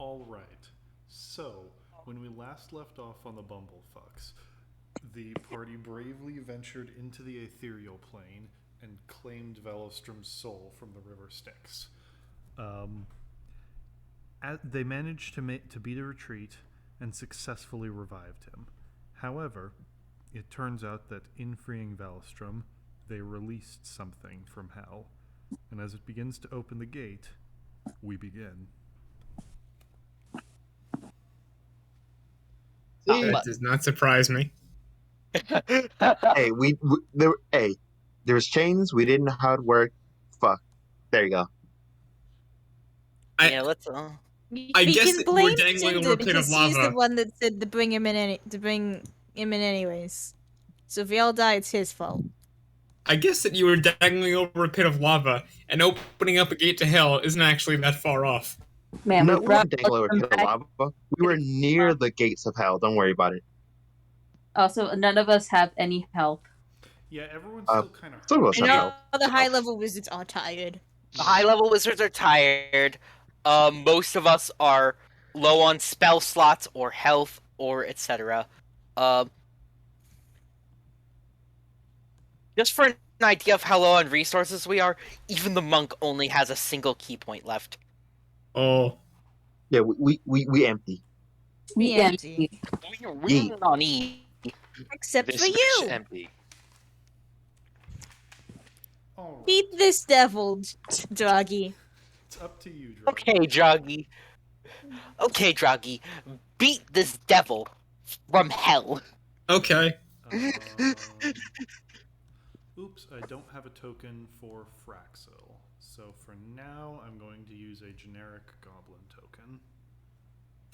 All right. So, when we last left off on the BumbleFucks, the party bravely ventured into the ethereal plane and claimed Velostrom's soul from the River Styx. They managed to beat a retreat and successfully revived him. However, it turns out that in freeing Velostrom, they released something from hell. And as it begins to open the gate, we begin. That does not surprise me. Hey, there was chains. We didn't know how it worked. Fuck. There you go. Let's. I guess that you were dangling Cinder over a pit of because she's the lava. one that said to bring him in anyways. So if we all die, it's his fault. I guess that you were dangling over a pit of lava, and opening up a gate to hell isn't actually that far off. Man, No, we we brought weren't dangling over a pit of lava. We were near the gates of hell. Don't worry about it. Also, none of us have any help. Yeah, everyone's still kind of hurt. Some of us And have all the high-level wizards are tired. The high-level wizards are tired. Most of us are low on spell slots or health or etc. Just for an idea of how low on resources we are, even the monk only has a single key point left. Oh. Yeah, we empty. We empty. We're on E. Except This for bitch you! empty. All right. Beat this devil, Draggy. It's up to you, Draggy. Okay, Draggy. Beat this devil from hell. Okay. Oops, I don't have a token for Fraxel. So for now, I'm going to use a generic goblin token.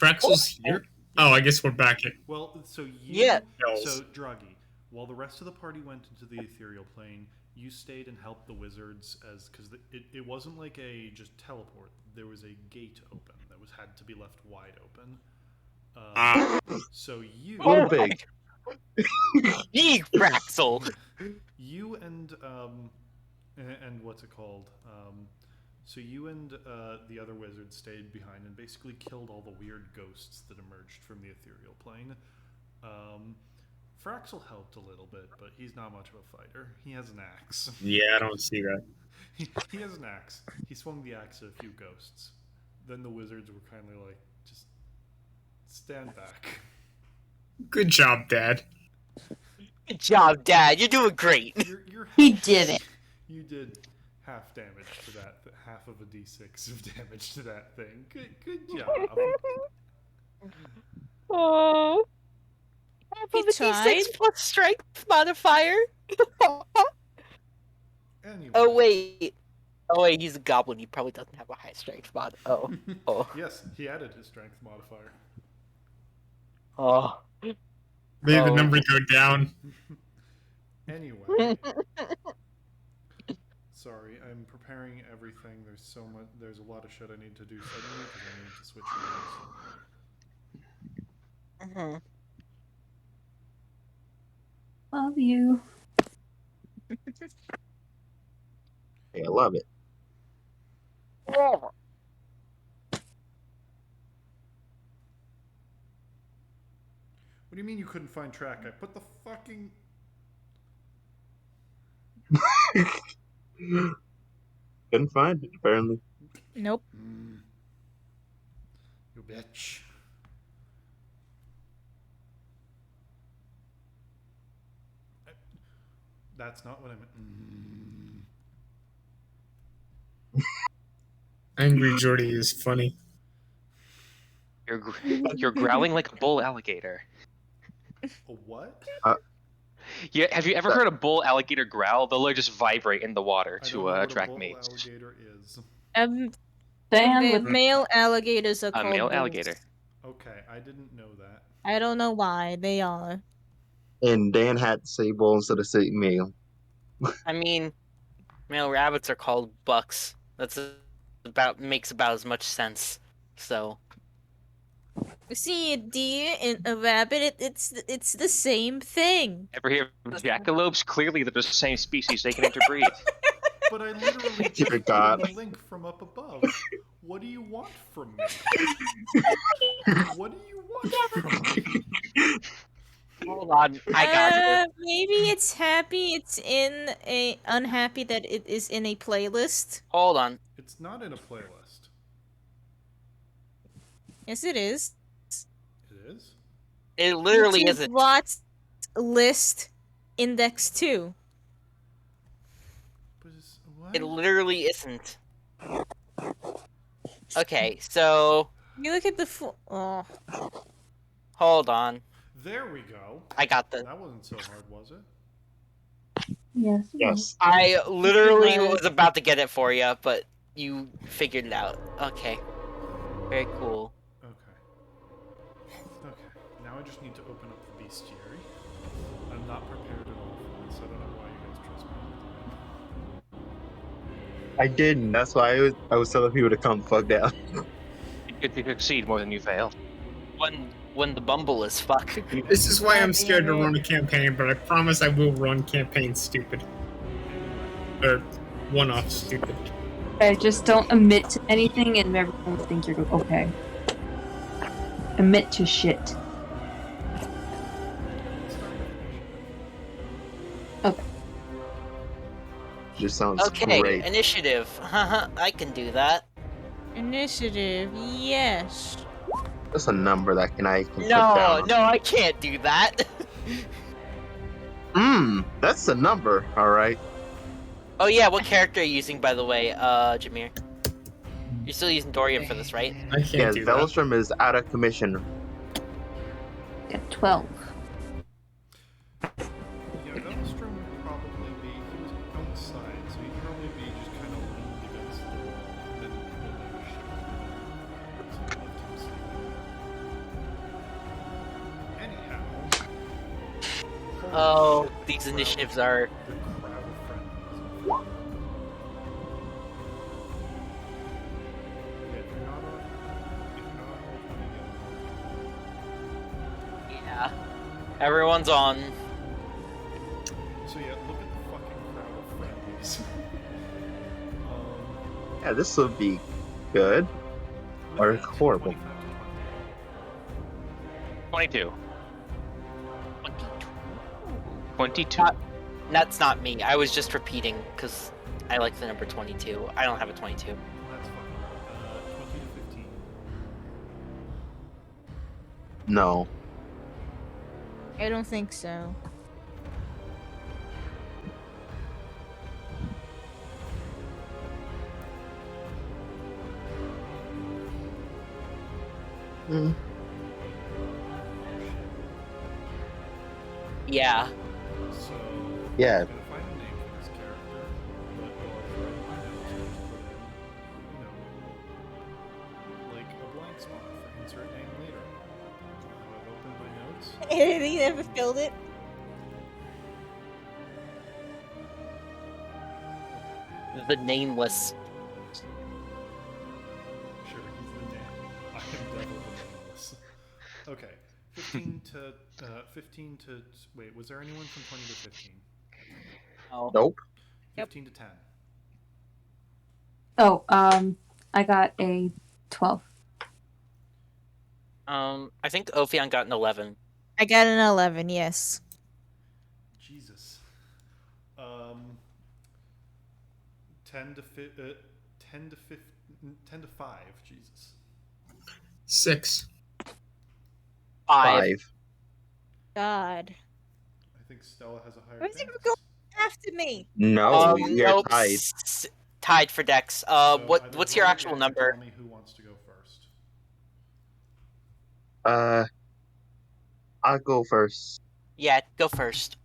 Fraxel's here? Oh, I guess we're back at... Well, so you... Yeah. So, Draggy, while the rest of the party went into the ethereal plane, you stayed and helped the wizards because it wasn't like a just teleport. There was a gate open that had to be left wide open. So you... Oh, big. Ye Fraxel! You and what's it called? So you and the other wizard stayed behind and basically killed all the weird ghosts that emerged from the ethereal plane. Fraxel helped a little bit, but he's not much of a fighter. He has an axe. Yeah, I don't see that. He has an axe. He swung the axe at a few ghosts. Then the wizards were kind of like, just stand back. Good job, Dad. Good job, Dad. You're doing great. He did it. You did half damage to that, half of a d6 of damage to that thing. Good job. Oh. He tried. D6 plus strength modifier. Anyway. Oh wait, he's a goblin. He probably doesn't have a high strength mod. Oh. Yes, he added his strength modifier. Oh. Made the number go down. Anyway. Sorry, I'm preparing everything. There's a lot of shit I need to do suddenly because I need to switch rooms. Love you. Hey, I love it. What do you mean you couldn't find track? I put the fucking... Couldn't find it, apparently. Nope. You bitch. That's not what I meant. Angry Jordy is funny. You're growling like a bull alligator. A what? Yeah, have you ever heard a bull alligator growl? They'll like, just vibrate in the water I don't to know what attract a bull mates. alligator is. Male alligators are A called male bulls. alligator. Okay, I didn't know that. I don't know why they are. And Dan had to say bull instead of say male. I mean, male rabbits are called bucks. Makes about as much sense. So. See, a deer and a rabbit, it's the same thing. Ever hear of jackalopes? Clearly they're the same species. They can interbreed. But I literally Dear just God. put the link from up above. What do you want from me? What do you want from me? Hold on, I got this. Maybe it's happy it's in a unhappy that it is in a playlist. Hold on. It's not in a playlist. Yes, it is. It is? It literally YouTube isn't. Watch list index 2. But it's, what? It literally isn't. Okay, so You look at the oh. hold on. There we go. I got the. That wasn't so hard, was it? Yes. Yes. I literally It was. was about to get it for you, but you figured it out. Okay. Very cool. Okay. Okay. Now I just need to open up the bestiary. I'm not prepared at all for this. I don't know why you guys trust me. I didn't. That's why I was telling people to come the fuck down. You succeed more than you fail. When the bumble is fuck. This is why I'm scared to run a campaign, but I promise I will run campaign stupid. Or one-off stupid. Okay, just don't admit to anything and everyone will think you're okay. Admit to shit. Okay. Just sounds Okay, great. initiative. I can do that. Initiative, yes. That's a number that I can put No, down. no, I can't do that. That's a number. All right. Oh yeah, what character are you using, by the way, Jameer? You're still using Dorian for this, right? I can't Yes, do that. Velstrom is out of commission. Got 12. Yeah, Velstrom would probably be. He was outside, so he'd probably be just kind of leaned against the wall and pulling a shit. So I left him sleeping there. Anyhow. Holy Oh, shit, the these crowd- initiatives are. The crowd of friends. Yeah, if you're not on roll 20 again. Yeah. Everyone's on. So yeah, look at the fucking crowd of friendlies. Yeah, this will be good. With Or that, horrible. 25 to 20. 22. 22. That's not me. I was just repeating because I like the number 22. I don't have a 22. That's fucking 20 to 15. No. I don't think so. Mm. Yeah. So Yeah. I'm gonna find a name for this character, but while I write my notes, I'll just put in, like a blank spot for insert name later. I've opened my notes. He never filled it. The nameless. Sure, he's the name. I am Devil the Nameless. Okay, 15 to wait. Was there anyone from 20 to 15? Oh. Nope. 15 to 10. Oh, I got a 12. I think Ophion got an 11. I got an 11, yes. Jesus. 10 to 10 to 10 to 5. Jesus. 6. 5. God. I think Stella has a higher. Why is it dex. go after me? No, you're Nope. tied. Tied for Dex. So either What's your roll actual again or number? Tell me who wants to go first. I'll go first. Yeah, go first.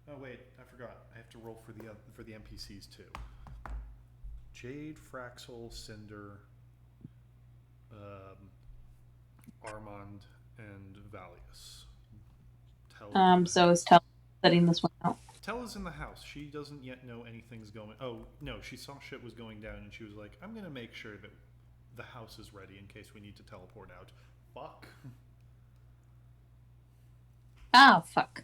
Oh wait, I forgot. I have to roll for the NPCs too. Jade, Fraxel, Cinder, Armand, and Valius. So is Tehll setting this one out? Tell is in the house. She doesn't yet know anything's going. Oh no, she saw shit was going down, and she was like, "I'm gonna make sure that the house is ready in case we need to teleport out." Fuck. Ah, fuck.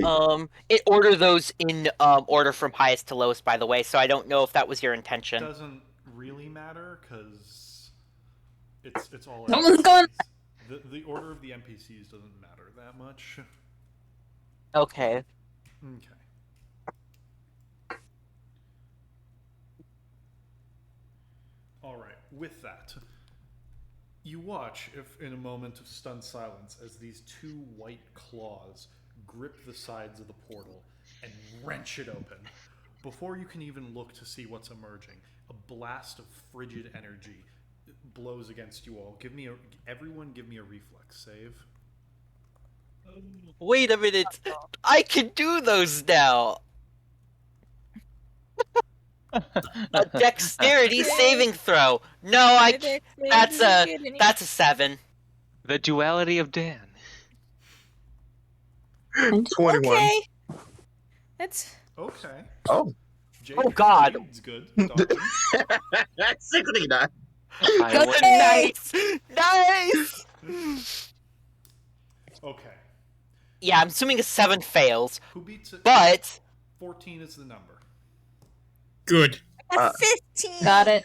Wait. It order those in order from highest to lowest, by the way. So I don't know if that was your intention. Doesn't really matter because it's all. Someone's NPCs. going- The order of the NPCs doesn't matter that much. Okay. Okay. All right. With that, you watch, if in a moment of stunned silence, as these two white claws grip the sides of the portal and wrench it open. Before you can even look to see what's emerging, a blast of frigid energy blows against you all. Everyone give me a reflex save. Wait a minute. I can do those now. A dexterity saving throw. No, that's a 7. The duality of Dan. 21. Okay. That's Okay. Oh. Jake, Oh, God. Jade's good. Dodging. 69. I will- Nice. Nice. Okay. Yeah, I'm assuming a 7 fails, Who beats it? but 14 is the number. Good. Uh, 15. Got it.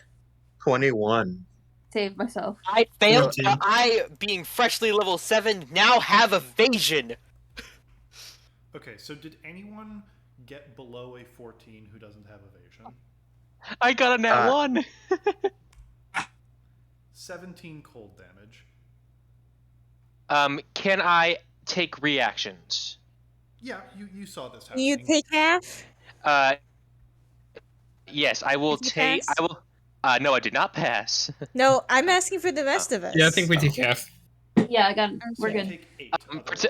21. Saved myself. I failed. 14. But I, being freshly level 7, now have evasion. Okay, so did anyone get below a 14 who doesn't have evasion? I got a nat 1. 17 cold damage. Can I take reactions? Yeah, you saw this happening. You take half? Yes, I will Did you take. pass? I will. No, I did not pass. No, I'm asking for the rest of us. Yeah, I think we take half. Yeah, I got it. We're So good. take 8 prote- otherwise.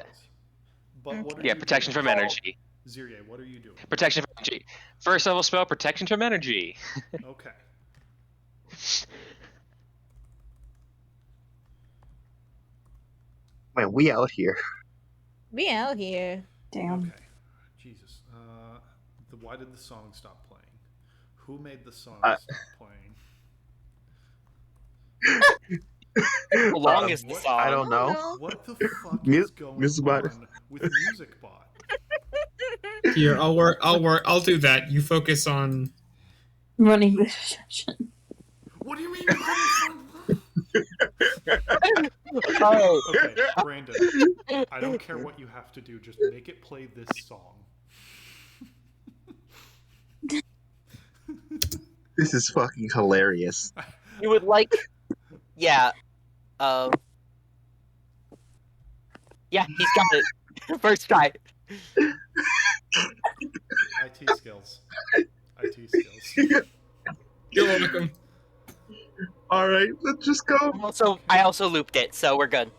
But what are Yeah, you protection doing? from energy. Zirie, what are you doing? Protection from energy. First level spell, protection from energy. Okay. Man, we out here. We out here. Damn. Okay. Jesus. Why did the song stop playing? Who made the song I- stop playing? How long is the what- song? I don't know. What the fuck Mu- is going Music Bot. on with Music Bot? Here, I'll work. I'll do that. You focus on. Running the session. What do you mean? You couldn't find- Oh. Okay, Brandon. I don't care what you have to do. Just make it play this song. This is fucking hilarious. You would like. Yeah. Yeah, he's got it. First try. IT skills. IT skills. You're welcome. All right, let's just go. I also looped it, so we're good.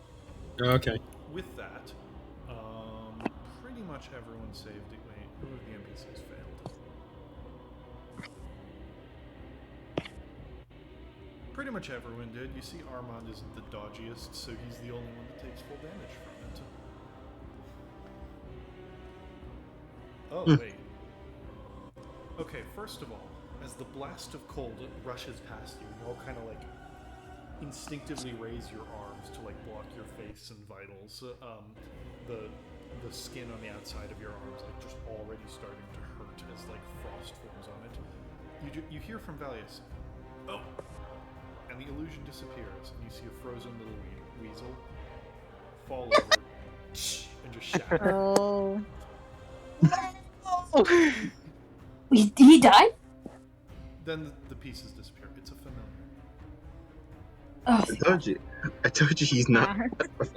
Okay. With that, pretty much everyone saved it. Wait, who of the NPCs failed? Pretty much everyone did. You see, Armand isn't the dodgiest, so he's the only one that takes full damage from it. Oh, wait. Okay, first of all, as the blast of cold rushes past you, you all kind of like instinctively raise your arms to like block your face and vitals. The skin on the outside of your arms like just already starting to hurt as like frost forms on it. You hear from Valius, "Oh!" and the illusion disappears, and you see a frozen little weasel fall over and just shatter. Oh. He died? Then the pieces disappear. It's a familiar. Oh, I told you he's not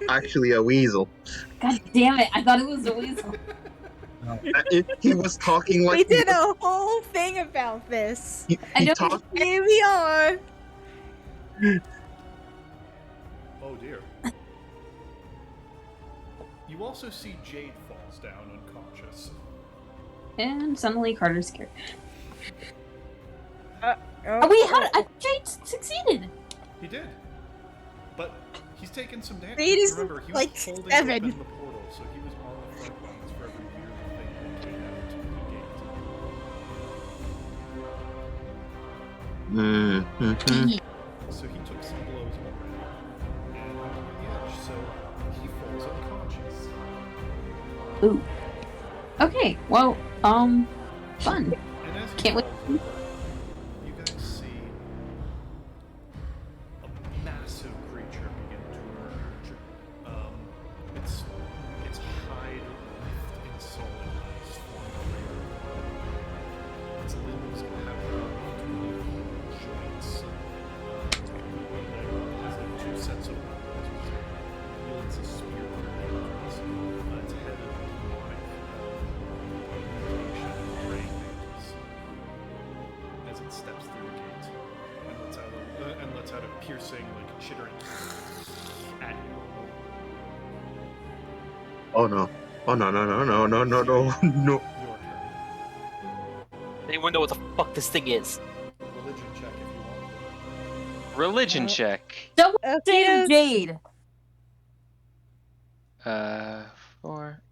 actually a weasel. god damn it. I thought it was a weasel. He was talking like We did a whole thing about this. he I know. talked. Here we are. Oh dear. You also see Jade falls down unconscious. And suddenly Carter's scared. Oh, Wait, how did Jade succeeded? He did. But he's taken some damage. Jade is, Remember, he like, was holding 7. open the portal, so he was on the front lines for every weird thing that came out of the gate. So he took some blows already. And over the edge, so he falls unconscious. Ooh. Okay, well, fun. And as you Can't wait. fall over, you guys see a massive creature begin to emerge. Its hide wreathed in solid ice, forming a layer of mud. Its limbs have multiple joints. It has like two sets of weapons. It wields a spear on its head of demonic mutation and praying mantis as it steps through the gate and lets out a piercing, like chittering at you. Oh no. Oh no no no no no no no no. Your turn. Anyone know what the fuck this thing is? Religion check if you want. Religion check. Double Okay, save Jade. 4.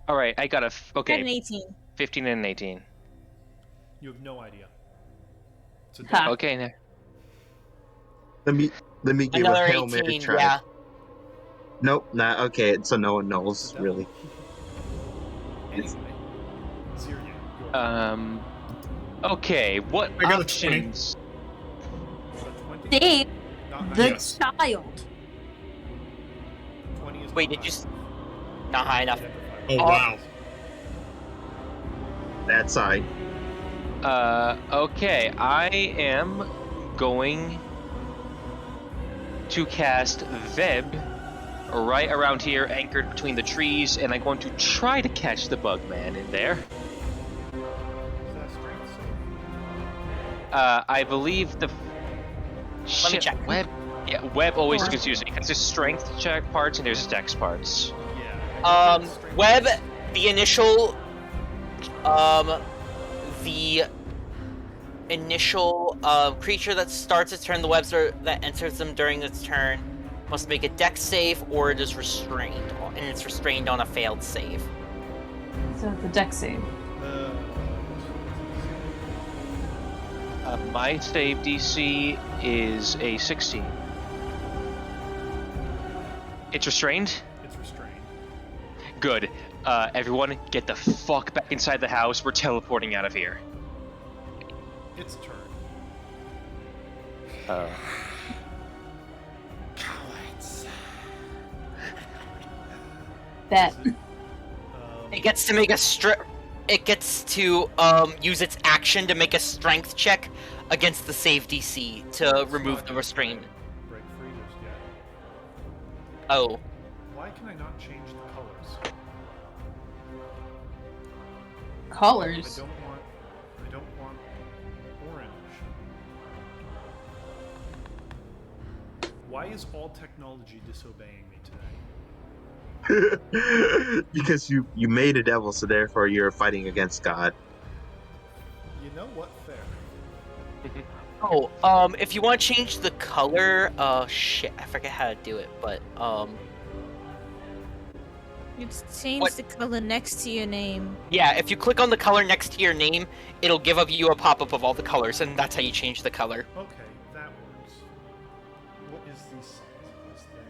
All right, I got a Got an okay, 18. 15 and an 18. You have no idea. It's a Ha. Okay, now. Let me give Another a Hail Mary 18, try. yeah. Nope, not okay. So no one It's knows the devil. really. Anyway, Zirya, Okay, what I got a 20. options? you're at 20. Dave, Not high the enough. Yes. child. 20 is Wait, not did you high Not high enough. enough. Oh wow. That side. Okay, I am going to cast Veb right around here, anchored between the trees, and I'm going to try to catch the bug man in there. Is that strength save? I believe the. Let me check. Web. Yeah, Web always Or- confuses me because there's strength check parts and there's dex parts. Yeah. Web, the initial creature that starts its turn, the webs that enters them during its turn must make a dex save or it is restrained, and it's restrained on a failed save. So it's a dex save. My save DC is a 16. It's restrained? It's restrained. Good. Everyone, get the fuck back inside the house. We're teleporting out of here. Its turn. Bet. It gets to make a It gets to use its action to make a strength check against the save DC to remove the restraint. Break free just yet. Oh, Why can I not change the colors? Colors. I don't want orange. Why is all technology disobeying me today? Because you made a devil, so therefore you're fighting against God. You know what? Fair. if you want to change the color, shit, I forget how to do it, but You change What? the color next to your name. yeah, if you click on the color next to your name, it'll give you a pop-up of all the colors, and that's how you change the color. Okay, that works. What is the size of this thing?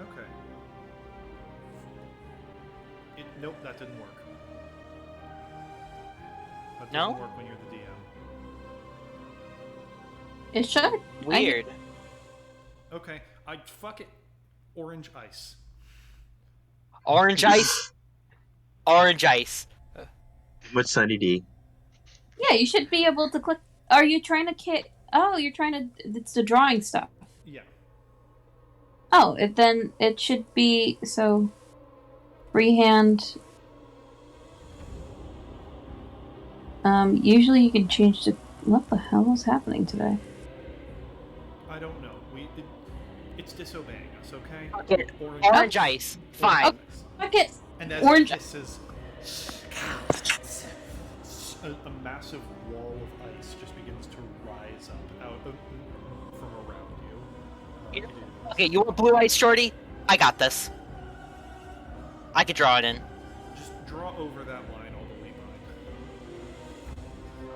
Okay. Nope, that didn't work. That No? doesn't work when you're the DM. It should. Weird. Okay, fuck it. Orange ice. Orange ice. Orange ice. Much Sunny D. Yeah, you should be able to click. Are you trying to Oh, you're trying to. It's the drawing stuff. Yeah. Oh, then it should be so. Freehand. Usually you can change to. What the hell is happening today? I don't know. It's disobeying us, okay? Okay, Orange, Orange ice. Fine. ice. Fuck it. And as Orange- it kisses, a massive wall of ice just begins to rise up out of, from around you. It is- Okay, you want blue ice, Shorty? I got this. I could draw it in. Just draw over that line all the way by.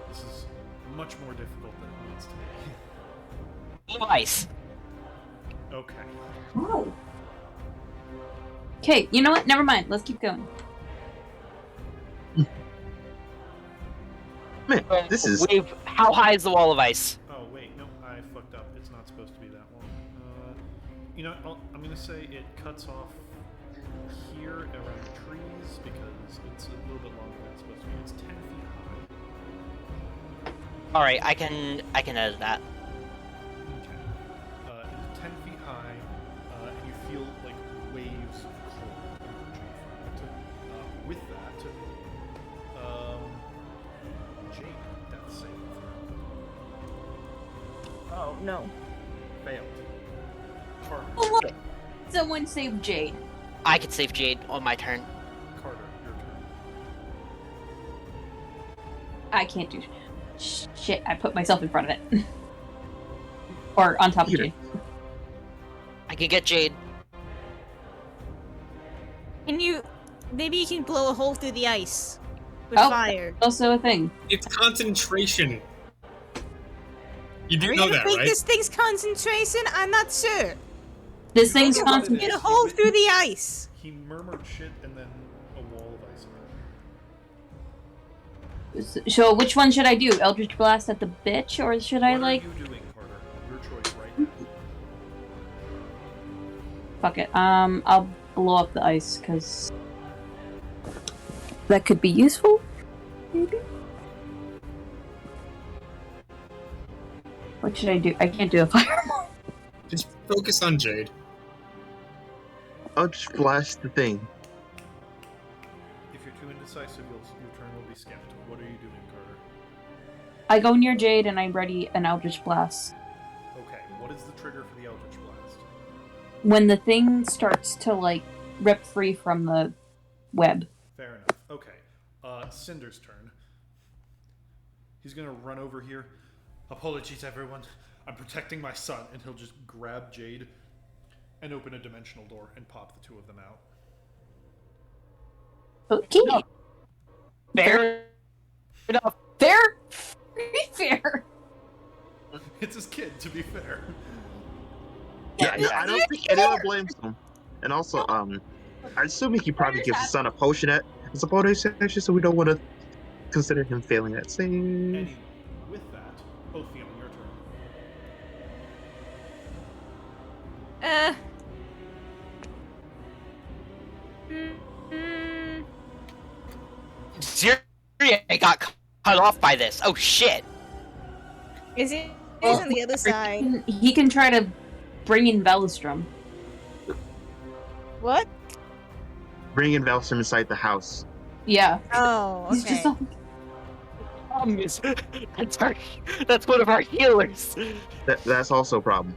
This is much more difficult than it needs to be. Blue ice. Okay. Oh. Okay, you know what? Never mind. Let's keep going. Man, this is How high is the wall of ice? Oh wait, no, I fucked up. It's not supposed to be that long. You know, I'm gonna say it cuts off here around the trees because it's a little bit longer than it's supposed to be. It's 10 feet high. All right, I can edit that. Okay. It is 10 feet high, and you feel like waves of cold emerging from it. With that, Jake, death save. Oh no. Failed. Carter. What? Someone save Jade. I could save Jade on my turn. Carter, your turn. I can't do shit. I put myself in front of it. Or on top of Jade. I can get Jade. Can you... Maybe you can blow a hole through the ice. With Oh. fire. Also a thing. It's concentration. You do Are you know gonna that, think right? this thing's concentration? I'm not sure. This thing's know what it constant. is. Get a hole through the ice. He murmured shit and then a wall of ice appeared. So which one should I do? Eldritch Blast at the bitch, or should I What like? are you doing, Carter? Your choice right now. Fuck it. I'll blow up the ice because that could be useful. Maybe. What should I do? I can't do a fireball. Just focus on Jade. I'll just flash the thing. If you're too indecisive, your turn will be skipped. What are you doing, Carter? I go near Jade and I ready an Eldritch Blast. Okay, what is the trigger for the Eldritch Blast? When the thing starts to like rip free from the web. Fair enough. Okay. Cinder's turn. He's gonna run over here. Apologies, everyone. I'm protecting my son, and he'll just grab Jade and open a dimensional door and pop the two of them out. Okay. Fair enough. Fair. Pretty fair. It's his kid, to be fair. Yeah, no, I don't think anyone blames him. And also, I assume he probably gives his son a potion as a bonus section, so we don't want to consider him failing that save. Anyway, with that, Ophium, your turn. Syria got cut off by this. Oh shit. Is it? It's on the other side. He can try to bring in Velostrom. What? Bring in Valstrom inside the house. Yeah. Oh, He's okay. just all... That's one of our healers. That's also a problem.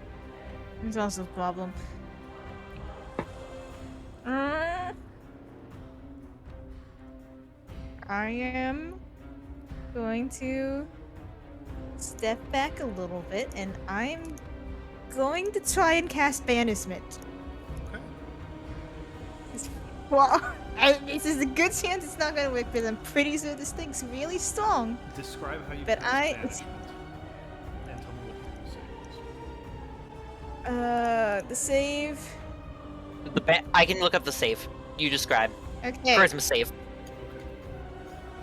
It's also a problem. I am going to step back a little bit, and I'm going to try and cast Banishment. Okay. Well, this is a good chance it's not going to work because I'm pretty sure this thing's really strong. Describe how you But cast I- banishment. And tell me what the save is. The save. I can look up the save. You describe. Okay. Charisma save. Okay.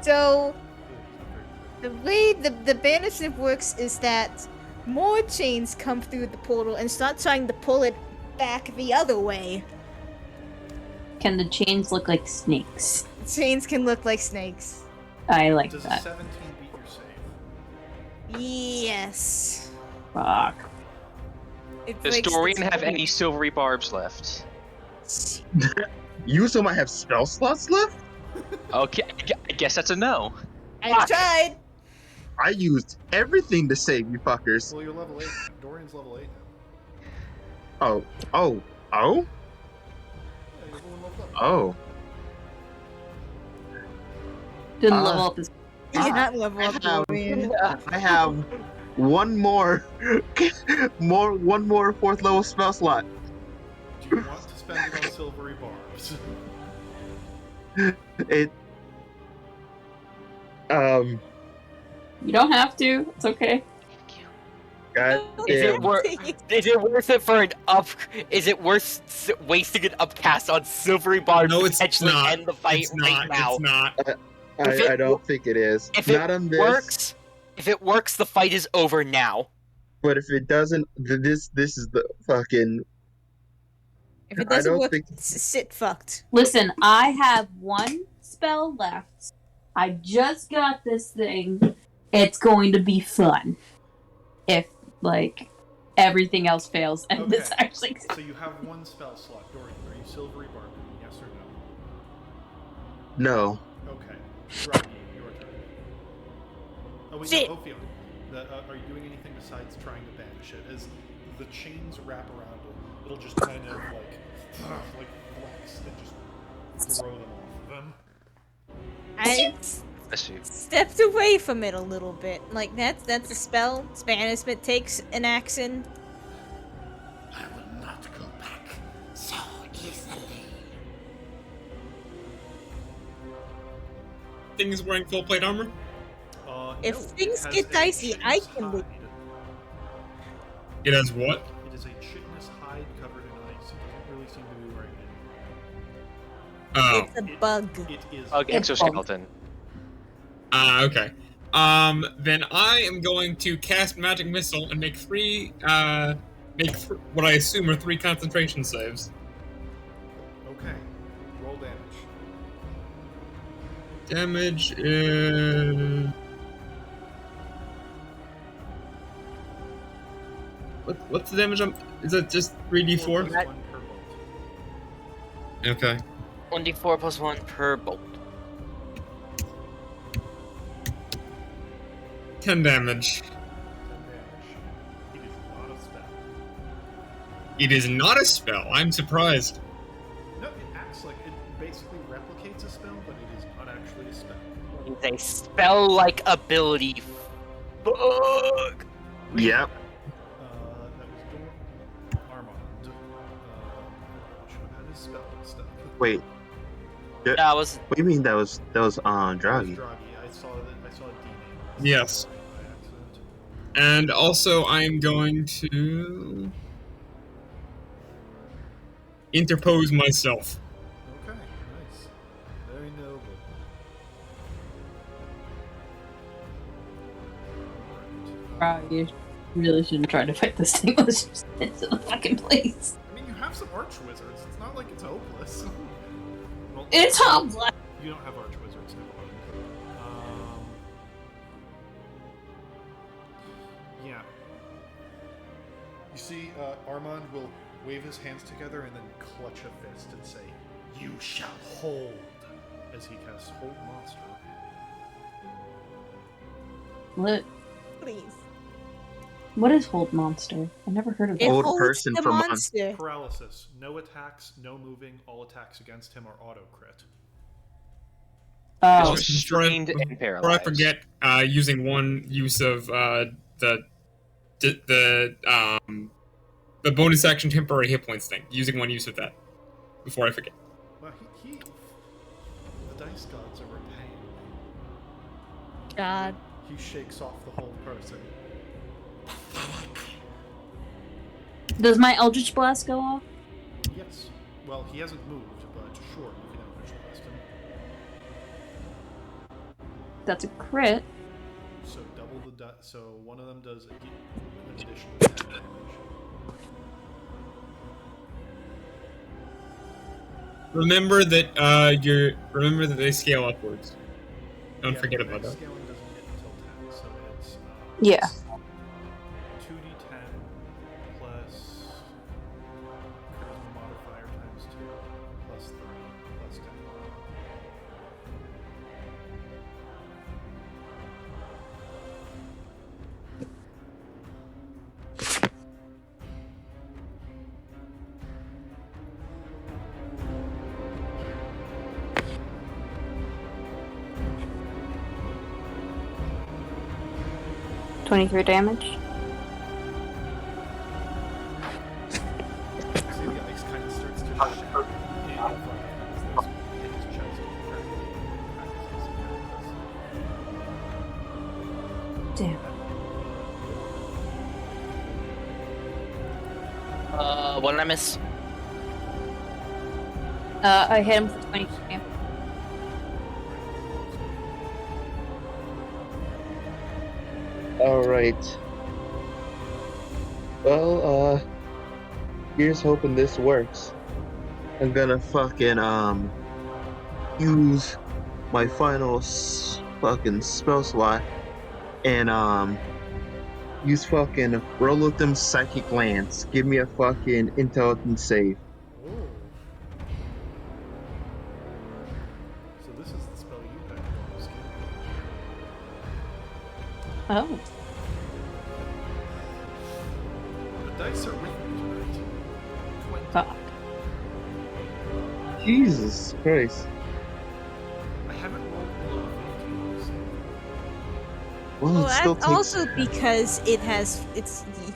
So Good. the way the banishment works is that more chains come through the portal and start trying to pull it back the other way. Can the chains look like snakes? Chains can look like snakes. I like Does a that. 17 beat your save? Yes. Fuck. It Does breaks the Dorian have chain. any silvery barbs left? You still might have spell slots left? Okay, I guess that's a no. I tried. I used everything to save you fuckers. Well, you're level 8. Dorian's level 8 now. Oh. Yeah, you're leveled up. Oh. Didn't level up his. You're not level I up, have- Dorian. I have one more, one more 4th level spell slot. Do you want to spend it on silvery barbs? It. You don't have to. It's okay. God Is it damn. Is it worth it for an up? Is it worth wasting an upcast on Silvery Bar No, to it's potentially not. end the fight It's right not. now? It's not. If it I don't think it is. If Not it on this. works, if it works, the fight is over now. But if it doesn't, this is the fucking. If it I doesn't don't work, think. sit fucked. Listen, I have one spell left. I just got this thing. It's going to be fun. If, like, everything else fails and this Okay. actually... So you have one spell slot. Dorian, are you Silvery Barber? Yes or No. no? Okay. Rocky, your turn. Oh wait, Sit. no, Ophion. Are you doing anything besides trying to banish it? As the chains wrap around it, it'll just kind of like flex and just throw them off of them. I Bless you. stepped away from it a little bit. Like that's a spell. Banishment takes an action. I will not go back so easily. Thing is wearing full plate armor. If No, it things has get a dicey, I chitinous can leave. hide. It has what? It is a chitinous hide covered in ice. It doesn't really seem to be wearing anything. Oh. It's a bug. It is. Exoskeleton. Okay. Then I am going to cast Magic Missile and make what I assume are 3 concentration saves. Okay. Roll damage. Damage is... What's the damage on... Is that just 3d4? One per bolt. Okay. 1d4 plus 1 per bolt. 10 damage. 10 damage. It is not a spell. It is not a spell. I'm surprised. No, it acts like it basically replicates a spell, but it is not actually a spell. It's a spell-like ability. Fuck. Yep. That was Armand. Should have had his spell stuff. Wait. That was What do you mean that was That was Draghi? Draghi. I saw a D-name. Yes. By accident. And also, I'm going to... interpose myself. Okay, nice. Very noble. You really shouldn't try to fight this thing. Let's just get to the fucking place. I mean, you have some arch wizards. It's not like it's hopeless. Well, It's hopeless! you don't have arch wizards, never mind. Yeah. You see, Armand will wave his hands together and then clutch a fist and say, "You shall hold," as he casts Hold Monster. Please. What is Hold Monster? I've never heard of It that. Hold holds person the for months. monster. Paralysis. No attacks, no moving. All attacks against him are auto crit. Oh, It's restrained and Before I paralyzed. forget, using one use of the bonus action temporary hit points thing. Using one use of that. Before I forget. Well, the dice gods are repaying. God. He shakes off the whole person. does my Eldritch Blast go off? Yes. Well, he hasn't moved, but sure, you can Eldritch Blast him. That's a crit. So double the so one of them does an additional 10 damage. Remember that remember that they scale upwards. Don't forget the about next that. scaling doesn't hit until 10, so it's Yeah. 2d10 plus charisma modifier times 2 plus 3 plus 10. $23 damage. See the ice kind of starts to shatter in front of him as there's in his chest. Damn. What did I miss? I hit him for 20. Alright. Well, here's hoping this works. I'm gonna fucking, use my final fucking spell slot and, use fucking roll with them psychic lance. Give me a fucking intelligence save. Oh. So this is the spell you picked. Oh. The dice are with me tonight. 20. Fuck. Jesus Christ. I haven't rolled below 15. Well, Well, it still that's takes also because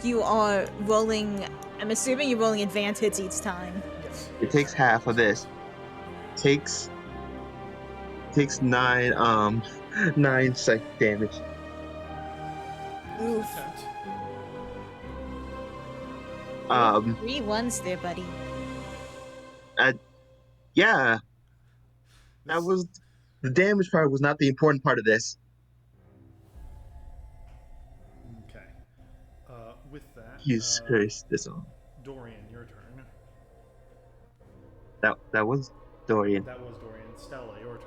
you are rolling. I'm assuming you're rolling advanced hits each time. Yes. it takes half of this. Takes 9 psychic damage. Oof. Attempt. Um, 3 1s there, buddy. yeah, that was the damage part was not the important part of this. Okay. With that, Jesus Christ, this one. Dorian, your turn. That was Dorian. That was Dorian. Stella, your turn.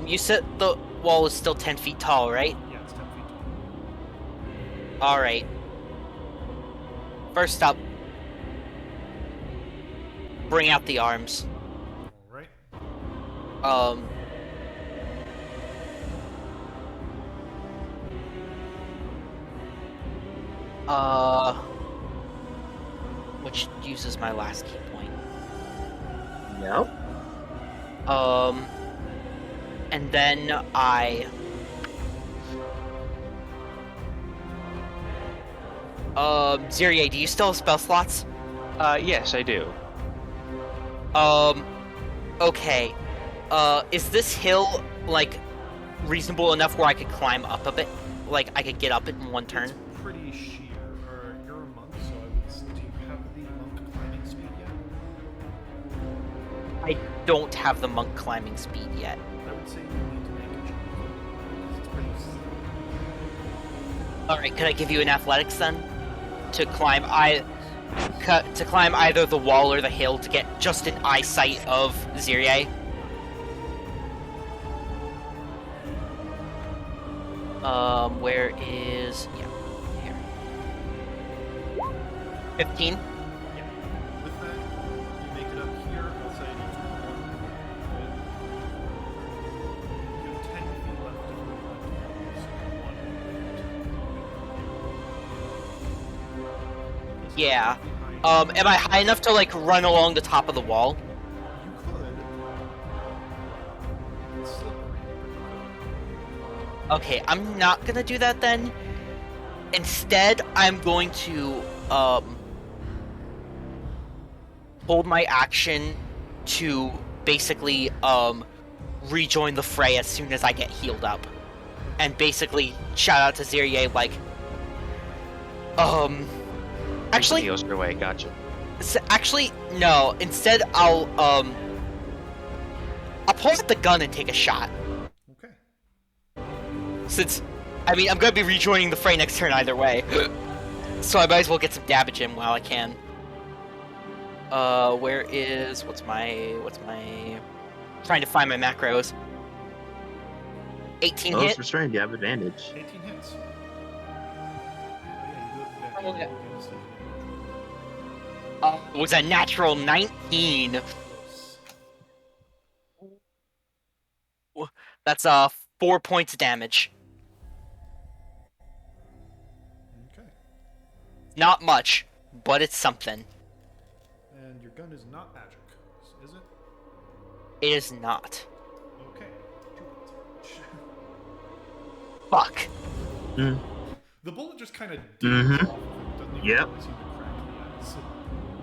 You said the wall is still 10 feet tall, right? Yeah, it's 10 feet Alright. First up, bring out the arms. tall. Alright. Which uses my last key point. Yep. And then I... Ziria, do you still have spell slots? Yes, I do. Okay. Is this hill, like, reasonable enough where I could climb up a bit? Like, I could get up it in one turn? It's pretty sheer. You're a monk, so do you have the monk climbing speed yet? I don't have the monk climbing speed yet. I would say you need to make a jump. Because it's pretty steep. Alright, could I give you an athletics then? To climb either the wall or the hill to get just an eyesight of Ziria? Where is... yeah, here. 15? Yeah. With that, you make it up here. I'll say you have 10 feet left of movement. Yeah. Am I high enough to, like, run along the top of the wall? You could. It's slippery. Okay, I'm not gonna do that then. Instead, I'm going to, hold my action to basically, rejoin the fray as soon as I get healed up. And basically shout out to Ziria, like, actually... Heals your way, gotcha. Actually, no. Instead, I'll pull out the gun and take a shot. Okay. Since, I mean, I'm gonna be rejoining the fray next turn either way. So I might as well get some damage in while I can. Where is... What's my... Trying to find my macros. 18 Well, it's hit. restrained. You have advantage. 18 hits. Oh, yeah. Was a natural 19. That's 4 points of damage. Okay. Not much, but it's something. And your gun is not magic, is it? It is not. Okay. Fuck. Mm. The bullet just kind of Mhm. off. Doesn't even Yep. really seem to crack the ice.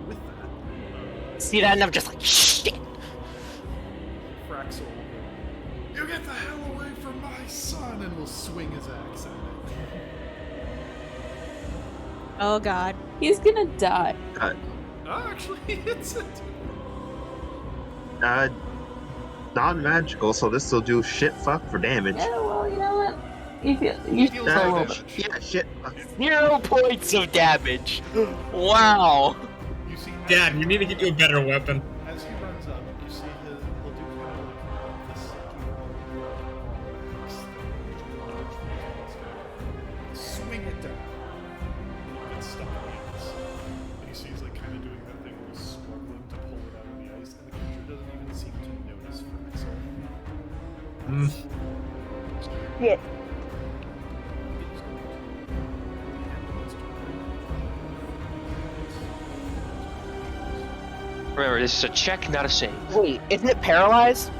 With that, See that, and I'm just like, shit. Fraxel will, you get the hell away from my son, and will swing his axe at it. Oh god. He's gonna die. Oh, actually, it's it. Non-magical, so this will do shit fuck for damage. Yeah, well, you know what? You feel Deals a no little damage. Yeah, shit fuck. 0 points of damage. Wow. You see, Dad, we need to get you a better weapon. as he runs up, you see he'll do kind of like this swing it down. It gets stuck in the ice. And you see he's like kind of doing that thing where he's struggling to pull it out of the ice, and the creature doesn't even seem to notice for itself. Shit. Remember, this is a check, not a save. Wait, isn't it paralyzed?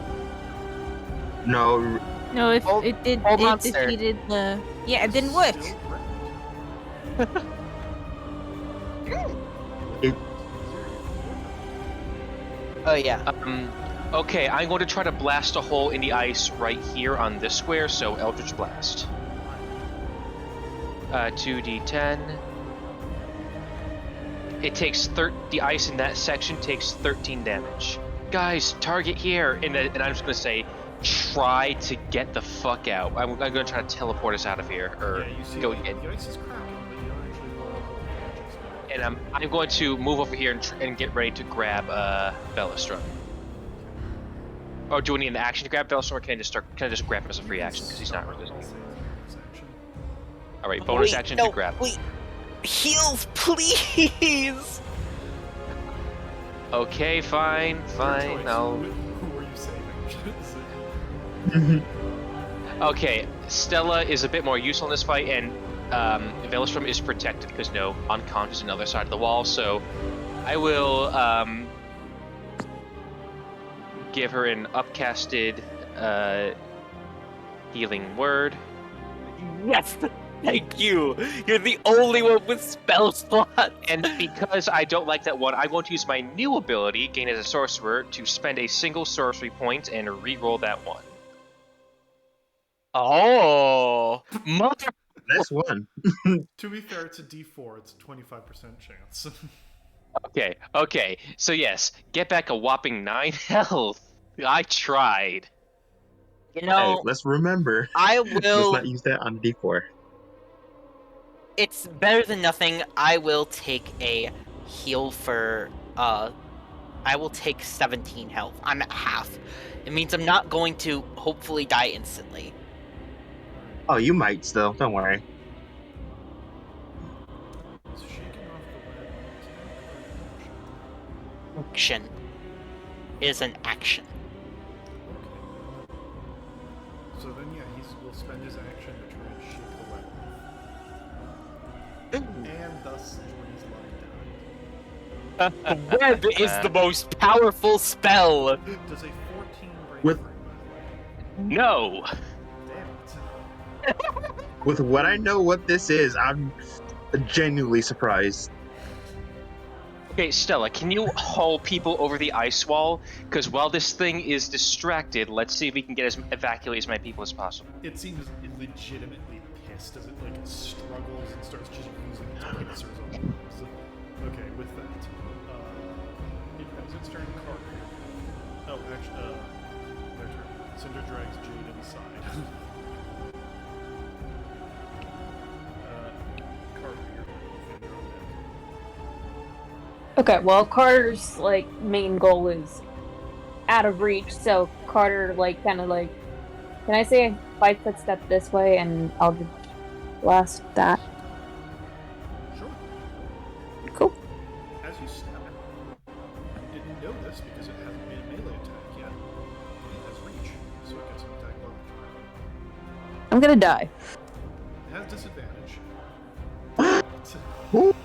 No, No, if Old- it did, old it monster. defeated the. Yeah, it didn't work. Oh yeah. Okay, I'm going to try to blast a hole in the ice right here on this square, so Eldritch Blast. 2d10. It takes the ice in that section takes 13 damage. Guys, target here, and I'm just going to say, try to get the fuck out. I'm going to try to teleport us out of here, or Yeah, you see go the in. ice is cracking, but you don't actually roll a whole bunch. And I'm going to move over here and get ready to grab Bellastrum. Or do we need an action to grab Bellastrum, or can I just grab him as a free action because he's not resisting? All right, bonus Wait, action no, to grab. Wait, heals, please. Okay, fine. I'll. Who are you saving? Okay, Stella is a bit more useful in this fight, and Veilstrom is protected because no, unconscious on the other side of the wall. So I will give her an upcasted healing word. Yes, thank you. You're the only one with spell slot. And because I don't like that one, I'm going to use my new ability, gained as a sorcerer, to spend a single sorcery point and re-roll that one. Oh, mother. that's one. To be fair, it's a D4. It's a 25% chance. Okay. So yes, get back a whopping 9 health. I tried. You Hey, know, let's remember. I Let's will. not use that on D4. It's better than nothing. I will take a heal for. I will take 17 health. I'm at half. It means I'm not going to hopefully die instantly. Oh, you might still. Don't worry. He's shaking off the web. Action is an action. Okay. So then, yeah, will spend his action to try and shake the web off. And thus joins lockdown. The web is the most powerful spell. Does a 14 break With- free, by the way? No. Damn it. With what I know what this is, I'm genuinely surprised. Okay, Stella, can you haul people over the ice wall? Because while this thing is distracted, let's see if we can evacuate as many people as possible. It seems legitimately pissed as it like struggles and starts just using its pincers on the so, okay, with that, it ends its turn. Carter. Oh, actually, their turn. Cinder drags Jade inside. Carter, you're on deck. Okay, well, Carter's like main goal is out of reach, so Carter can I say a 5-foot step this way and I'll just blast that. Sure. Cool. As you step, you didn't know this because it hasn't made a melee attack yet. It has reach, so it gets an attack level. I'm gonna die. It has disadvantage. Woo.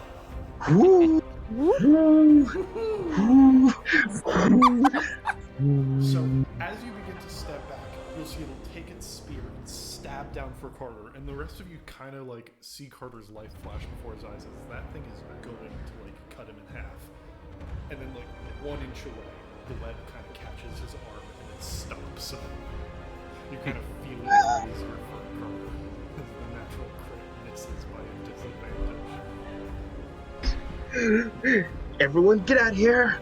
So, as you begin to step back, you'll see it'll take its spear and stab down for Carter, and the rest of you kind of see Carter's life flash before his eyes as that thing is going to cut him in half. And then 1 inch away, the web kind of catches his arm and it stops. You kind of feel it raise your for Carter as the natural crit misses by a disadvantage. Everyone, get out here!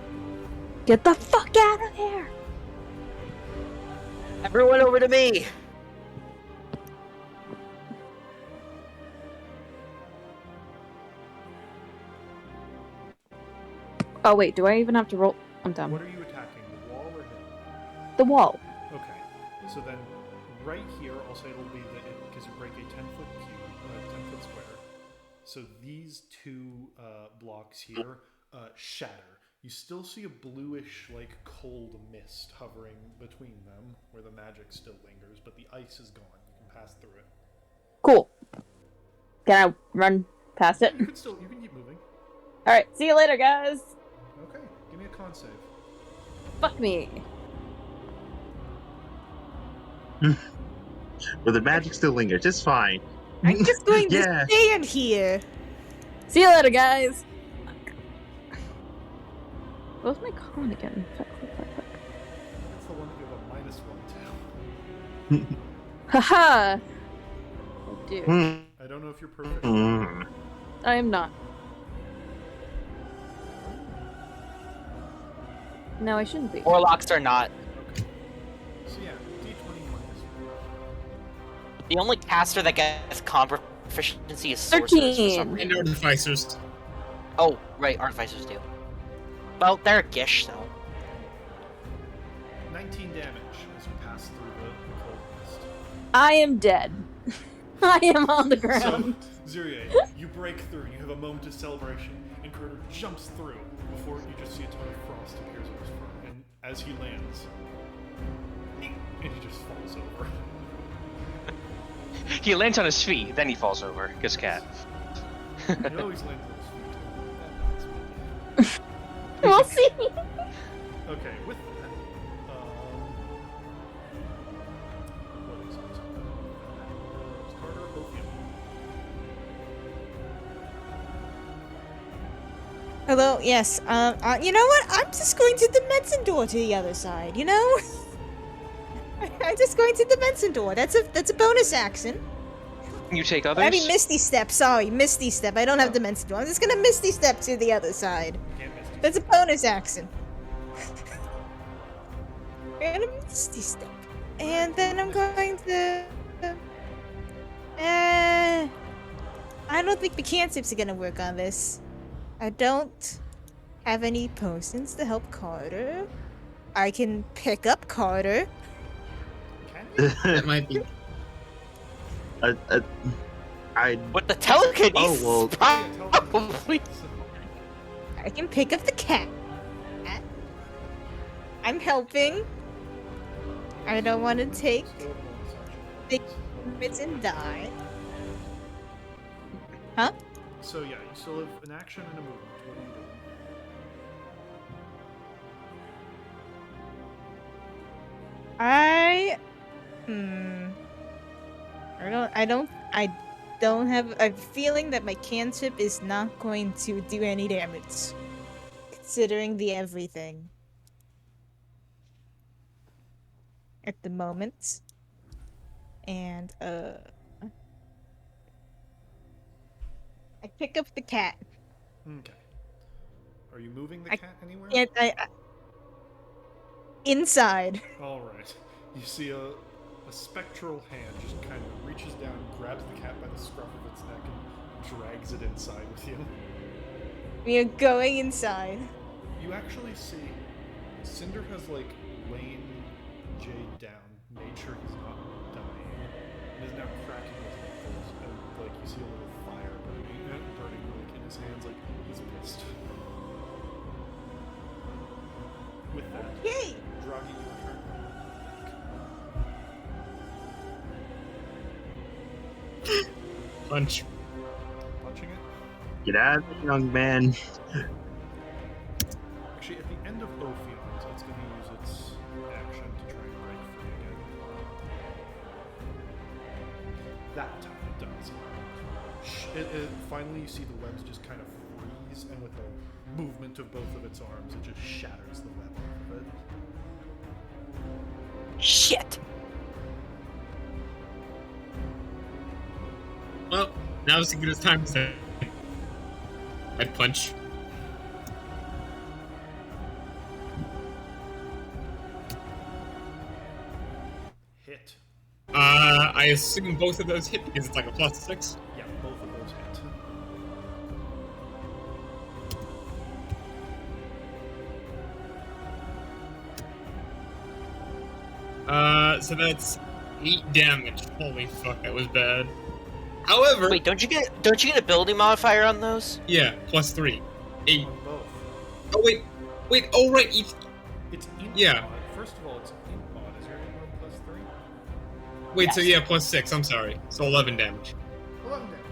Get the fuck out of here! Everyone over to me! Oh wait, do I even have to roll? I'm done. What are you attacking? The wall or him? The wall. Okay. So then, right here, I'll say it'll be because you break a 10-foot cube, 10-foot square. So these two blocks here shatter. You still see a bluish, like, cold mist hovering between them, where the magic still lingers, but the ice is gone. You can pass through it. Cool. Can I run past it? You can keep moving. Alright, see you later, guys! Okay, give me a con save. Fuck me. But the magic still lingers. It's fine. I'm just going Yeah. to stand here. See you later, guys! What was my con again? Fuck. That's the one that you have a -1 to. Haha! Oh, dude. I don't know if you're perfect. I am not. No, I shouldn't be. Warlocks are not. Okay. So yeah, D20 -1. The only caster that gets con proficiency is sorcerers for some 13. reason. And artificers. Oh, right, artificers do. Well, they're a gish, though. 19 damage as you pass through the cold mist. I am dead. I am on the So, ground. Zirie, you break through, you have a moment of celebration, and Carter jumps through before you just see a ton of frost appears on his fur. And as he lands, and he just falls over. He lands on his feet, then he falls over. Gets cat. He always lands on his feet. We'll see. Okay, with that, what is it? Carter, both of you. Hello, yes. You know what? I'm just going to the medicine door to the other side. You know, I'm just going to the medicine door. That's a bonus action. You take others? I mean, Misty Step. Sorry, Misty Step. I don't have the medicine door. I'm just gonna Misty Step to the other side. Can't miss it. That's a bonus action. And a Misty Step. And then I'm going to. I don't think the cantrips are gonna work on this. I don't have any potions to help Carter. I can pick up Carter. That might be. With the telekinesis, Oh, well. probably. I can pick up the cat. I'm helping. I don't want to take the bits and die. Huh? So yeah, you still have an action and a movement. What are you doing? I don't have a feeling that my cantrip is not going to do any damage. Considering the everything. At the moment. And, I pick up the cat. Okay. Are you moving the I cat anywhere? And inside. Alright. You see a spectral hand just kind of reaches down, grabs the cat by the scruff of its neck, and drags it inside with you. We are going inside. You actually see Cinder has, like, laid Jade down, made sure he's not dying, and is now cracking his knuckles, and, like, you see a little fire burning like, in his hands, like, he's pissed. With that, Yay! Draghi, your turn. Punch. Punching it? Get out of there, young man. Actually, at the end of Ophion's, it's going to use its action to try and break free again. That time it does. Finally, you see the webs just kind of freeze, and with a movement of both of its arms, it just shatters the web off of it. Shit! Well, now's as good as time as I punch. I assume both of those hit because it's like a +6. Yeah, both of those hit. So that's 8 damage. Holy fuck, that was bad. However, Wait, don't you get ability modifier on those? yeah, +3. 8. On both. Oh wait. Oh right. It's int Yeah. mod. First of all, it's int mod. Is your int mod +3? Wait. So Yes. yeah, +6. I'm sorry. So 11 damage. 11 damage.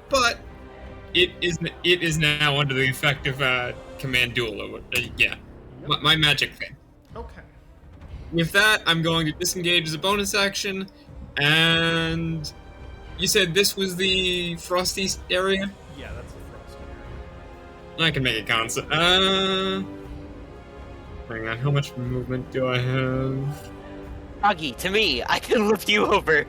But it is now under the effect of command duel. Or yeah, Yep. my magic thing. Okay. With that, I'm going to disengage as a bonus action, and you said this was the frosty area. Yeah, that's the frost area. I can make a concept. Hang on, how much movement do I have? Augie, to me, I can lift you over.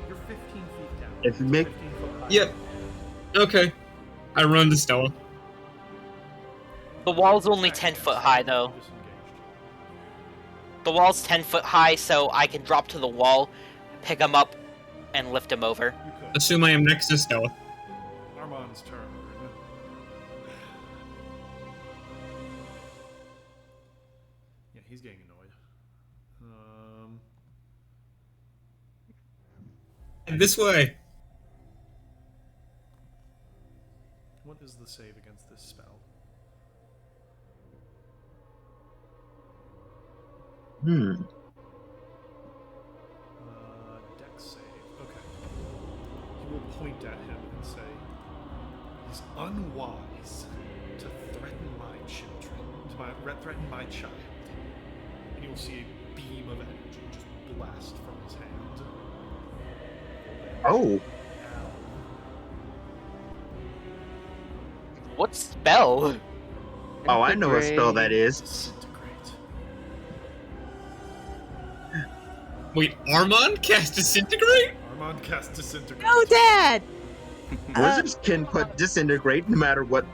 You're 15 feet down. If you make- 15 foot high. Yep. Okay. I run to Stella. The wall's only 10 foot high, though. Disengaged. The wall's 10 foot high, so I can drop to the wall, pick him up, and lift him over. You could. Assume I am next to Stella. Armand's turn. Yeah, he's getting annoyed. This way. What is the save against this spell? Dex save. Okay. He will point at him and say, "He's unwise to threaten my children, threaten my child." And you will see a beam of energy just blast from his hand. Oh, Ow. What spell? oh, I know what spell that is. Disintegrate. Wait, Armand cast Disintegrate? Armand cast disintegrate. No, Dad! Wizards can put disintegrate no matter what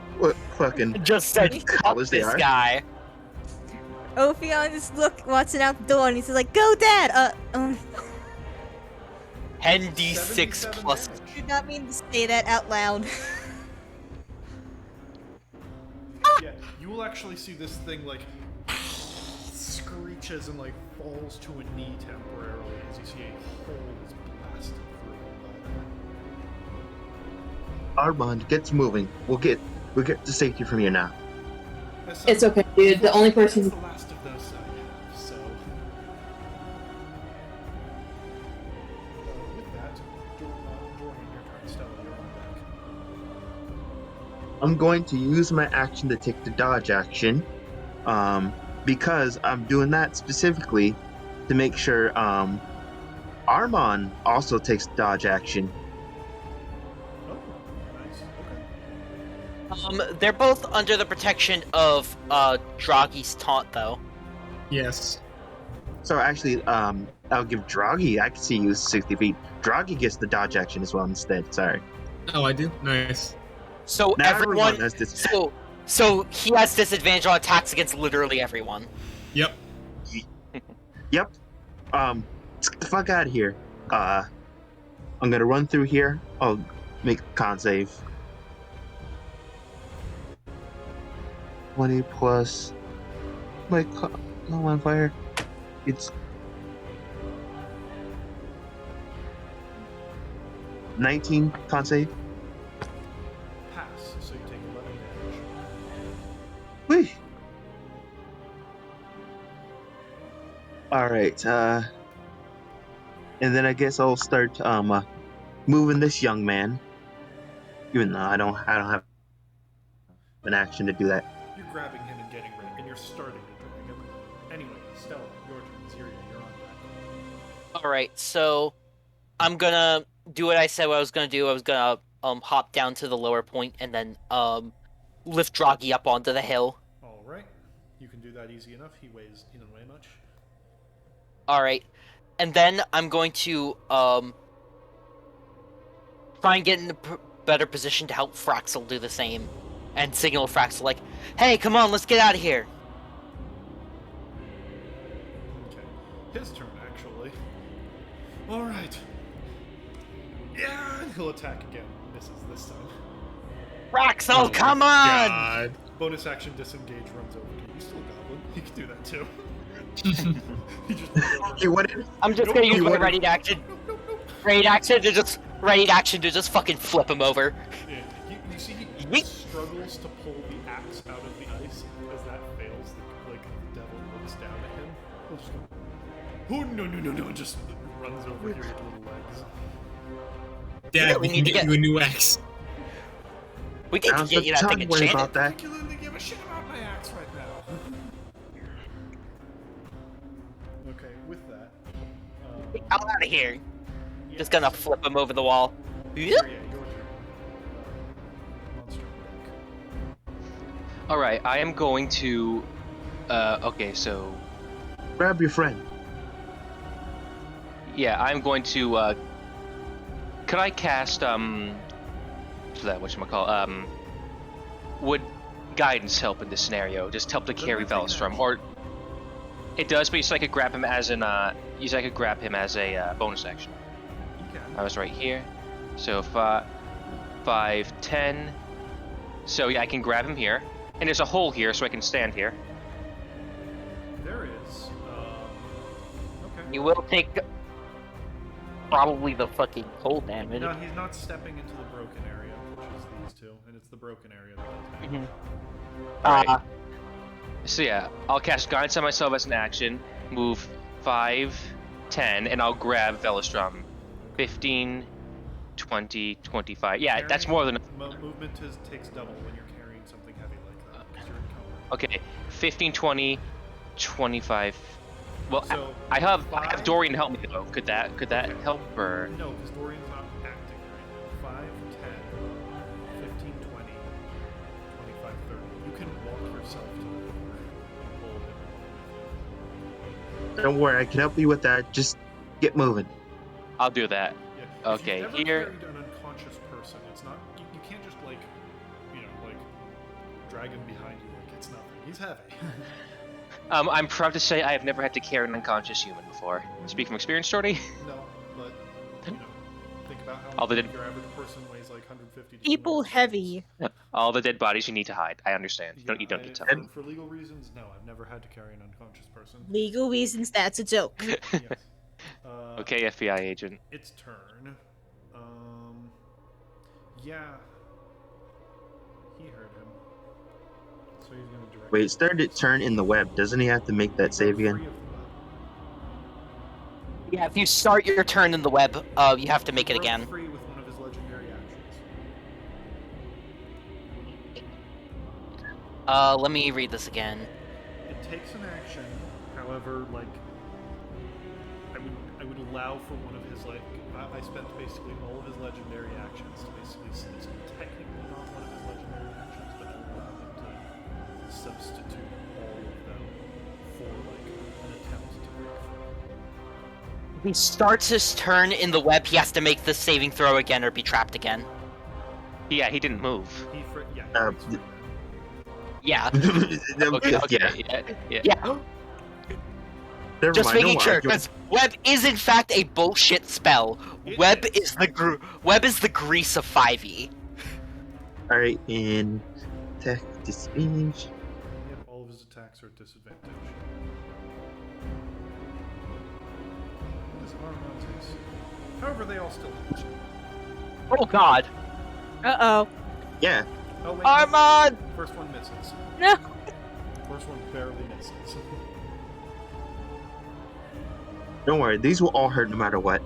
fucking Just said, cut colors they this are. guy. Ophion just watching out the door and he's like, "Go, Dad!" 10d6 77 plus. damage. Did not mean to say that out loud. Yeah, you will actually see this thing like screeches and like falls to a knee temporarily as you see a hole is blasted through. Armand gets moving. We'll get to safety from here now. It's okay, dude. The only person. That's the last of those I have, so. With that, Jordan, your turn. Stella, you're on deck. I'm going to use my action to take the dodge action, because I'm doing that specifically to make sure Armand also takes dodge action. Oh, nice. Okay. They're both under the protection of Dragi's taunt, though. Yes. So actually, I'll give Draghi. I can see you 60 feet. Draghi gets the dodge action as well instead. Sorry. Oh, I do? Nice. So Now everyone. has this. So he has disadvantage on attacks against literally everyone. Yep. Yep. Let's get the fuck out of here. I'm gonna run through here. I'll make a con save. 20 plus my no on fire. It's 19 con save. Pass, so you take 11 damage. Whee! Alright, and then I guess I'll start moving this young man. Even though I don't have an action to do that. You're grabbing him and getting rid of him, and you're starting to drag him. Anyway, Stella, your turn. Syria, you're on deck. Alright, so I'm gonna do what I said I was gonna do. I was gonna hop down to the lower point and then lift Draghi up onto the hill. Alright. You can do that easy enough. He doesn't weigh much. Alright. And then I'm going to try and get in a better position to help Fraxel do the same. And signal Fraxel like, "Hey, come on, let's get out of here." Okay. His turn, actually. All right. Yeah, and he'll attack again. Misses this time. Raxel, come on! God. Bonus action disengage runs over to you. He's still a goblin. He can do that too. He just runs over. He wanted. I'm just gonna use my ready action. Ready action to just fucking flip him over. Yeah, you see he Yeet. struggles to pull the axe out of the ice. As that fails, the devil looks down at him. He'll just go, oh, no, and just runs over here with little legs. Dad, we we need can to get get- you a new axe. We need to Now's get the you that time thing to worry enchanted. about that. Particularly give a shit about my axe right now. Okay, with that. Out of here. Yeah, Just gonna flip him over the wall. Yeah, Yep. your turn. Monster attack. Alright, I am going to. Okay, so. Grab your friend. Yeah, I'm going to. Could I cast, whatchamacall, would guidance help in this scenario? Just help to carry Doesn't that take Velstrom? an Or. It does, but you said I could grab him as an, a bonus action. You can. I was right here. So 5, 10. So yeah, I can grab him here. And there's a hole here, so I can stand here. There is. Okay. You will take probably the fucking cold damage. No, he's not stepping into the broken area, which is these two, and it's the broken area that does damage. Right. So yeah, I'll cast Guidance on myself as an action, move 5, 10, and I'll grab Velostrom. 15, 20, 25. Yeah, that's more than... Movement takes double when you're carrying something heavy like that, because you're encumbered. Okay, 15, 20, 25... Well, So, I have five- Dorian help me though. Could that Okay. help, or... No, because Dorian's not acting right now. 5, 10, 15, 20, 25, 30. You can walk yourself to the door and pull him along with you. Don't worry, I can help you with that. Just get moving. I'll do that. Yeah. Okay, if you've here- ever carried an unconscious person, it's not... You can't just, drag him behind you like it's nothing. He's heavy. I'm proud to say I have never had to carry an unconscious human before. Speak from experience, Jordy? No, but, think about how All the much dead- your average person weighs like 150 to People 200. heavy. All the dead bodies you need to hide. I understand. You don't need to tell me. For legal reasons, no, I've never had to carry an unconscious person. Legal reasons, that's a joke. Yes. Okay, FBI agent. Its turn. Yeah. He heard him. So he's gonna direct. Wait, started turn in the web. Doesn't he have to make that save Free again? of the web. Yeah, if you start your turn in the web, you have to make it Broke again. Free with one of his legendary actions. Let me read this again. It takes an action, however, I would allow for one of his I spent basically all of his legendary actions to basically. It's technically not one of his legendary actions, but I would allow him to substitute all of them for an attempt to break free. If he starts his turn in the web, he has to make the saving throw again or be trapped again. Yeah, he didn't move. He breaks free. Yeah. Okay, Yeah. Yeah. Never Just mind, making don't sure, worry. because web is in fact a bullshit spell. It Web is. web is the grease of 5e. All right, and attack disadvantage. Yep, all of his attacks are at disadvantage. His armor takes. However, they all still hit. Oh god. Uh-oh. Yeah. Oh wait. Armand! First one misses. No. First one barely misses. Don't worry, these will all hurt no matter what.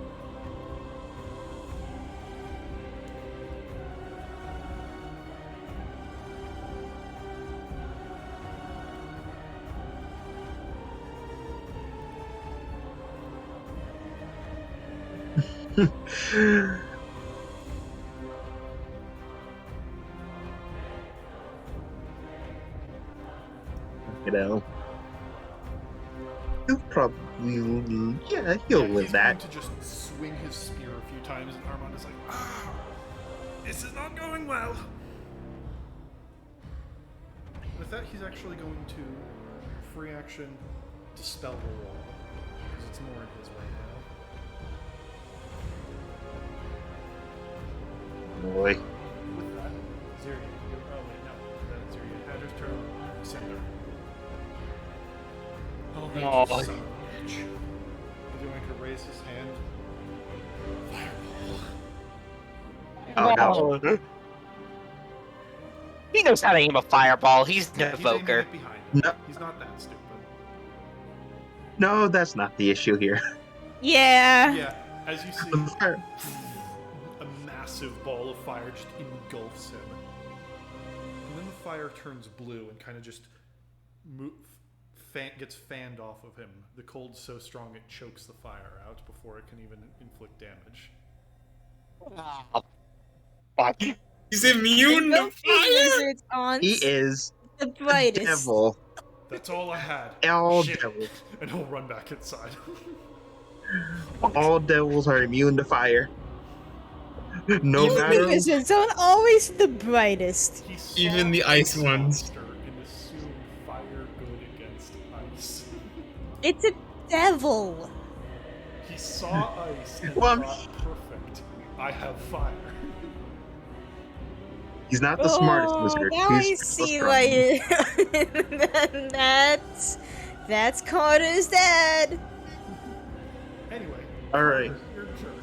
You know. He'll probably, yeah, he'll live he's that. going to just swing his spear a few times, and Armand is like, ah, this is not going well. With that, he's actually going to free action dispel the wall, because It's more in his way now. Boy. With that, Zirian, oh wait, no. That's Zirian. Hadder's turn. Cinder. Oh, No. you son of a bitch. He's going to raise his hand. Oh no. He knows how to aim a fireball. He's no He's aiming evoker. it behind. No. He's not that stupid. No, that's not the issue here. Yeah. Yeah, as you see, Fire. a massive ball of fire just engulfs him. And then the fire turns blue and kind of just gets fanned off of him. The cold's so strong it chokes the fire out before it can even inflict damage. Oh, fuck. He's immune to fire. Lizards on He is the the brightest. devil. That's all I had. All Shit. devils. And he'll run back inside. All devils are immune to fire. No Even matter. lizards aren't always the brightest. He saw Even the ice a ones. monster and assumed fire good against ice. It's a devil. He saw ice and Well, thought, perfect. I have fire. He's not the smartest wizard. Now I He's see strong. why you... That's Carter's dad. Anyway. All right. Your turn.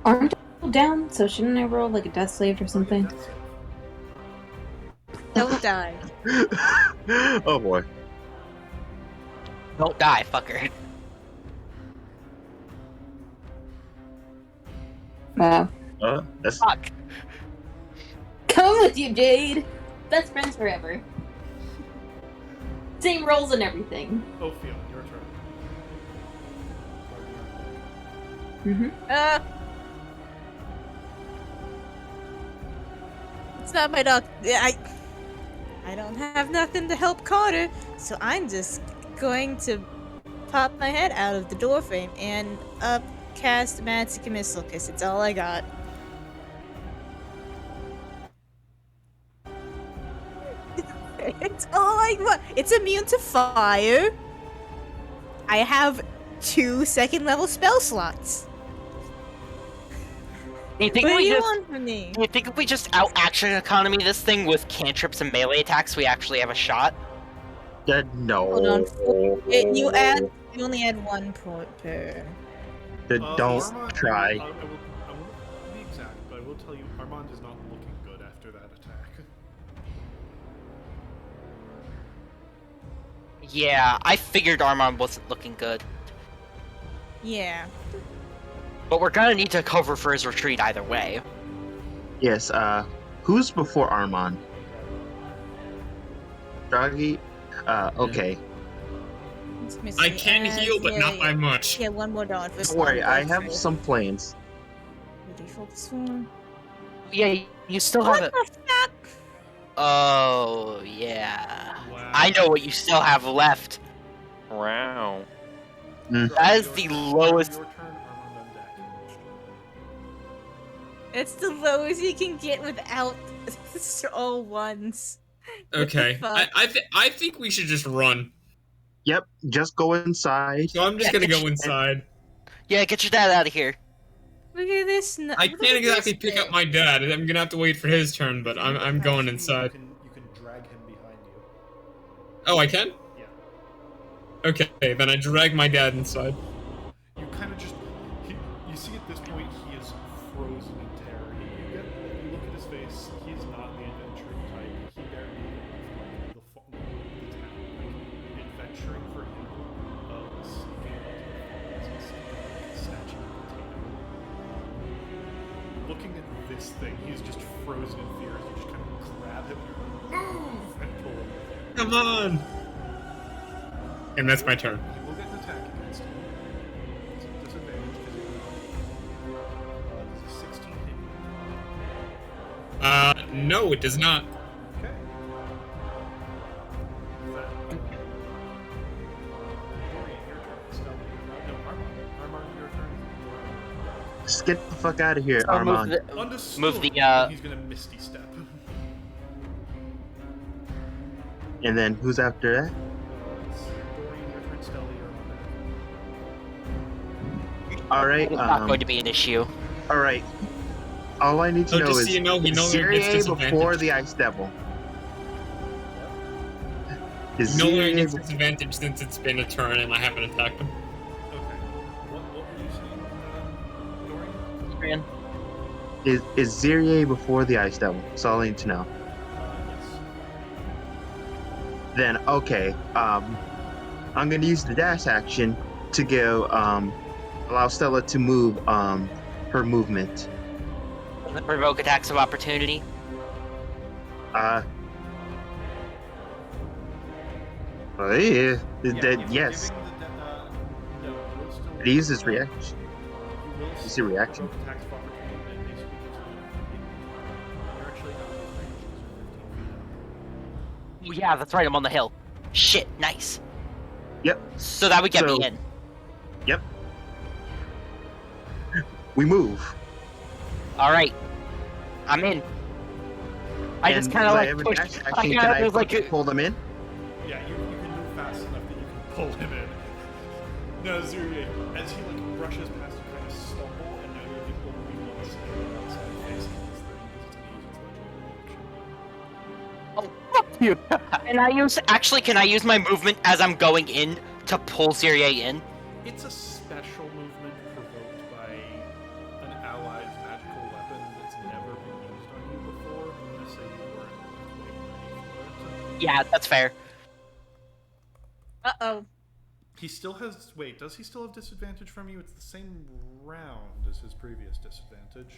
You're on deck. Arandell down, so shouldn't I roll like a death save or something? That's it. Don't die. Oh boy. Don't die, fucker. Wow. That's Fuck. Come with you, Jade! Best friends forever. Same roles and everything. Ophion, your turn. It's not my dog. I don't have nothing to help Carter, so I'm just going to pop my head out of the door frame and cast Magic Missile, because it's all I got. It's all I got. It's immune to fire. I have 2 second-level spell slots. Do you think What do we you just want from me? do you think if we just out action economy this thing with cantrips and melee attacks, we actually have a shot? no. Hold on. You only add 1 point per. Don't Armand, try. I won't be exact, but I will tell you, Armand is not looking good after that attack. Yeah, I figured Armand wasn't looking good. Yeah. Oh, But we're gonna need to cover for his retreat either way. Yes, who's before Armand? Draghi? Okay. I can heal, but not by much. Yeah, one more dollar for Don't worry, I have some plans. Yeah, you still have it. What the fuck? Oh, yeah. Wow. I know what you still have left. Wow. That is the lowest. Your turn, Armand on deck. It's the lowest you can get without all ones. Okay. fuck? I think we should just run. Yep, just go inside. So I'm just Yeah, gonna it's- go inside. Yeah, get your dad out of here. Look at this. I can't exactly pick up my dad. I'm gonna have to wait for his turn, but I'm going inside. You can drag him behind you. Oh, I can? Yeah. Okay, then I drag my dad inside. You kind of just... you see at this point, he is frozen in terror. You look at his face, he is not the adventuring type. He barely even left, the town. Like, adventuring for him was sneaking out to the forest and snatching a potato. Looking at this thing, he's just frozen in fear. You just kind of grab him, move, and pull him. Come on! And that's my turn. He will get an attack against you. It's a disadvantage because does a 16 hit you? No, it does not. Okay. Dorian, your turn. Stella, no, Armand, your turn. Just get the fuck out of here, Oh, move Armand. the- Understood. Move the, He's gonna misty step. And then who's after that? It's Dorian, Richard, Stelly, or All right. It's not going to be an issue. All right. All I need to So know just is so you know, he no longer gets Syria before disadvantaged. the Ice Devil. He Is no longer Syria gets disadvantaged since it's been a turn and I haven't attacked him. Okay. What were you saying, Dorian? is Syria before the Ice Devil? That's all I need to know. Yes. Then okay. I'm gonna use the dash action to go allow Stella to move her movement. Does it provoke attacks of opportunity? Yeah, If yes. you're giving the no, you'll still It uses reaction. You will It's a still reaction. provoke attacks of opportunity that basically gives you you're actually not as range because you're 15 feet up. Oh, yeah, that's right. I'm on the hill. Shit, nice. Yep. So that would get So- me in. Yep. We move. All right, I'm in. I just And kind of I like have a push. dash I action. kinda Can I was like, pull them in? Yeah, you can move fast enough that you can pull him in. Now, Zurier, as he like brushes past you, kind of stumble, and now you're the only one standing outside facing this thing because it's an easy legendary action. oh fuck you. And I use can I use my movement as I'm going in to pull Syria in? It's a special movement provoked by an ally's magical weapon that's never been used on you before. I'm gonna say you weren't quite ready for it. Yeah, that's fair. Uh-oh. He still has. Wait, does he still have disadvantage from you? It's the same round as his previous disadvantage.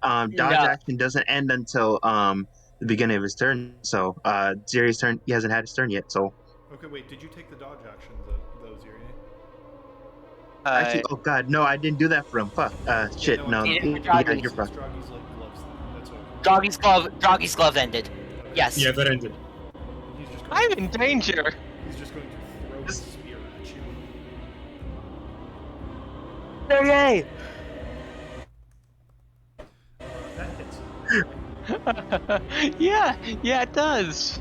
Dodge Yeah. action doesn't end until the beginning of his turn. So Ziri's turn. He hasn't had his turn yet. So Okay, wait. Did you take the dodge action, though, Ziri? actually, oh god, no, I didn't do that for him. Fuck. Shit. No. He didn't Yeah, Draghi. you're fucked. Draghi's like gloves thing. That's okay. Droggy's glove ended. Yes. Yeah, that ended. He's just going I'm to in danger. He's just going to throw his spear at you. Syria. That hits him. Yeah, it does.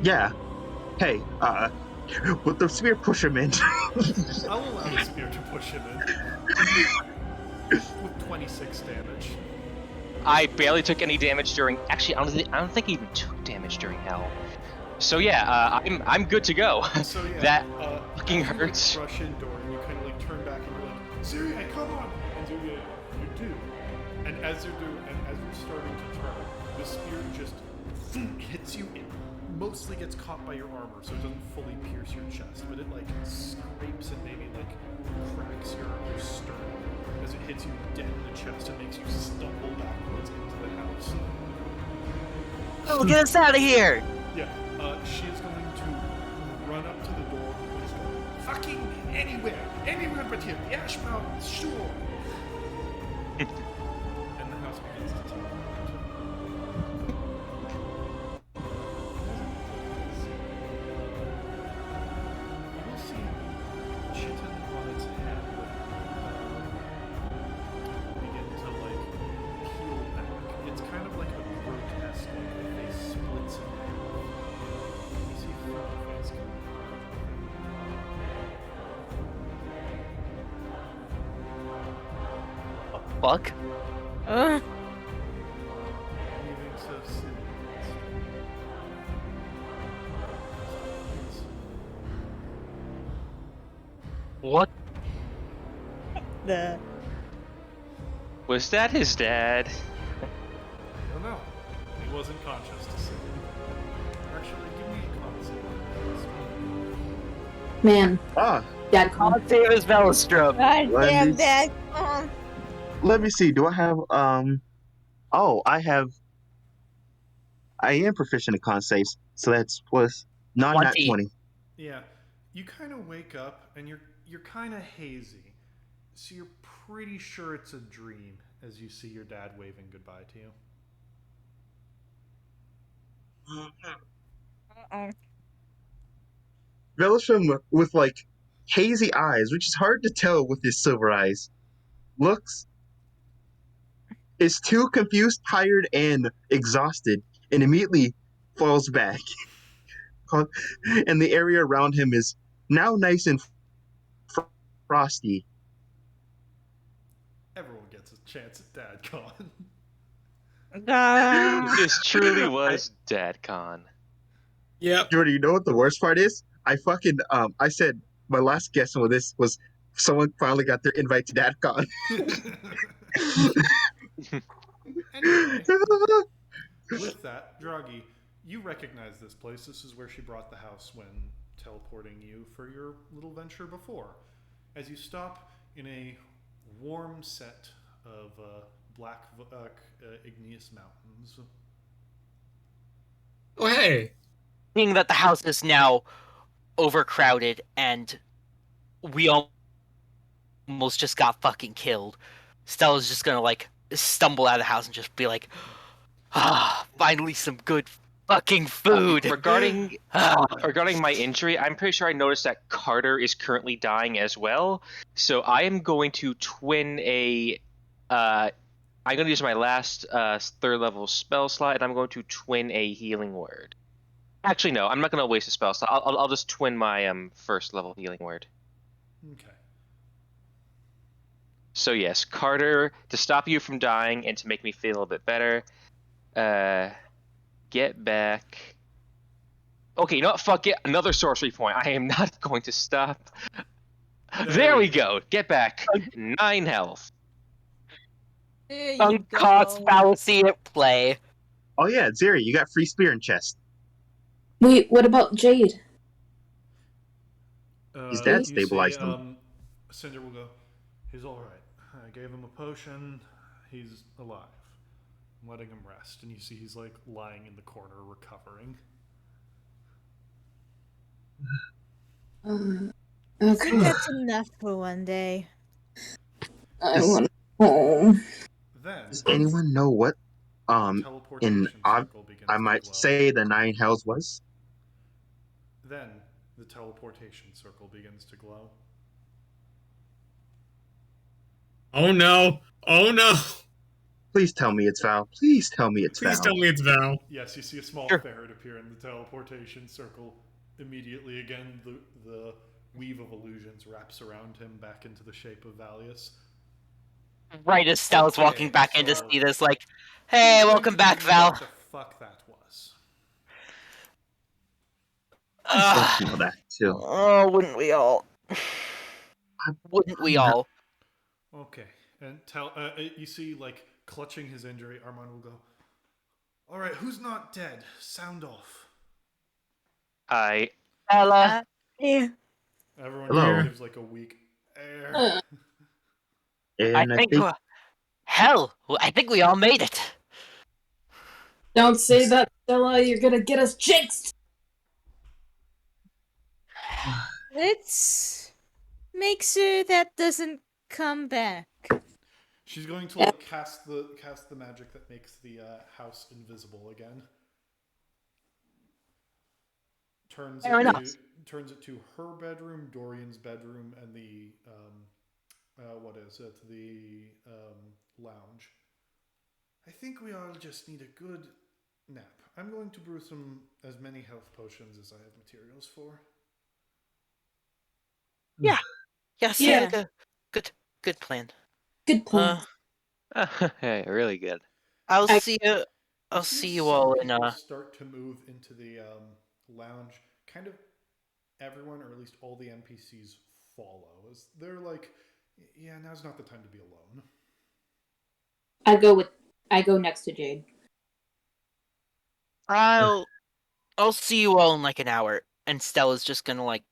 Yeah. Hey. With the spear, push him in. I'll allow the spear to push him in. With 26 damage. I barely took any damage during. Actually, I don't think I even took damage during hell. So yeah, I'm good to go. So yeah, That as fucking you, hurts. Like, rush in, Dorian, you kind of like turn back and you're like, Syria, come on! And Syria, you do. And as you're starting to turn, the spear just hits you. It mostly gets caught by your armor, so it doesn't fully pierce your chest, but it like scrapes and maybe like cracks your sternum as it hits you dead in the chest and makes you stumble backwards into the house. Oh, get us out of here! Yeah, she is going to run up to the door and just go, fucking anywhere but here, the Ash Mountains, sure. And the house begins to tear apart. You will see Chitin on its head begin to like peel back. It's kind of like a grotesque, like the face splits in half. You see the face coming Fuck. leaving so soon. What? The Was that his dad? I don't know. He wasn't conscious to say. Actually, give me a con save. Man, Ah, Dad called. Save his Velostrom. God Let damn me- that. let me see. Do I have Oh, I am proficient in con saves, so that's plus not 20. 20. Yeah, you kind of wake up and you're kind of hazy, so you're pretty sure it's a dream as you see your dad waving goodbye to you. Velisham with like hazy eyes, which is hard to tell with his silver eyes, is too confused, tired, and exhausted, and immediately falls back. and the area around him is now nice and frosty. Everyone gets a chance at DadCon. Ah. This truly was DadCon. Yep. Jordan, you know what the worst part is? I said my last guess on this was someone finally got their invite to DadCon. Anyway, with that, Draghi, you recognize this place. This is where she brought the house when teleporting you for your little venture before. As you stop in a warm set of black igneous mountains. Oh, hey. Seeing that the house is now overcrowded and we almost just got fucking killed, Stella's just gonna like stumble out of the house and just be like, finally some good fucking food. Regarding my injury, I'm pretty sure I noticed that Carter is currently dying as well. So I am going to twin a. I'm going to use my last third level spell slot, and I'm going to twin a healing word. Actually, no, I'm not going to waste a spell slot. I'll just twin my first level healing word. Okay. So yes, Carter, to stop you from dying and to make me feel a little bit better, get back. Okay, you know what? Fuck it. Another sorcery point. I am not going to stop. There we go. Get back 9 health. There you Uncaught go. fallacy at play. Oh yeah, Zeri, you got free spear and chest. Wait, what about Jade? He's dead. You Stabilized say, him. Cinder will go, he's alright. I gave him a potion. He's alive. I'm letting him rest. And you see he's like lying in the corner recovering. I think Okay. that's enough for one day. I want home. Then Does anyone know what teleportation circle begins I to might glow. say the 9 hells was? Then the teleportation circle begins to glow. Oh no. Oh no. Please tell me it's Val. Please tell me it's Please Val. tell me it's Val. Yes, you see a small Sure. ferret appear in the teleportation circle. Immediately again, the weave of illusions wraps around him back into the shape of Valius. Right as Stella's Okay, walking back in to so- see this, like, hey, Who's welcome going back, to tell me Val. What the fuck that was? I don't know that too. Oh, wouldn't we all? Wouldn't we all? Okay, and you see, like, clutching his injury, Armand will go, alright, who's not dead? Sound off. I Stella. Yeah. Everyone Hello. gives, like, a weak air. And I think, hell, I think we all made it. Don't say that, Stella. You're gonna get us jinxed. Let's make sure that doesn't come back. She's going to like cast the magic that makes the house invisible again. Turns Fair enough. it to her bedroom, Dorian's bedroom, and the lounge. I think we all just need a good nap. I'm going to brew as many health potions as I have materials for. Yeah. Yes. Yeah. Yeah. Good plan. Good plan. hey, really good. I'll I- see you. I'll You see as you some all in people start to move into the lounge. Kind of everyone, or at least all the NPCs, follow. As they're like, yeah, now's not the time to be alone. I go next to Jade. I'll see you all in like an hour, and Stella's just gonna like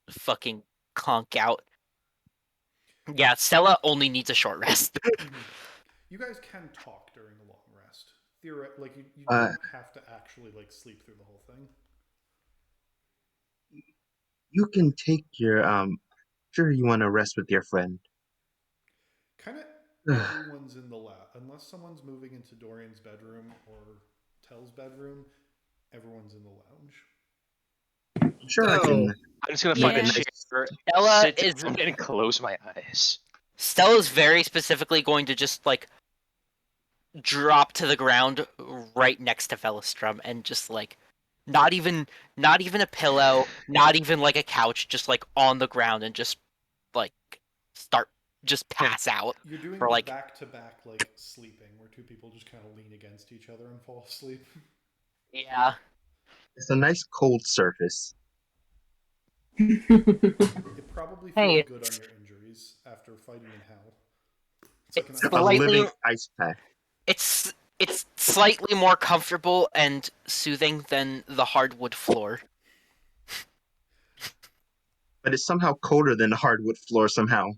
fucking conk out. Yeah, Stella only needs a short rest. You guys can talk during a long rest. Like you Uh, don't have to actually like sleep through the whole thing. You can take your sure you want to rest with your friend. Kind of everyone's in the lab. Unless someone's moving into Dorian's bedroom or Tell's bedroom, everyone's in the lounge. Sure, I can. I'm just gonna Yeah. find a Nice. chair, Stella sit is down, and close my eyes. Stella's very specifically going to just like drop to the ground right next to Velistrum and just like Not even a pillow, not even like a couch, just like on the ground and just like start just pass out You're doing for like back to back like sleeping, where two people just kind of lean against each other and fall asleep. yeah. It's a nice cold surface. It probably feels Hey, good on your injuries after fighting in hell. It's like an it's ice A slightly living ice pack. it's slightly more comfortable and soothing than the hardwood floor. But it's somehow colder than the hardwood floor somehow.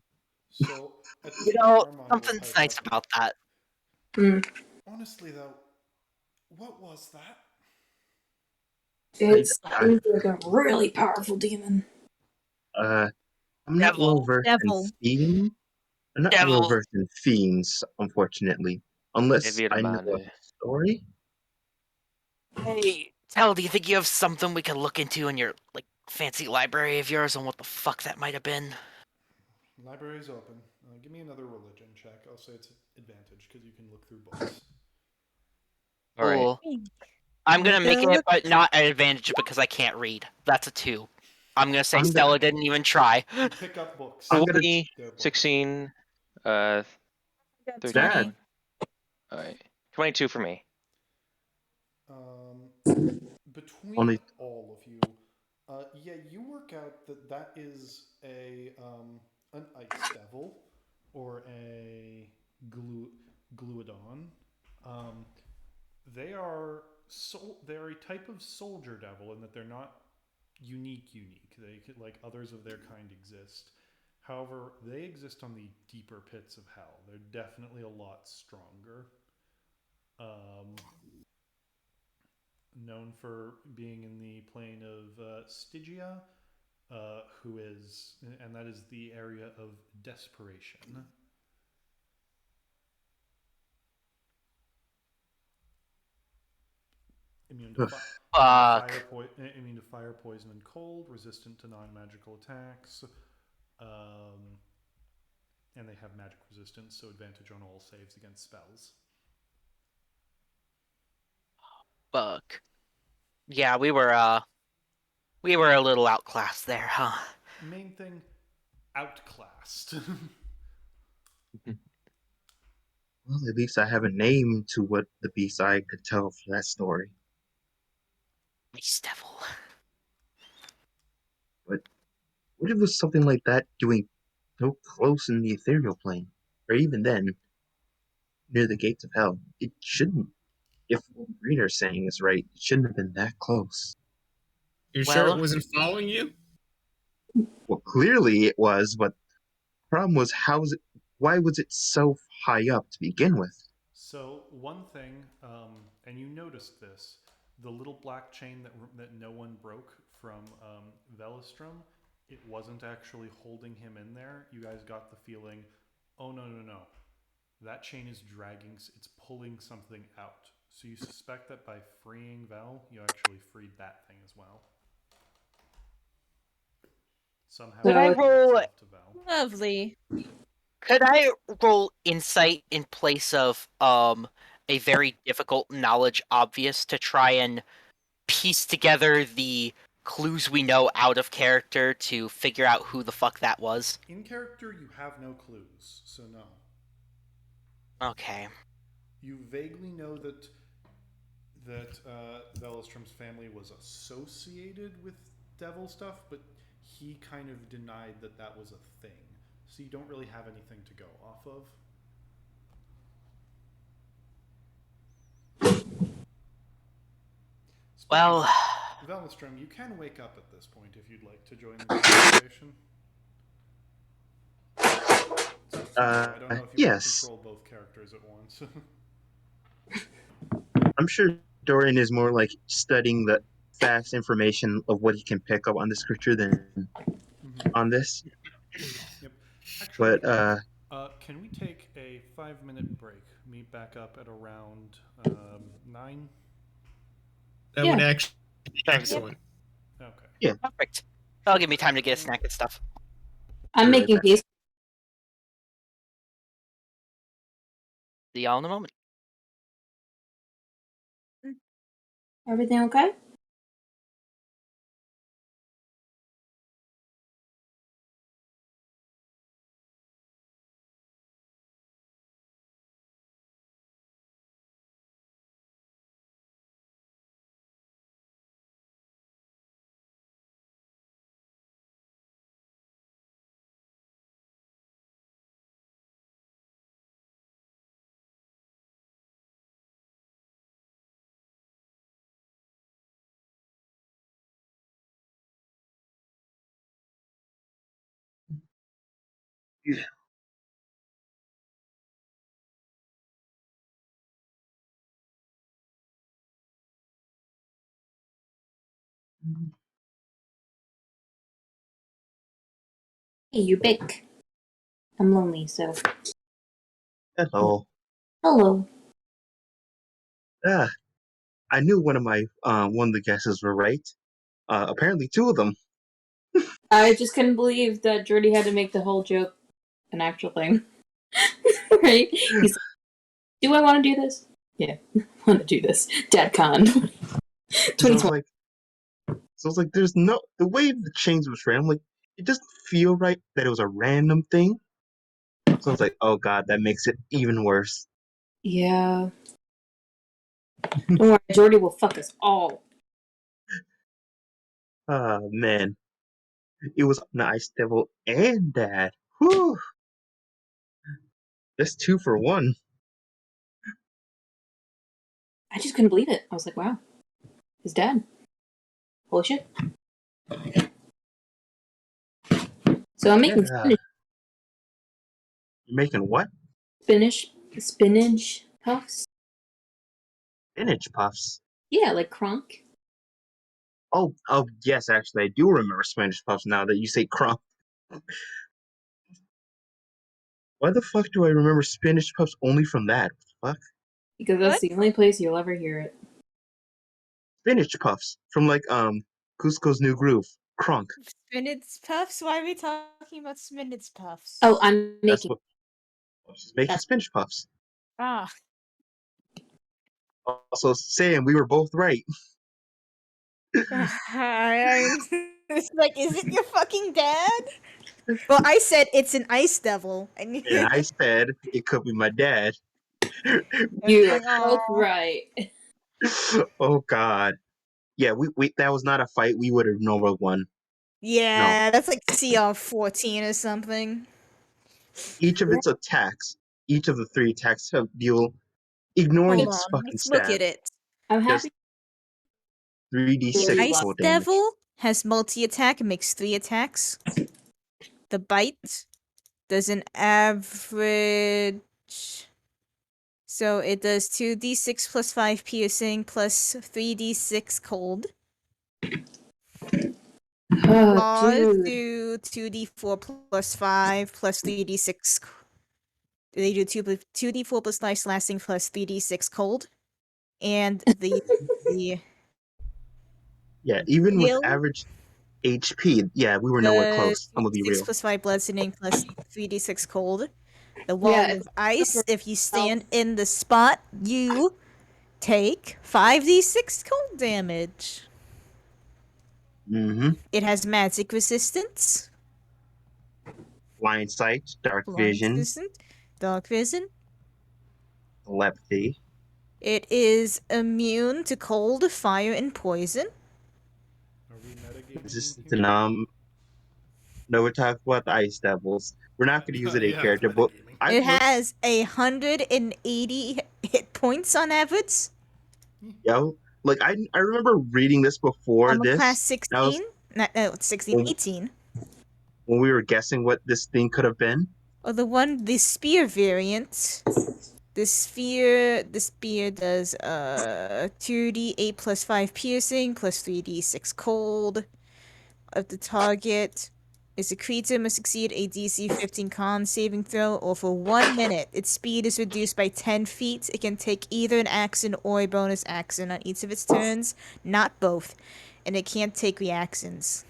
So at this You point, know, Armand will something's pipe nice up. about that. Honestly, though, what was that? I, Seems like a really powerful demon. I'm not well Devil, versed in Devil. fiends. I'm not well devil. versed in fiends, unfortunately. Unless Evil I know a man. story. Hey, Tell, do you think you have something we can look into in your like fancy library of yours on what the fuck that might have been? Library's open. Give me another religion check. I'll say it's advantage because you can look through books. All right. Cool. I'm gonna make Go it, look. but not an advantage because I can't read. That's a 2. I'm gonna say I'm gonna, Stella didn't even try. You pick up books. I'm gonna 20, They're books. 16, Got 13. 20. All right. 22 for me. Um, between only all of you, yeah, you work out that that is a an ice devil or a gluodon. Um, they're a type of soldier devil in that they're not unique. They could, like others of their kind exist. However, they exist on the deeper pits of hell. They're definitely a lot stronger. Um, known for being in the plane of Stygia, and that is the area of desperation. Immune to, Fuck. immune to fire, poison, and cold. Resistant to non-magical attacks. And they have magic resistance, so advantage on all saves against spells. Fuck. Yeah, we were a little outclassed there, huh? Main thing, outclassed. well, at least I have a name to what the B-side could tell for that story. Ice devil. But what if it was something like that doing so close in the ethereal plane? Or even then, near the gates of hell? It shouldn't. If what the reader's saying is right, it shouldn't have been that close. You sure it Well, wasn't following you? Well, clearly it was, but the problem was why was it so high up to begin with? So one thing, and you noticed this, the little black chain that no one broke from Velistrom, it wasn't actually holding him in there. You guys got the feeling, oh no, that chain is dragging, it's pulling something out. So you suspect that by freeing Vel, you actually freed that thing as well. Somehow Could I roll- to Vel. Lovely. Could I roll insight in place of a very difficult knowledge obvious to try and piece together the clues we know out of character to figure out who the fuck that was? In character, you have no clues, so no. Okay. You vaguely know that Velistrom's family was associated with devil stuff, but he kind of denied that that was a thing. So you don't really have anything to go off of. Well, Velistrom, you can wake up at this point if you'd like to join the conversation. I don't know if you Yes. want to control both characters at once. I'm sure Dorian is more like studying the fast information of what he can pick up on this creature than on this. Yep. Actually, But can we take a 5-minute break? Meet back up at around 9? That Yeah. would actually be excellent. Okay. perfect. That'll give me time to get a snack and stuff. I'm making haste. See y'all in a moment. Everything okay? Yeah. Hey, you big. I'm lonely, so Hello. hello. Ah, I knew one of the guesses were right. Apparently two of them. I just couldn't believe that Jordy had to make the whole joke an actual thing. Right? He's like, do I want to do this? Yeah, I want to do this. DadCon. So I 2020. like, there's no the way the change was random. Like, it doesn't feel right that it was a random thing. So I was like, oh god, that makes it even worse. Yeah. Don't worry, Jordy will fuck us all. Ah man, it was nice, Devil and Dad. Whew, that's 2 for 1. I just couldn't believe it. I was like, wow, his dad. Holy shit. So I'm making Yeah, you're making what? spinach puffs. Spinach puffs. Yeah, like Kronk. Oh yes, actually, I do remember Spanish puffs now that you say crump. Why the fuck do I remember spinach puffs only from that? What the fuck? Because that's What? the only place you'll ever hear it. Spinach puffs from Cusco's New Groove. Crunk. Spinach puffs? Why are we talking about spinach puffs? Oh, I'm That's making what she's making that. spinach puffs. Ah. Also, Sam, we were both right. I'm it's like, is it your fucking dad? Well, I said it's an ice devil. And And I said it could be my dad. You like, are both aw. right. Oh god. Yeah, we that was not a fight. We would have never won. No. Yeah, that's like CR 14 or something. Each of its attacks, each of the 3 attacks deal ignoring Hold its on, fucking let's look stat. at it. I'm Does happy. 3d6 Really Ice total damage. Devil has multi attack and makes 3 attacks. The Bite does an average. So it does 2d6 plus 5 piercing plus 3d6 cold. Oh, Claws dude. do 2d4 plus 5 plus 3d6. They do 2d4 plus nice lasting plus 3d6 cold. And the Yeah, even with Tehll average HP, yeah, we were nowhere close. I'm gonna be 6 real. plus 5 bludgeoning plus 3d6 cold. The wall Yeah, of ice, if you stand health. in the spot, you take 5d6 cold damage. Mm-hmm. It has magic resistance, Blind sight, dark blind vision, resistant, dark vision. telepathy. It is immune to cold, fire, and poison. Are we metagaming Resistant here? to no, we're talking about the ice devils. We're not gonna use it a Yeah, character, but metagaming. I It looked, has 180 hit points on average. yo, like I remember reading this before I'm a class this. And I 16. was No, 16, when, 18. when we were guessing what this thing could have been. Or the spear variant. The spear does 2d8 plus 5 piercing plus 3d6 cold. Of the target is a creature must succeed a DC 15 con saving throw, or for 1 minute its speed is reduced by 10 feet. It can take either an action or a bonus action on each of its turns, not both, and it can't take reactions.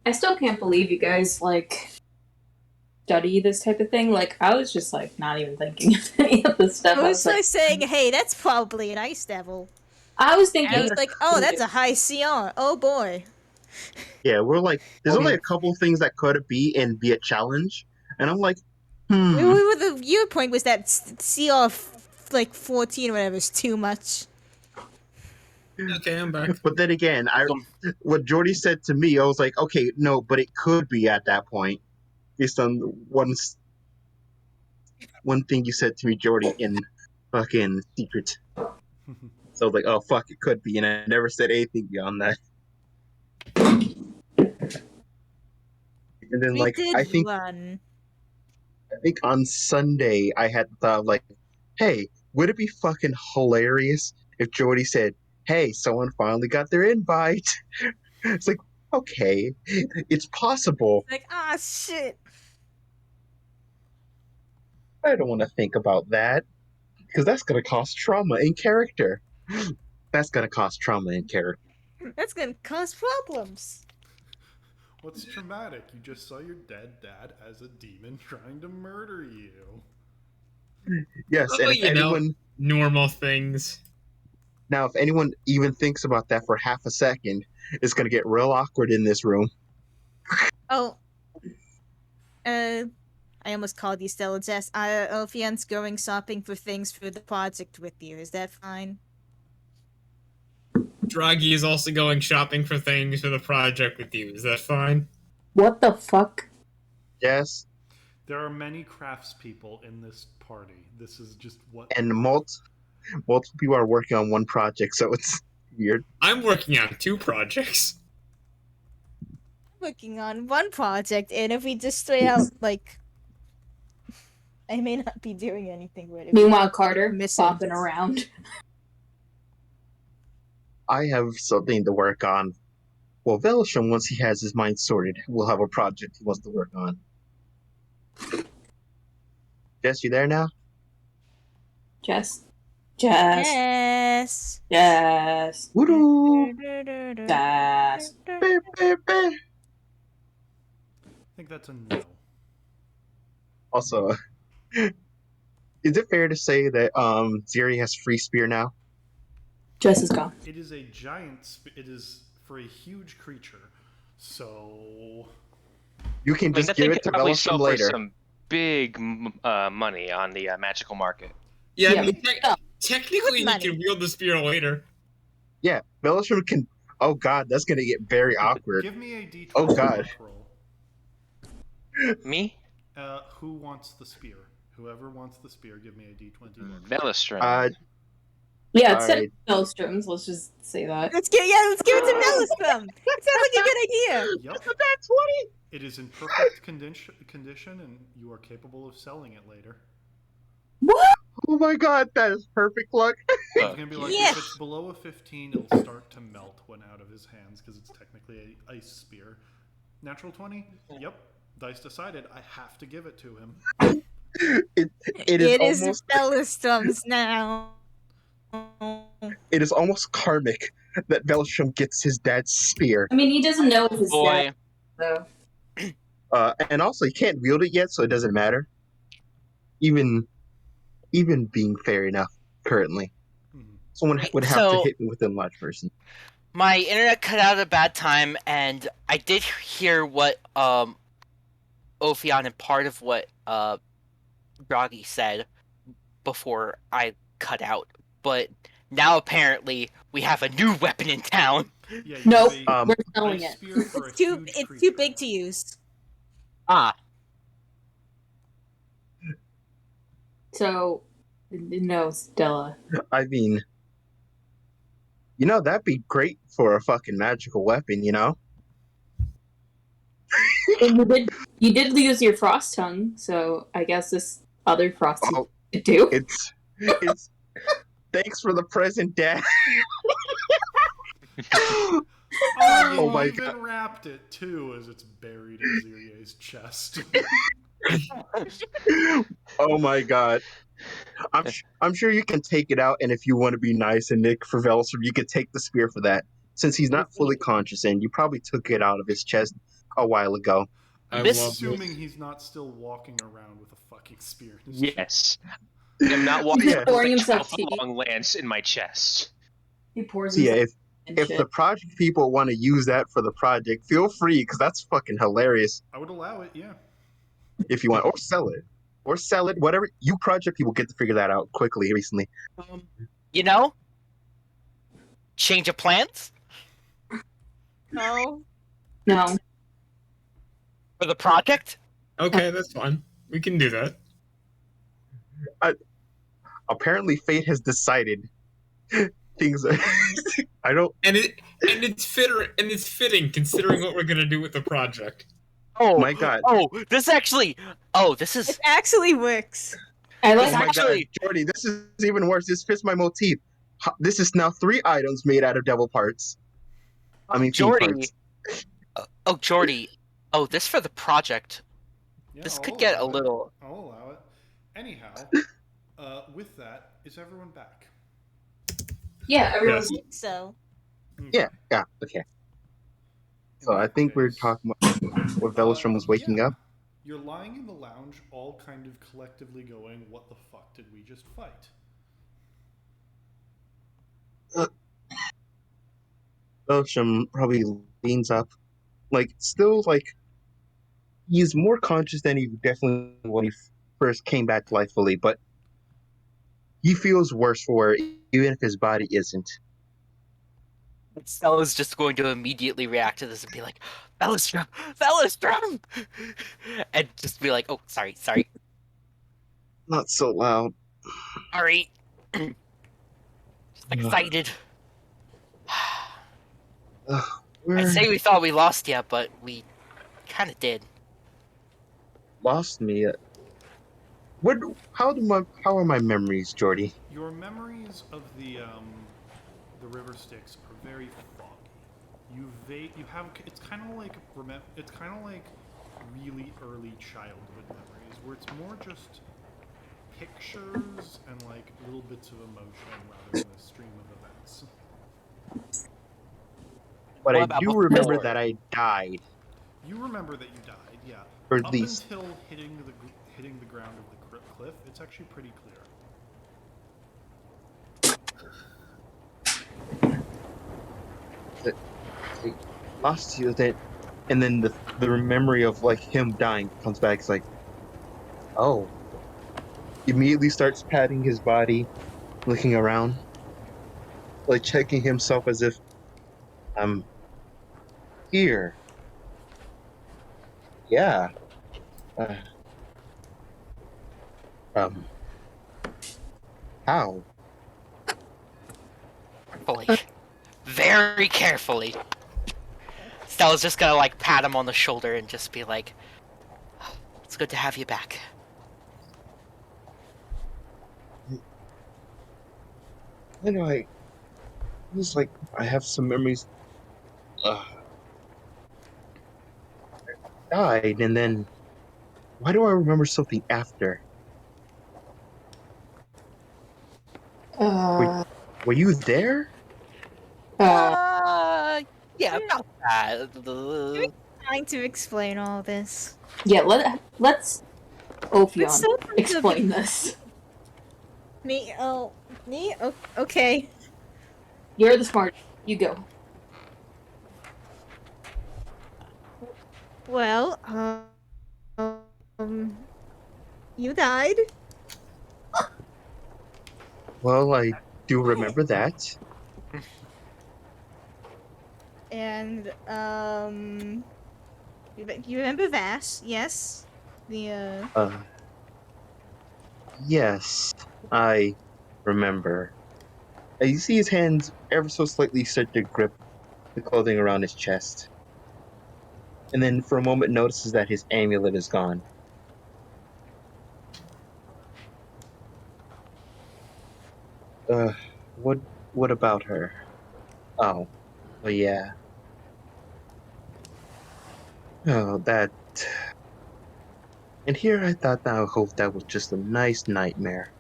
I still can't believe you guys, like, study this type of thing. Like, I was just, like, not even thinking of any of this stuff. I was like saying, hey, that's probably an ice devil. I was And I thinking. was like, oh, that's a high CR. Oh boy. Yeah, we're like, there's only Okay. a couple things that could be and be a challenge, and I'm like, The viewpoint was that CR like 14 or whatever is too much. Okay, I'm back. But then again, what Jordy said to me, I was like, okay, no, but it could be at that point, based on one thing you said to me, Jordy, in fucking secret. So I was like, oh fuck, it could be, and I never said anything beyond that. And then We like did I think run. I think on Sunday I had the thought like, hey, would it be fucking hilarious if Jordy said, hey, someone finally got their invite? It's like, okay, it's possible. Like, ah, shit. I don't want to think about that because that's going to cause trauma in character. That's going to cause trauma in character. That's gonna cause problems. What's traumatic? You just saw your dead dad as a demon trying to murder you. Yes, Oh, and if anyone normal things. now, if anyone even thinks about that for half a second, it's going to get real awkward in this room. Oh. I almost called you Stella Jess. Ophian's going shopping for things for the project with you. Is that fine? Draghi is also going shopping for things for the project with you. Is that fine? What the fuck? Yes, There are many craftspeople in this party. This is just what. and multiple people are working on one project, so it's weird. I'm working on 2 projects. Working on one project, and if we just straight out, like... I may not be doing anything with it. Meanwhile, Carter Missing. bopping around. I have something to work on. Well, Velisham, once he has his mind sorted, will have a project he wants to work on. Jess, you there now? Jess. Yes. Woo! Jess. Beep, beep, beep. I think that's a no. Also, is it fair to say that Ziri has free spear now? Jess is gone. It is a giant. It is for a huge creature. So You can I mean, just that give thing it to could probably Velisham sell for later. some big money on the magical market. Yeah, Yeah, I mean, but- technically he money. can wield the spear later. Yeah, Velisham can. Oh god, that's gonna get very awkward. give me a d20 Oh, God. luck roll. Me? Who wants the spear? Whoever wants the spear, give me a d20 luck roll. Velistron. Yeah, it's Alright. Maelstroms, let's just say that. Let's give it to Maelstrom. It sounds like a good idea. Yep. That's 20. It is in perfect condition, and you are capable of selling it later. What? Oh my god, that is perfect luck. It's gonna be like Yeah. if it's below a 15, it'll start to melt when out of his hands because it's technically a ice spear. Natural 20? Yep. Dice decided I have to give it to him. It is almost Maelstrom's now. it is almost karmic that Velisham gets his dad's spear. I mean, he doesn't know if his Boy, dad, so. And also he can't wield it yet, so it doesn't matter. Even being fair enough currently. Mhm. Someone would have to So- hit me with a large person. my internet cut out at a bad time, and I did hear what Ophion and part of what Draghi said before I cut out. But now apparently we have a new weapon in town. Yeah, you Nope. have a We're selling ice it. spear for a It's too huge it's creature. too big to use. Ah, So, no, Stella. I mean, that'd be great for a fucking magical weapon, And you did lose your frost tongue, so I guess this other frost Oh, could do. it's thanks for the present, Dad. Oh, you Oh my even wrapped it too as it's buried in Zirie's chest. Oh my god. I'm sure you can take it out, and if you want to be nice and Nick for Velser, you could take the spear for that. Since he's not fully conscious, and you probably took it out of his chest a while ago. I This- love Assuming he's not still walking around with a fucking spear in his Yes. I'm not walking Yeah. around with Pouring a himself 12-foot tea. long lance in my chest. He pours So yeah, himself and if shit. the project people want to use that for the project, feel free, because that's fucking hilarious. I would allow it, yeah. If you want, or sell it, whatever. You project people get to figure that out quickly recently. change of plans No. No. for the project. Okay, that's fine. We can do that. Apparently, fate has decided things. I don't. It's fitting considering what we're gonna do with the project. Oh My God. Oh, this actually Oh, this is It actually works. I Oh like It's my actually- god, Jordy, this is even worse. This fits my motif. This is now 3 items made out of devil parts. I mean, fiend Jordy. parts. Oh, Jordy. Oh, this for the project. Yeah, This I'll could get a allow it. little. I'll allow it. Anyhow, with that, is everyone back? yeah, I everyone's think so. Yeah, okay. In So I that think we're case, talking about where Velostrom was waking yeah. up. You're lying in the lounge, all kind of collectively going, "What the fuck did we just fight?" Velostrom probably leans up, still he's more conscious than he definitely when he first came back to life fully, but he feels worse for it, even if his body isn't. Stella's just going to immediately react to this and be like, Velostrom! Velostrom! And just be like, oh, sorry. Not so loud. Sorry. Just excited. I'd Where say we thought we lost you, but we kind of did. lost me? What? How are my memories, Jordy? Your memories of the river Styx are very foggy. You have it's kind of like really early childhood memories where it's more just pictures and like little bits of emotion rather than a stream of events. But What I about do remember before? that I died. You remember that you died, yeah. Or at Up least until hitting the ground of the cliff, it's actually pretty clear. I lost you that, and then the memory of him dying comes back. It's like, oh, he immediately starts patting his body, looking around, checking himself as if I'm here. Yeah. Uh, um. How? Carefully. Very carefully. Stella's just gonna like pat him on the shoulder and just be like, it's good to have you back. I was like, I have some memories. I died, and then why do I remember something after? uh, Were you there? Yeah, about that. Trying to explain all this. yeah, let's Let's Ophion start from the explain this. Me? Okay. You're the smart. You go. Well, you died, Well, I do remember that. and you remember Vass? Yes. The Yes, I remember. You see his hands ever so slightly start to grip the clothing around his chest. And then for a moment notices that his amulet is gone. Uh, what about her? Oh, well, yeah. Oh, that. And here I thought that I hoped that was just a nice nightmare.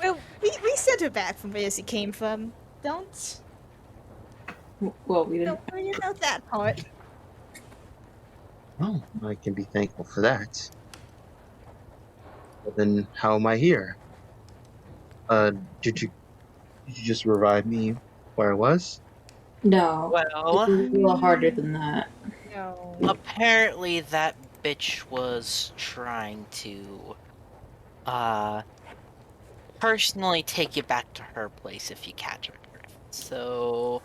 well, we sent her back from where she came from. Don't Well, we didn't. worry about that part. Oh, I can be thankful for that. But then how am I here? Did you just revive me where I was? No. Well, It's a little harder than that. No. apparently that bitch was trying to, personally take you back to her place if you catch her. So,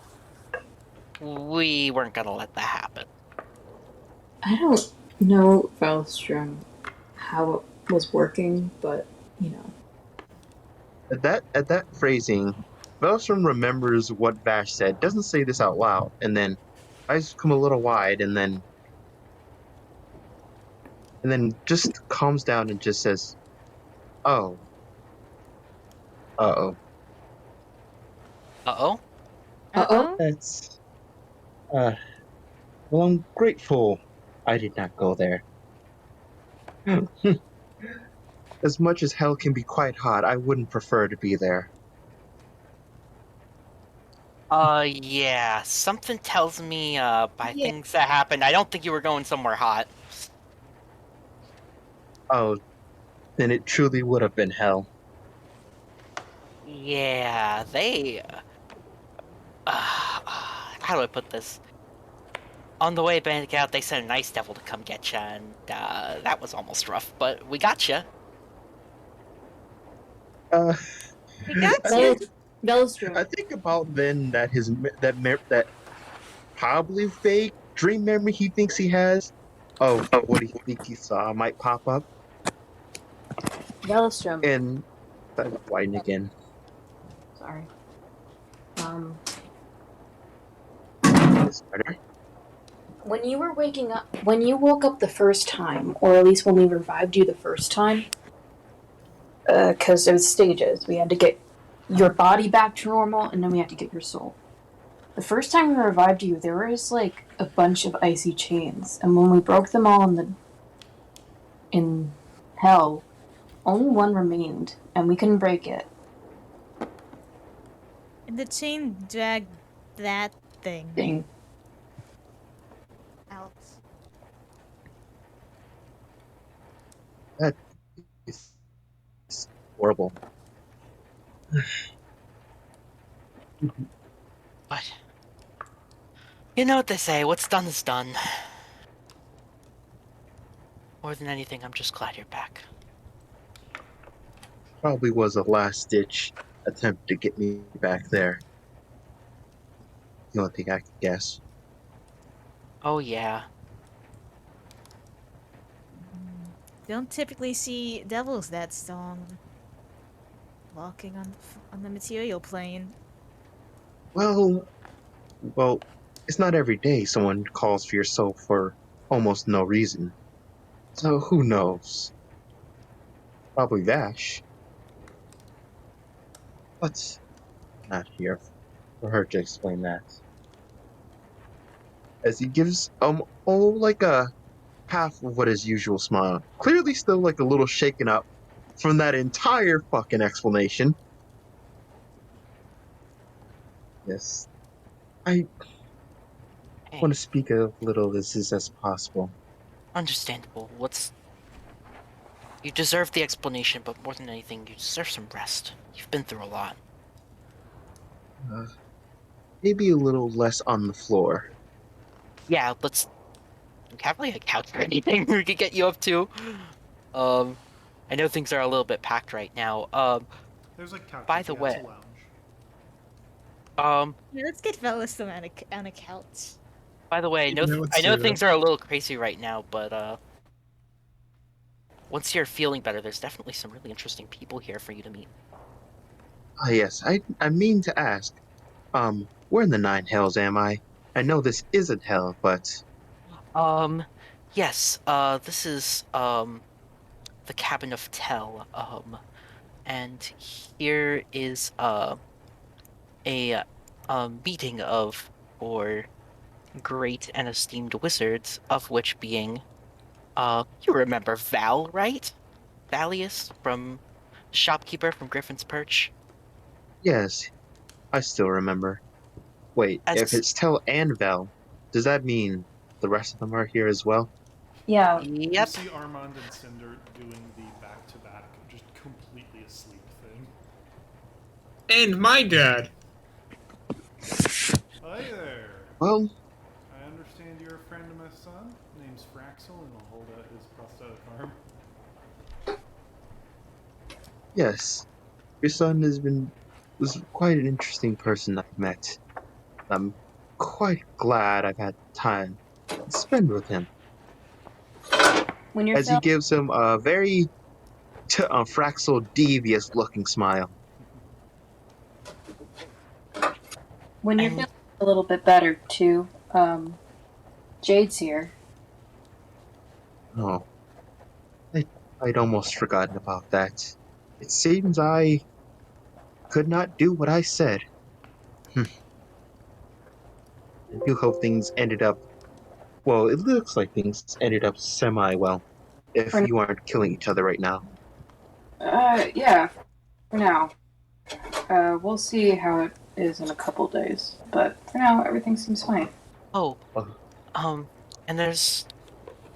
we weren't gonna let that happen. I don't know Velostrom how it was working, but you know. At that phrasing, Velstrom remembers what Vash said, doesn't say this out loud, and then eyes come a little wide, and then and then just calms down and just says, "Oh, uh-oh." Uh-oh? Uh-oh. That's uh. Well, I'm grateful I did not go there. As much as hell can be quite hot, I wouldn't prefer to be there. Yeah. Something tells me, by Yeah. things that happened, I don't think you were going somewhere hot. Oh, then it truly would have been hell. Yeah, they... how do I put this? On the way back out, they sent an ice devil to come get you, and, that was almost rough, but we got you. Uh, We got I you. think Veilstrom. I think about then that that probably fake dream memory he thinks he has of what he think he saw might pop up, Veilstrom. and that's whiten again. Sorry. It's better. When you were waking up, when you woke up the first time, or at least when we revived you the first time, because there was stages. We had to get your body back to normal, and then we had to get your soul. The first time we revived you, there was like a bunch of icy chains, and when we broke them all in hell, only one remained, and we couldn't break it. And the chain dragged that thing out. That is horrible. But... you know what they say, what's done is done. More than anything, I'm just glad you're back. Probably was a last ditch attempt to get me back there. The only thing I could guess. Oh, yeah. Don't typically see devils that strong walking on the material plane. Well, it's not every day someone calls for your soul for almost no reason. So who knows? Probably Vash. But not here for her to explain that. As he gives like a half of what his usual smile. Clearly still like a little shaken up from that entire fucking explanation. Yes. I Hey, want to speak a little as possible. understandable. You deserve the explanation, but more than anything, you deserve some rest. You've been through a lot. Maybe a little less on the floor. Yeah, let's... we have like a couch or anything we could get you up to. I know things are a little bit packed right now. There's like couches. By the Yeah, it's way, a lounge. Yeah, let's get Velasquez on a couch. by the way, Yeah, let's I know do things are a little crazy right now, but once you're feeling better, there's definitely some really interesting people here for you to meet. Ah, yes. I mean to ask. Where in the nine hells am I? I know this isn't hell, but Yes, this is, the cabin of Tehll, and here is, a, meeting of four great and esteemed wizards, of which being, you remember Val, right? Valius from shopkeeper from Griffin's Perch. yes, I still remember. Wait, if As it's Tell and Vel, does that mean the rest of them are here as well? Yeah. You yep, see Armand and Cinder doing the back-to-back, just completely asleep thing. And my dad. Hi there. Well, I understand you're a friend of my son. Name's Fraxel, and he'll hold out his prosthetic arm. yes. Your son was quite an interesting person I've met. I'm quite glad I've had time to spend with him. When you're As he gives him a very Fraxel devious looking smile. when you're And- feeling a little bit better too, Jade's here. Oh, I'd almost forgotten about that. It seems I could not do what I said. I do hope things ended up. Well, it looks like things ended up semi well. If For you aren't killing each other right now. yeah, for now. We'll see how it is in a couple days, but for now, everything seems fine. Oh, Oh, and there's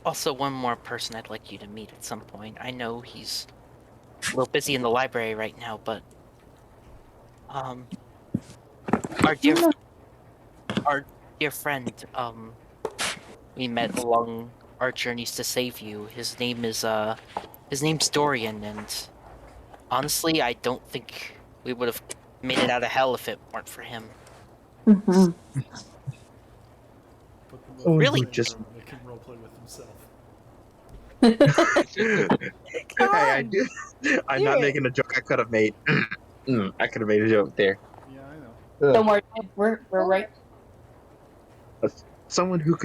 also one more person I'd like you to meet at some point. I know he's a little busy in the library right now, but our dear our dear friend, we met along our journeys to save you. His name's Dorian, and honestly, I don't think we would have made it out of hell if it weren't for him. Mm-hmm. Someone Really? who just. Make him roleplay with himself. Come Hey, I on, do. I'm do not it. making a joke. I could have made. I could have made a joke there. Yeah, I know. Don't worry, we're right. Someone who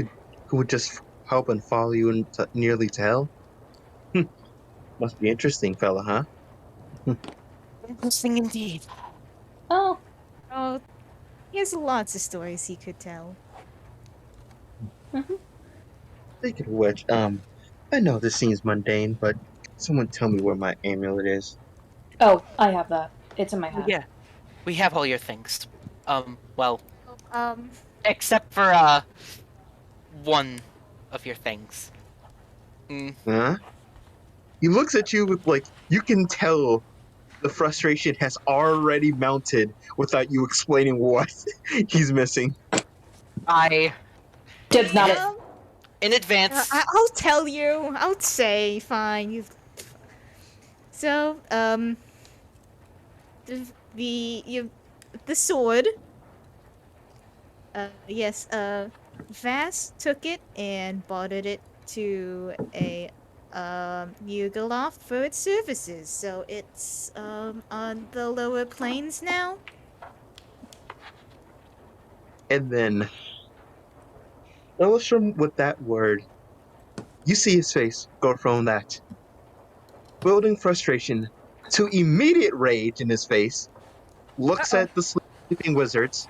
would just help and follow you nearly to hell. Must be interesting, fella, huh? Interesting indeed. Oh, Oh, he has lots of stories he could tell. Speaking of which, I know this seems mundane, but someone tell me where my amulet is. oh, I have that. It's in my hat. Yeah, we have all your things. Well, Um, except for one of your things. Huh? He looks at you with you can tell the frustration has already mounted without you explaining what he's missing. Dib's not it. In advance. I'll tell you. I'll say fine. So, the sword. Yes. Vass took it and bartered it to a Yugoloth for its services. So it's on the lower planes now. And then, Illustrum with that word, you see his face go from that building frustration to immediate rage in his face, looks Uh-oh. at the sleeping wizards,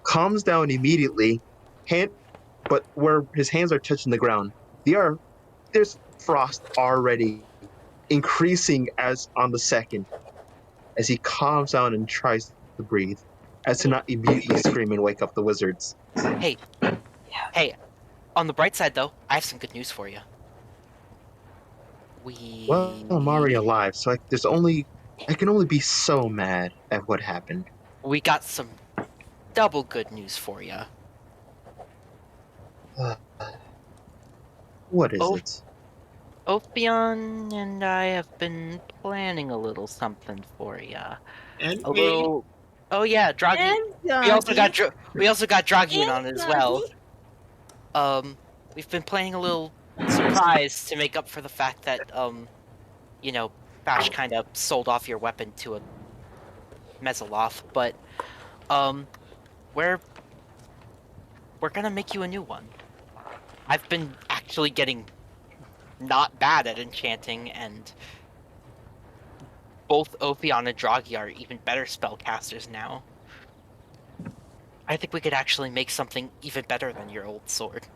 calms down immediately, but where his hands are touching the ground, there's frost already increasing as on the second, as he calms down and tries to breathe, as to not immediately scream and wake up the wizards. Hey, on the bright side though, I have some good news for you. Well, I'm already alive, so I can only be so mad at what happened. We got some double good news for you. What is it? Ophion and I have been planning a little something for you. And A me. little. Oh yeah, Draghi. And We also got Draghi And on it as well. We've been planning a little surprise to make up for the fact that Bash kind of sold off your weapon to a Mezzoloth, but we're gonna make you a new one. I've been actually getting not bad at enchanting, and both Ophion and Draghi are even better spellcasters now. I think we could actually make something even better than your old sword.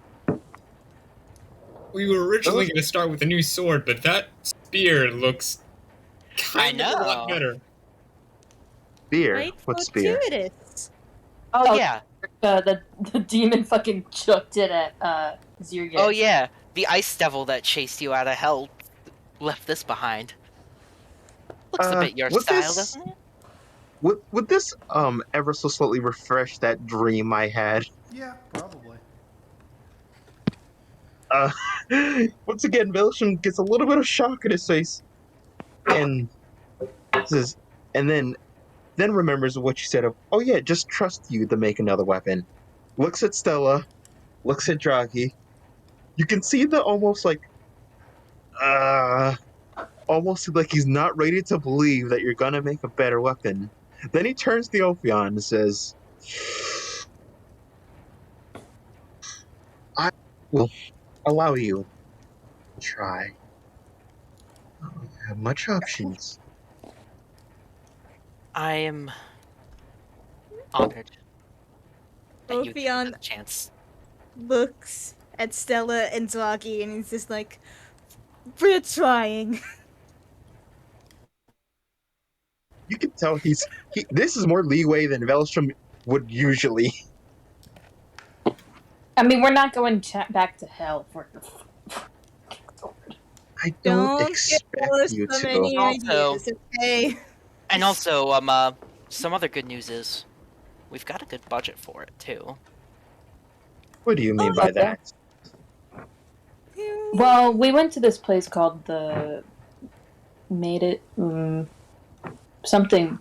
We were originally going to start with a new sword, but that spear looks kind of a lot better. Spear? Quite What spear? fortuitous. Oh yeah. The demon fucking chucked it at Zirga. Oh yeah. The ice devil that chased you out of hell left this behind. Looks a bit your style, doesn't it? Would this ever so slightly refresh that dream I had? Yeah, probably. Once again, Belsham gets a little bit of shock in his face, and says, and then remembers what you said of, oh yeah, just trust you to make another weapon. Looks at Stella, looks at Draghi. You can see the almost like he's not ready to believe that you're gonna make a better weapon. Then he turns to Ophion and says, I will allow you to try. have much options. I am honored that you gave Ophion us a chance. looks at Stella and Zaki and he's just like, we're trying. You can tell this is more leeway than Velstrom would usually. I mean, we're not going back to hell for. I don't Don't expect give us you so to. many Also- ideas, okay? And also, some other good news is we've got a good budget for it too. What do you mean by okay. that? Well, we went to this place called the. Made it. Something.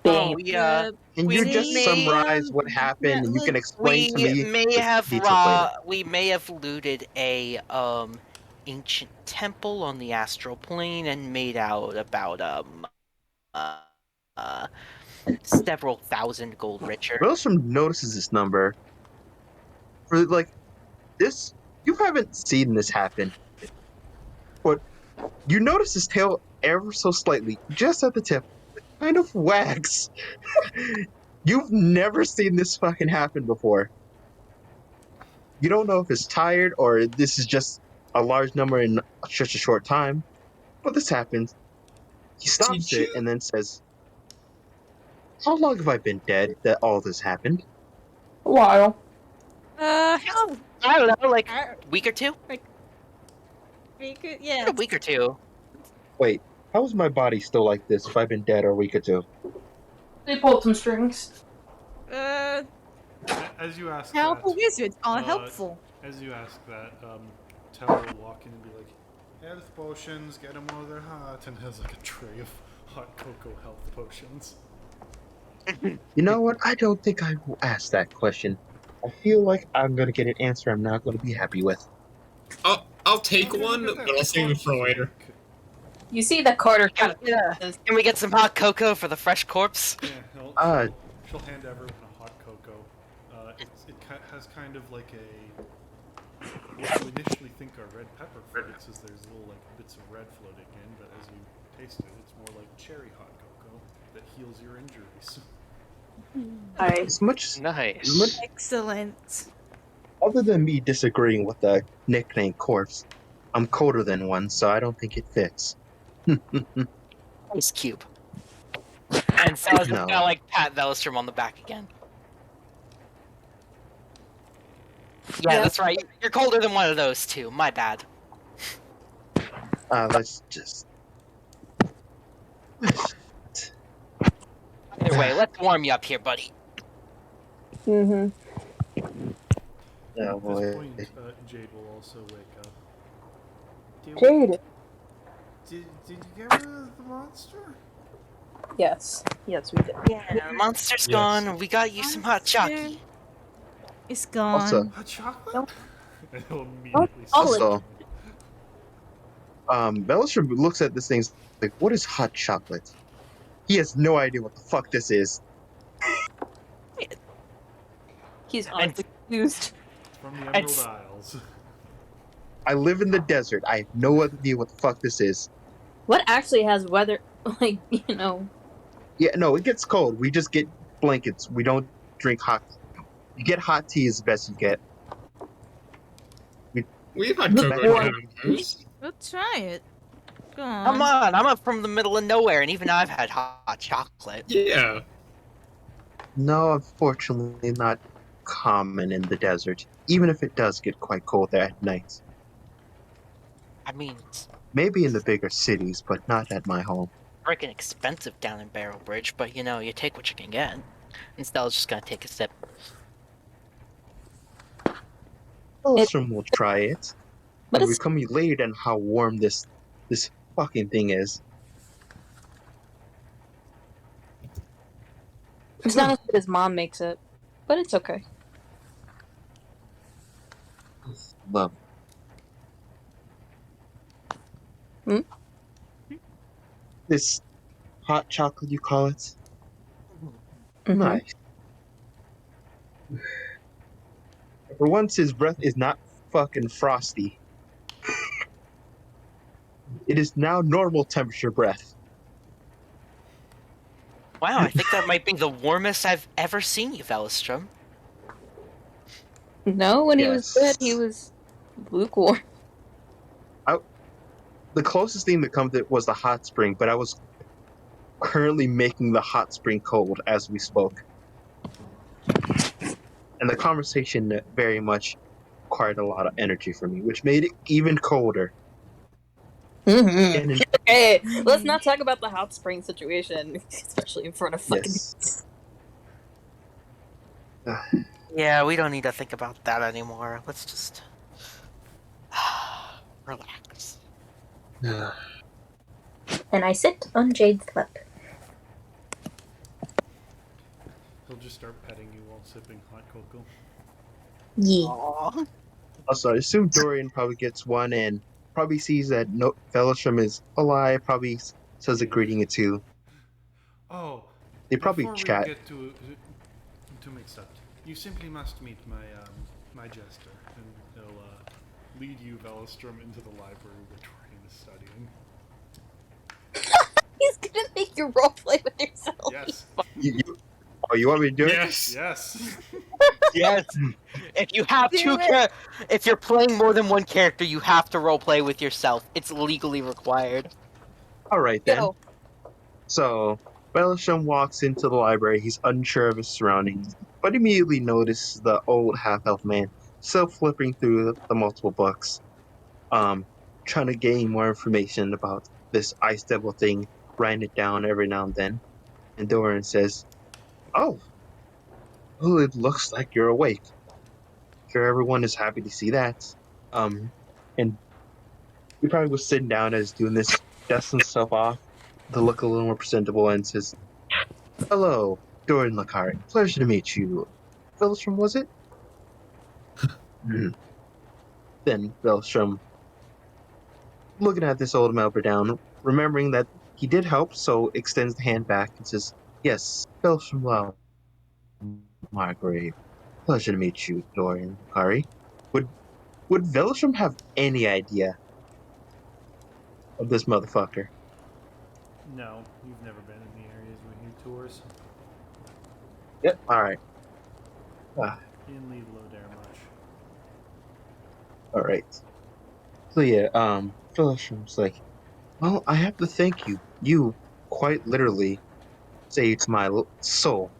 Oh, Bane. yeah. Can We you just may- summarize what happened and you can explain to me may the have details later? we may have looted a ancient temple on the astral plane and made out about several thousand gold richer. Velstrom notices this number. For like this, you haven't seen this happen, but you notice his tail ever so slightly, just at the tip, kind of wags. You've never seen this fucking happen before. You don't know if it's tired or this is just a large number in such a short time, but this happens. He stops Did it you- and then says, "How long have I been dead that all this happened?" A while. How? I don't know, like I- a week or two? We could, yeah. A week or two. Wait, how is my body still like this if I've been dead a week or two? They pulled some strings. As you ask Powerful that, wizards are helpful. as you ask that, Tehll will walk in and be like, "Health potions, get them while they're hot," and has like a tray of hot cocoa health potions. You know what? I don't think I will ask that question. I feel like I'm gonna get an answer I'm not gonna be happy with. I'll take Okay, one, look at but that. I'll save it for later. You see the Carter. Can we get some hot cocoa for the fresh corpse? Yeah, Uh, she'll hand everyone a hot cocoa. Has kind of like what you initially think are red pepper flakes, as there's little like bits of red floating in, but as you taste it, it's more like cherry hot cocoa that heals your injuries. as much Nice. Excellent. other than me disagreeing with the nickname corpse, I'm colder than one, so I don't think it fits. Ice cube. And so I was just No. gonna like pat Velstrom on the back again. Yeah, that's right. You're colder than one of those two. My bad. Let's just. Either way, let's warm you up here, buddy. Mm-hmm. Oh, At boy. this point, Jade will also wake up. Jade. Did you get rid of the monster? Yes. Yes, we did. Yeah, the monster's Yes. gone. We got you some hot chalky. It's gone. Also, Hot chocolate? Nope. And he'll immediately also, Belstrom looks at this thing like, "What is hot chocolate?" He has no idea what the fuck this is. He's And- confused. from the And- Emerald Isles. I live in the desert. I have no idea what the fuck this is. What actually has weather? Like, you know. Yeah, no, it gets cold. We just get blankets. We don't drink hot. You get hot tea is the best you get. We've had cocoa Or- nowadays. We'll try it. Go on. Come on, I'm up from the middle of nowhere, and even I've had hot chocolate. Yeah. No, unfortunately, not common in the desert. Even if it does get quite cold there at night. I mean, it's Maybe in the bigger cities, but not at my home. freaking expensive down in Barrel Bridge, but you know, you take what you can get. And Stella's just gonna take a sip. Belstrom will try it. But But we it's come later on how warm this fucking thing is. not as good as Mom makes it, but it's okay. Love. Hmm? This hot chocolate, you call it? Mhm. Nice. For once, his breath is not fucking frosty. It is now normal temperature breath. Wow, I think that might be the warmest I've ever seen you, Velistrom. No, when he was good, he Yes. was lukewarm. The closest thing that comes to it was the hot spring, but I was currently making the hot spring cold as we spoke. And the conversation very much required a lot of energy from me, which made it even colder. Mm-hmm. And Okay, let's not talk about the hot spring situation, especially in front of fucking. yes. Yeah, we don't need to think about that anymore. Let's just relax. And I sit on Jade's lap. He'll just start petting you while sipping hot cocoa. Yeah. Aww. Also, I assume Dorian probably gets one and probably sees that no Felisham is alive, probably says a greeting or two. Oh, They probably before chat. we get to mixed up, you simply must meet my jester, and he'll lead you, Velistrom, into the library where Dorian is studying. He's gonna make you roleplay with yourself. Yes. You want me to do it? Yes. Yes. Yes. If you have Do if you're playing more than one character, you have to roleplay with yourself. It's legally required. Alright then. Go. So, Belisham walks into the library. He's unsure of his surroundings, but immediately notices the old half-elf man still flipping through the multiple books, trying to gain more information about this ice devil thing, writing it down every now and then. And Dorian says, "Oh, well, it looks like you're awake. Sure, everyone is happy to see that." And he probably was sitting down as doing this, dusts himself off to look a little more presentable, and says, "Hello, Dorian Lakari. Pleasure to meet you. Velstrom, was it?" Then Velstrom, looking at this old Melber down, remembering that he did help, so extends the hand back and says, "Yes, Velstrom Lau, Margrave. Pleasure to meet you, Dorian Lakari. Would Velstrom have any idea of this motherfucker?" No, you've never been in the areas where he tours. Yep. Alright. He didn't leave Lodare much. Alright. So yeah, Velstrom's like, "Well, I have to thank you. You, quite literally, saved my soul."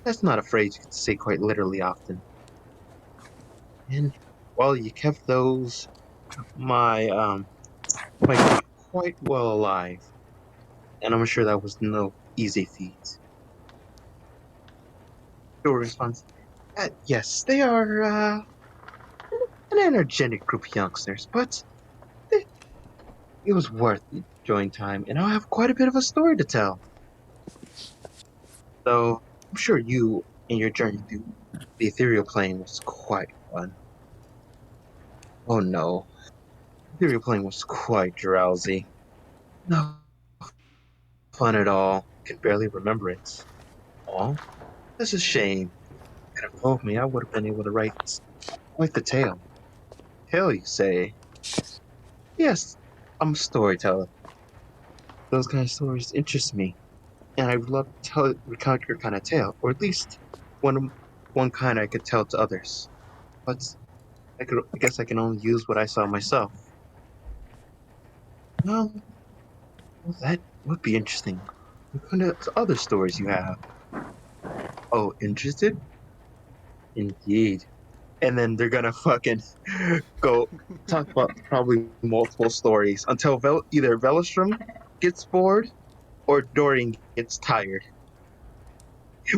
That's not a phrase you can say quite literally often. And while you kept those, my group quite well alive. And I'm sure that was no easy feat. Your response, yes, they are, an energetic group of youngsters, but it was worth the enjoying time, and I'll have quite a bit of a story to tell. Though, I'm sure you and your journey through the ethereal plane was quite fun. Oh no. The ethereal plane was quite drowsy. No fun at all. Can barely remember it. Aw, that's a shame. Could have told me, I would have been able to write the tale. Tale, you say? Yes, I'm a storyteller. Those kind of stories interest me, and I would love to recount your kind of tale, or at least one kind I could tell to others. But I guess I can only use what I saw myself. Well, that would be interesting. What kind of other stories you have? Oh, interested? Indeed. And then they're gonna fucking go talk about probably multiple stories until either Velistrom gets bored or Dorian gets tired.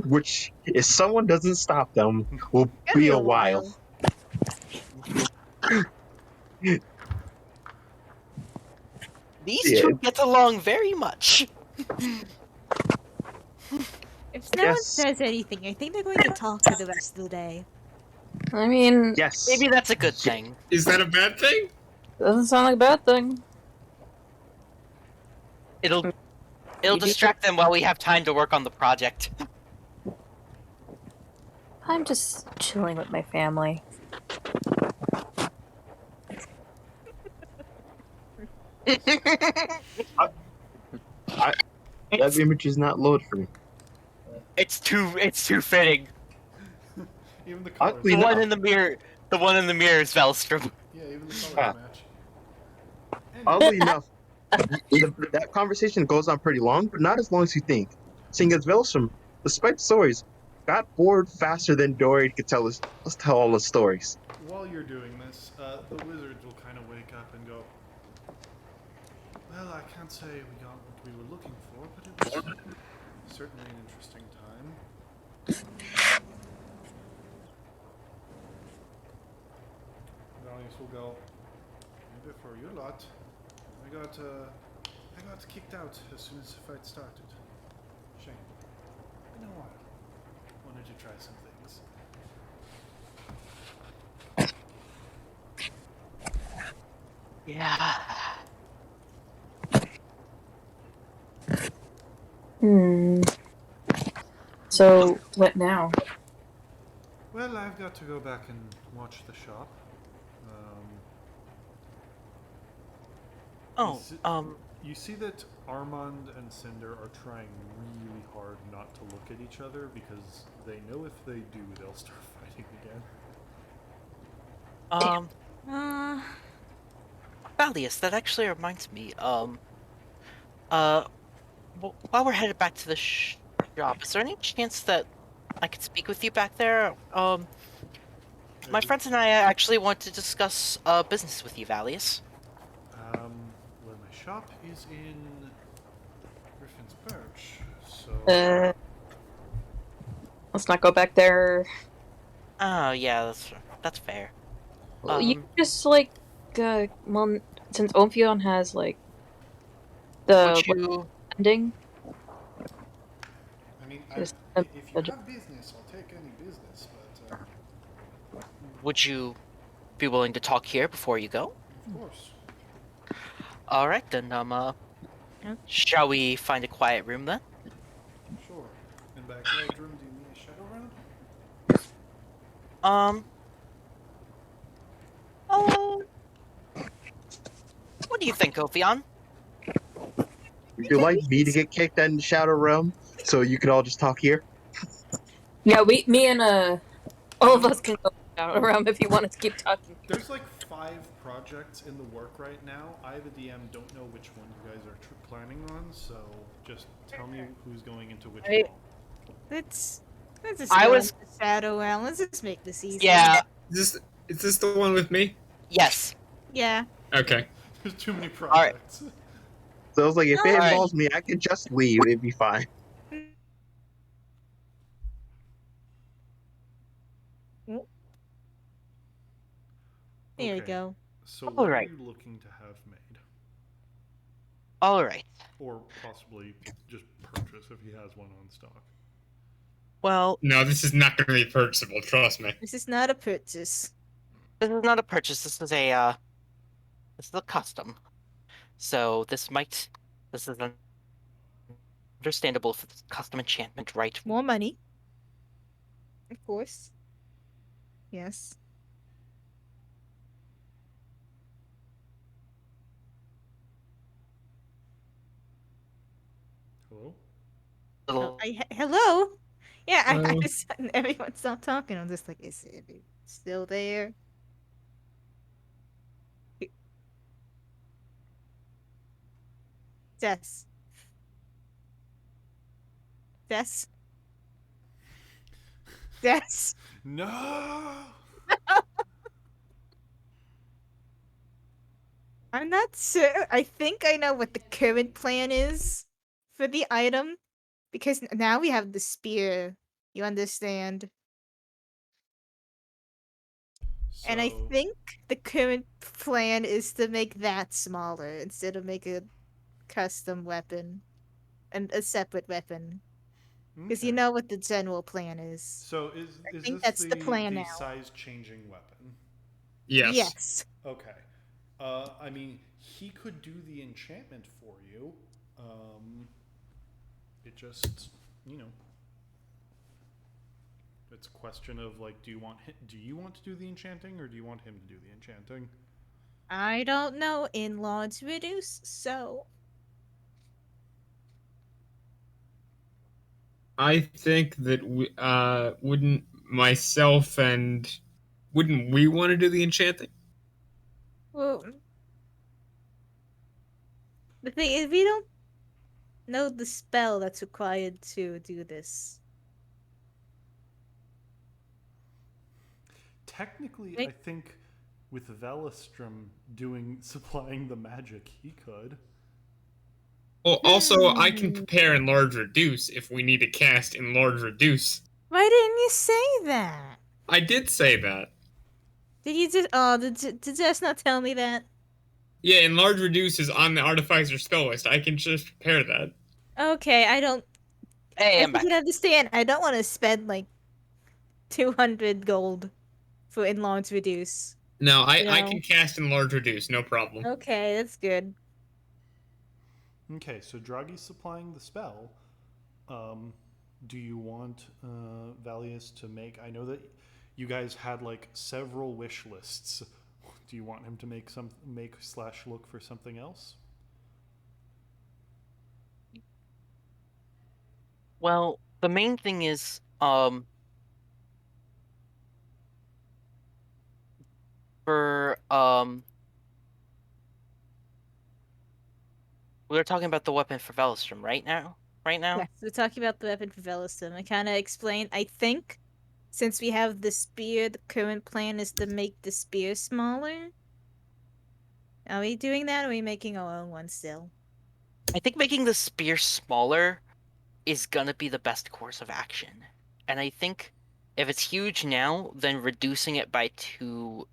Which, if someone doesn't stop them, will be a while. These Yeah. two get along very much. If no one Yes. says anything, I think they're going to talk for the rest of the day. I mean, Yes. Maybe that's a good thing. Is that a bad thing? doesn't sound like a bad thing. It'll Maybe. distract them while we have time to work on the project. I'm just chilling with my family. That image is not load for me. It's too fitting. Even the colors. Oddly The one enough, in the mirror. The one in the mirror is Velstrom. Yeah, even the colors Ah. match. oddly enough, that conversation goes on pretty long, but not as long as you think. Seeing as Velstrom, despite the stories, got bored faster than Dory could tell all the stories. While you're doing this, the wizards will kind of wake up and go, well, I can't say we got what we were looking for, but it was certainly an interesting time. Valius will go, maybe for you lot, I got kicked out as soon as the fight started. Shame. Been a while. Wanted to try some things. Yeah. So, what now? Well, I've got to go back and watch the shop. You see that Armand and Cinder are trying really hard not to look at each other because they know if they do, they'll start fighting again. Valius, that actually reminds me. While we're headed back to the shop, is there any chance that I could speak with you back there? My friends and I actually want to discuss business with you, Valius. Well, my shop is in Griffin's Birch, so... Let's not go back there. Oh, yeah, that's fair. You just, like, well, since Omphion has, like, the ending. I mean, Just if you have business, I'll take any business, but... Would you be willing to talk here before you go? Of course. Alright, then, shall we find a quiet room then? Sure. In back right room, do you need a shadow round? What do you think, Ophion? Would you like me to get kicked out in the Shadow Realm so you can all just talk here? Yeah, me and all of us can go around if you want us to keep talking. There's like 5 projects in the work right now. I, the DM, don't know which one you guys are planning on, so just tell me who's going into which one. Let's just go into the Shadow Realm. Let's just make this easy. Yeah. Is this the one with me? Yes. Yeah. Okay. There's too many projects. So I was like, if it involves me, I can just leave. It'd be fine. There we go. So what are you looking to have made? Alright. Or possibly just purchase if he has one on stock. Well... No, this is not going to be purchasable, trust me. This is not a purchase. This is not a purchase, this is a custom. So this is understandable for custom enchantment, right? More money. Of course. Yes. Hello? Hello? Yeah, I just, everyone stopped talking. I'm just like, is it still there? Jess. Jess. Jess. No! I'm not sure. I think I know what the current plan is for the item. Because now we have the spear. You understand? And I think the current plan is to make that smaller instead of make a custom weapon. And a separate weapon. Because you know what the general plan is. So is I think this that's the plan now. size-changing weapon? Yes. Yes. Okay. I mean, he could do the enchantment for you. It just, you know, it's a question of like, do you want to do the enchanting or do you want him to do the enchanting? I don't know. In-laws reduce, so I think that wouldn't myself and wouldn't we want to do the enchanting? well. The thing is, we don't know the spell that's required to do this. Technically, I Make- think with Velistrum supplying the magic, he could. Well, also I can prepare enlarge reduce if we need to cast enlarge reduce. Why didn't you say that? I did say that. Did you just? Oh, did just not tell me that? Yeah, enlarge reduce is on the artificer spell list. I can just prepare that. Okay, I don't. Hey, If I'm you back. can understand, I don't want to spend like 200 gold for enlarge reduce. No, I No. can cast enlarge reduce, no problem. Okay, that's good. Okay, so Dragi's supplying the spell. Do you want Valius to make? I know that you guys had like several wish lists. Do you want him to make / look for something else? Well, the main thing is, for we were talking about the weapon for Velistrum right now. Yes, we're talking about the weapon for Velistum. I kind of explained. I think since we have the spear, the current plan is to make the spear smaller. Are we doing that, or are we making our own one still? I think making the spear smaller is gonna be the best course of action. And I think if it's huge now, then reducing it by 2,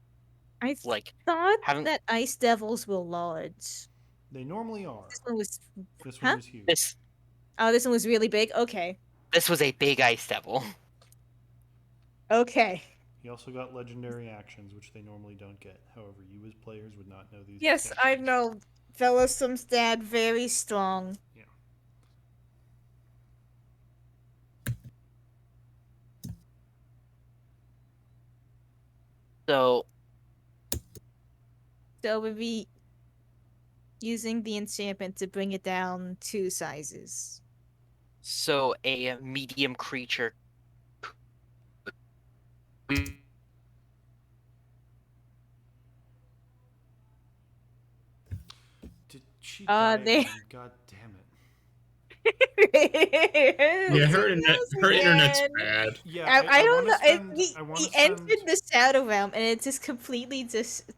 I like, thought having that ice devils were large. They normally are. This one was. This Huh? one was huge. this Oh, this one was really big. Okay. this was a big ice devil. Okay. He also got legendary actions, which they normally don't get. However, you as players would not know these. Yes, I actions. know. Velistum's dad very strong. Yeah. So So we'll be using the enchantment to bring it down 2 sizes. so a medium creature. Did she Uh, die they- again? God damn it. Yeah, her internet's bad. Yeah, I don't wanna know. spend- He I wanna entered spend- the Shadow Realm and it just completely just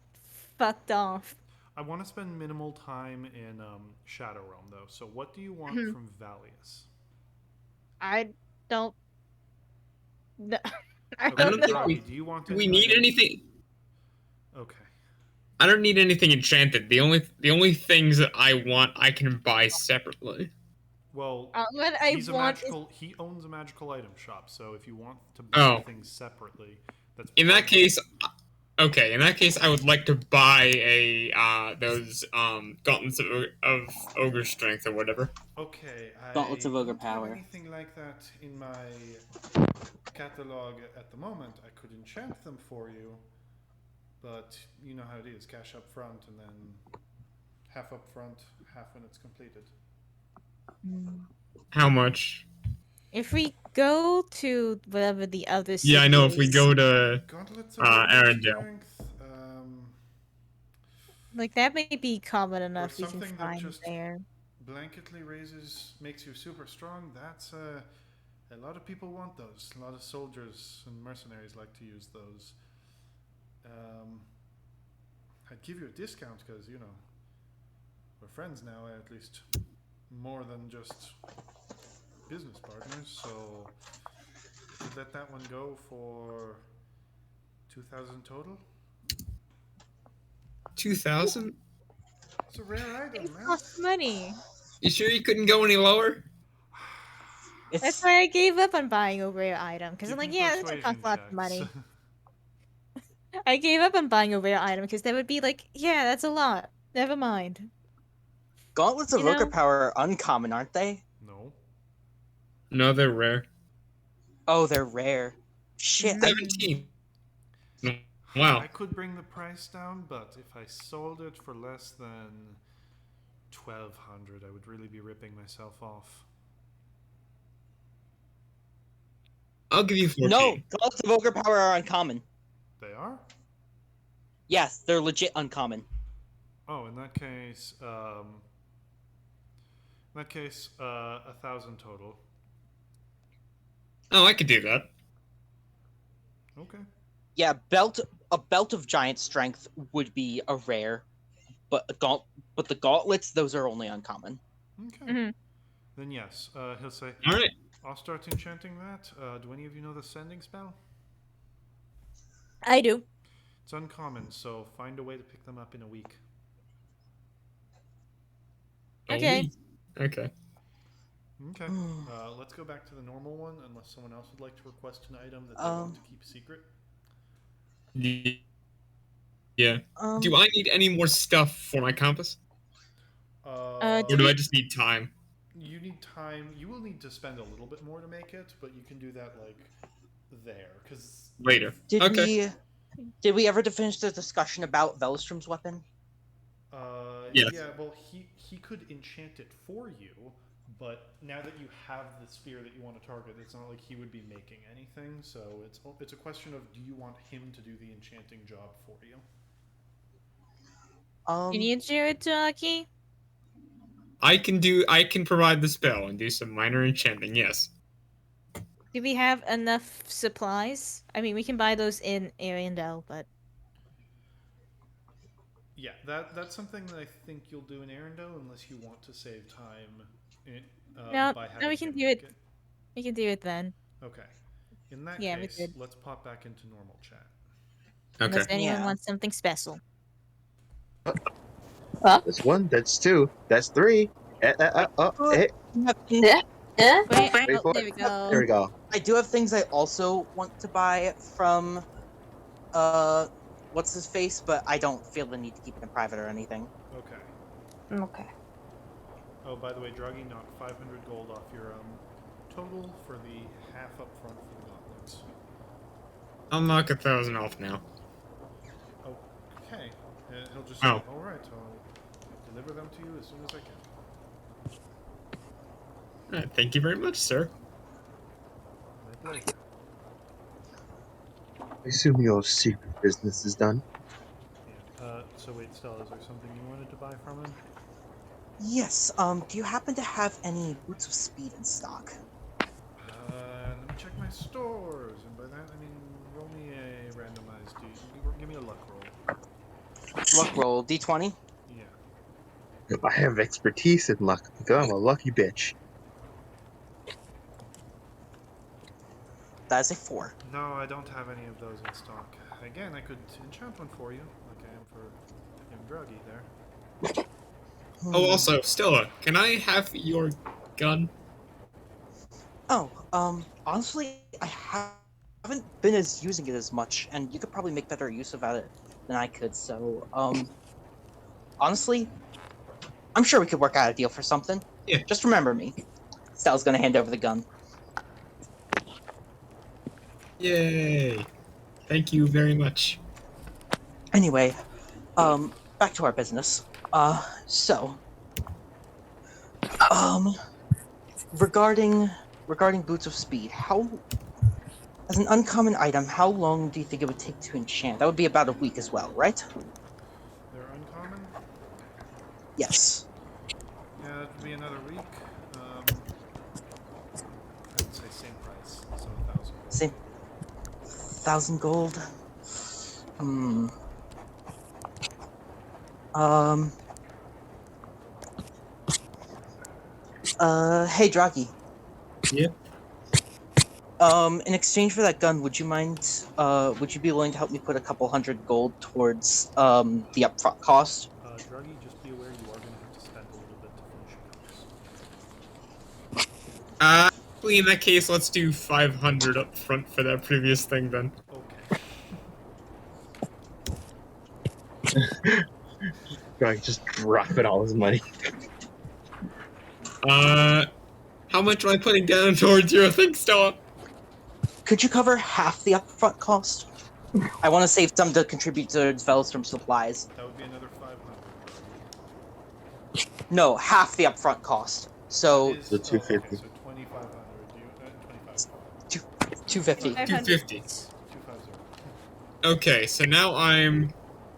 fucked off. I want to spend minimal time in Shadow Realm, though. So, what do you want Mhm. from Valius? I don't. No, I I don't don't think know. we- Do you want? Do we any need items? anything? Okay. I don't need anything enchanted. The only things that I want I can buy separately. Well, What I he's a want is magical. He owns a magical item shop. So, if you want to buy Oh. things separately, that's In that probably- case, okay. In that case, I would like to buy those gauntlets of ogre strength or whatever. Okay, Gauntlets of Ogre don't have Power. anything like that in my catalog at the moment. I could enchant them for you, but you know how it is: cash up front and then half up front, half when it's completed. How much? if we go to whatever the other. Yeah, I know. If we city go is, to Gauntlets of Arandell. strength. like that may be common enough. We can something that find just- there. Blanketly makes you super strong. That's a lot of people want those. A lot of soldiers and mercenaries like to use those. I'd give you a discount because we're friends now, at least more than just business partners. So could let that one go for 2,000 total. 2,000. It's a rare item, It man. costs money. You sure you couldn't go any lower? That's why I gave up on buying a rare item because I'm Give like, me yeah, this would persuasion cost lots of checks. money. I gave up on buying a rare item because that would be like, yeah, that's a lot. Never mind. Gauntlets of You Ogre know? Power are uncommon, aren't they? No. No, they're rare. Oh, they're rare. Shit. I, 17. Wow. I could bring the price down, but if I sold it for less than 1,200, I would really be ripping myself off. I'll give you 14. No, gauntlets of ogre power are uncommon. They are? Yes, they're legit uncommon. Oh, in that case, 1,000 total. Oh, I could do that. Okay. Yeah, a belt of giant strength would be a rare, but the gauntlets, those are only uncommon. Okay. Mhm. Then yes, he'll say, All right. I'll start enchanting that. Do any of you know the sending spell? I do. It's uncommon, so find a way to pick them up in a week. Okay. Okay. Okay. Let's go back to the normal one, unless someone else would like to request an item that they want to keep secret. Yeah. Do I need any more stuff for my compass? Or do I just need time? You need time. You will need to spend a little bit more to make it, but you can do that like there, because later. Did we ever finish the discussion about Velstrom's weapon? Yes. Yeah. Well, he could enchant it for you, but now that you have the spear that you want to target, it's not like he would be making anything. So it's a question of, do you want him to do the enchanting job for you? You need Jared Jockey? I can provide the spell and do some minor enchanting, yes. Do we have enough supplies? I mean, we can buy those in Arandell, but Yeah, that's something that I think you'll do in Arandell, unless you want to save time. By having no, we can him do make it. We can do it then. Okay. In that Yeah, we case, could. let's pop back into normal chat. Unless anyone wants something special. That's one. That's two. That's three. Wait, Wait for there we it. go. There we go. I do have things I also want to buy from, what's his face, but I don't feel the need to keep it in private or anything. Okay. Okay. Oh, by the way, Druggy knocked 500 gold off your total for the half up front for the gauntlets. I'll knock 1,000 off now. Okay. He'll just say, Oh. all right, I'll deliver them to you as soon as I can. Thank you very much, sir. My pleasure. I assume your secret business is done. Yeah. So wait, Stella, is there something you wanted to buy from him? Yes, do you happen to have any boots of speed in stock? Let me check my stores, and by that I mean roll me a randomized give me a luck roll. Luck roll, d20? Yeah. I have expertise in luck because I'm a lucky bitch. That is a 4. No, I don't have any of those in stock. Again, I could enchant one for you, like I am for him Druggy there. Oh, also, Stella, can I have your gun? Oh, honestly, I haven't been using it as much, and you could probably make better use of it than I could, so, honestly, I'm sure we could work out a deal for something. Yeah. Just remember me. Stella's gonna hand over the gun. Yay! Thank you very much. Anyway, back to our business. Regarding boots of speed, as an uncommon item, how long do you think it would take to enchant? That would be about a week as well, right? They're uncommon? Yes. Yeah, it would be another week. I would say same price, so 1,000. Same. 1,000 gold. Hey, Draghi. Yeah? In exchange for that gun, would you be willing to help me put a couple hundred gold towards, the upfront cost? Druggy, just be aware you are going to have to spend a little bit to finish your house. Actually, in that case, let's do 500 up front for that previous thing then. Okay. Like, just dropping all his money. How much am I putting down towards your thing, Stella? Could you cover half the upfront cost? I want to save some to contribute to Veilstrom supplies. That would be another 500. No, half the upfront cost. So It is, The oh, okay, 250. so 2,500. Do you, 25. 250. 250. 250. Okay, so now I'm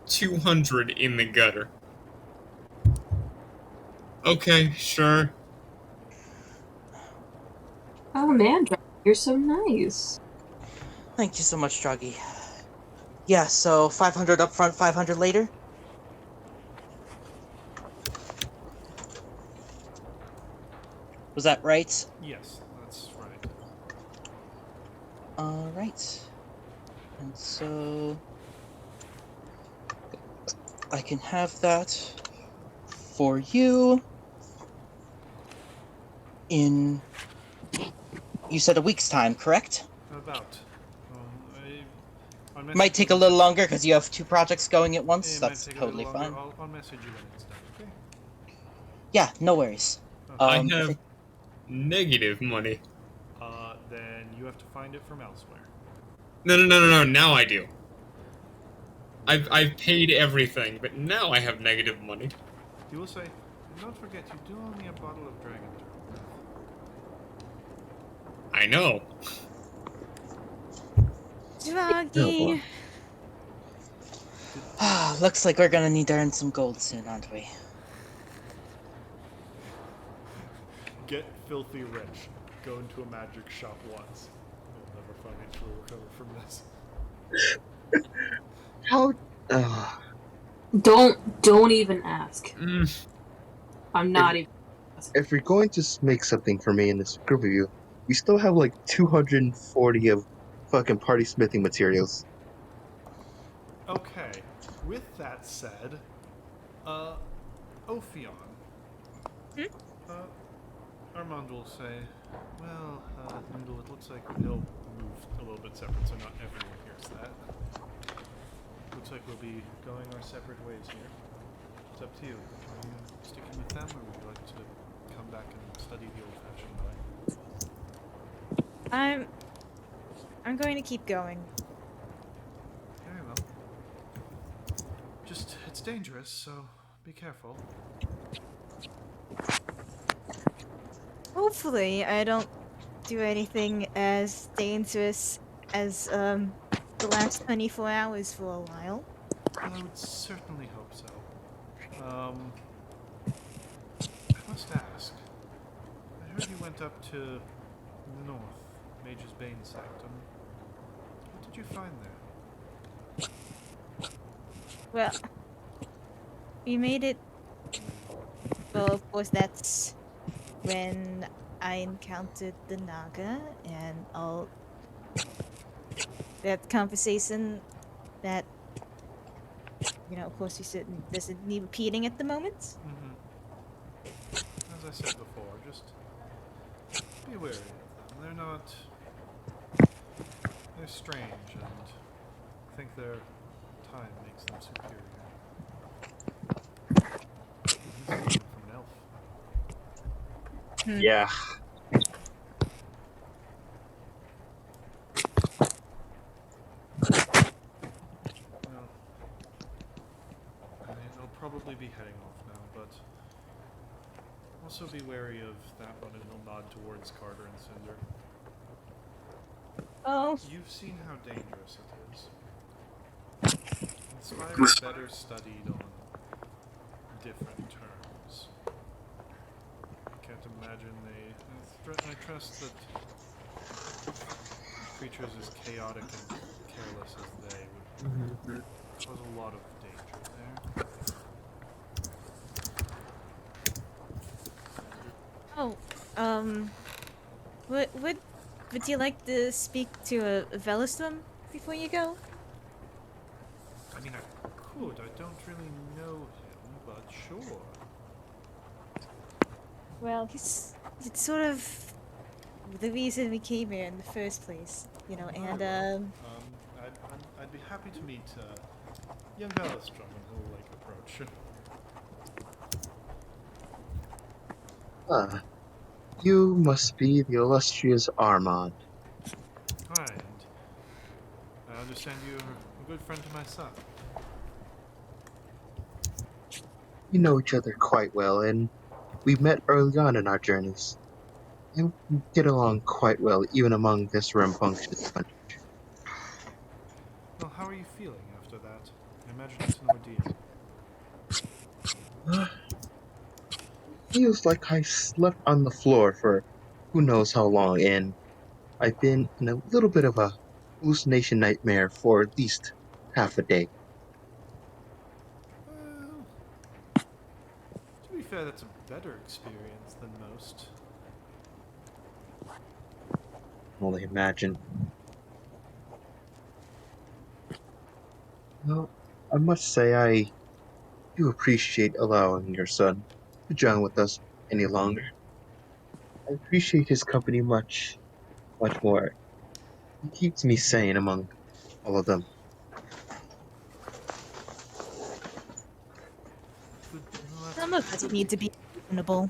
200 in the gutter. Okay, sure. Oh man, you're so nice. Thank you so much, Druggy. Yeah, so 500 upfront, 500 later. Was that right? Yes, that's right. Alright. And so I can have that for you in, you said a week's time, correct? About. I'll Might message take you a little longer because you have 2 projects going at once. It might That's take a totally little fine. longer. I'll message you when it's done, okay? Yeah, no worries. I if have it- negative money. Then you have to find it from elsewhere. No, now I do. I've paid everything, but now I have negative money. You will say, don't forget, you do owe me a bottle of dragon turtle. I know. Druggy. Looks like we're gonna need to earn some gold soon, aren't we? Get filthy rich. Go into a magic shop once. You'll never financially recover from this. How? Don't even ask. Mm, I'm not even. If you're going to make something for me in this group of you, we still have like 240 of fucking party smithing materials. Okay, with that said, Ophion. Armand will say, well, Noodle, it looks like he'll move a little bit separate so not everyone hears that. Looks like we'll be going our separate ways here. It's up to you. Are you sticking with them, or would you like to come back and study the old-fashioned way? I'm going to keep going. Very well. Just, it's dangerous, so be careful. Hopefully, I don't do anything as dangerous as the last 24 hours for a while. I would certainly hope so. I must ask. I heard you went up to the north, Mage's Bane Sanctum. What did you find there? Well, we made it. Well, of course, that's when I encountered the Naga and all that conversation that, of course, you said doesn't need repeating at the moment. As I said before, just be wary of them. They're strange, and I think their time makes them superior. From an elf. Yeah. Well, I'll probably be heading off now, but also be wary of that one, and he'll nod towards Carter and Cinder. Oh, You've seen how dangerous it is. Inspire is better studied on different terms. I can't imagine I trust that creatures as chaotic and careless as they would cause a lot of danger there. oh, would you like to speak to a Veilstrom before you go? I mean, I could. I don't really know him, but sure. Well, it's sort of the reason we came here in the first place, and I'd be happy to meet young Veilstrom when he'll approach. You must be the illustrious Armand. Hi, and understand you're a good friend to my son. We know each other quite well, and we met early on in our journeys. And we get along quite well, even among this rambunctious bunch. Well, how are you feeling after that? I imagine it's an ordeal. Feels like I slept on the floor for who knows how long, and I've been in a little bit of a hallucination nightmare for at least half a day. Well, to be fair, that's a better experience than most. Only imagine. Well, I must say I do appreciate allowing your son to join with us any longer. I appreciate his company much, much more. He keeps me sane among all of them. Some of us need to be reasonable.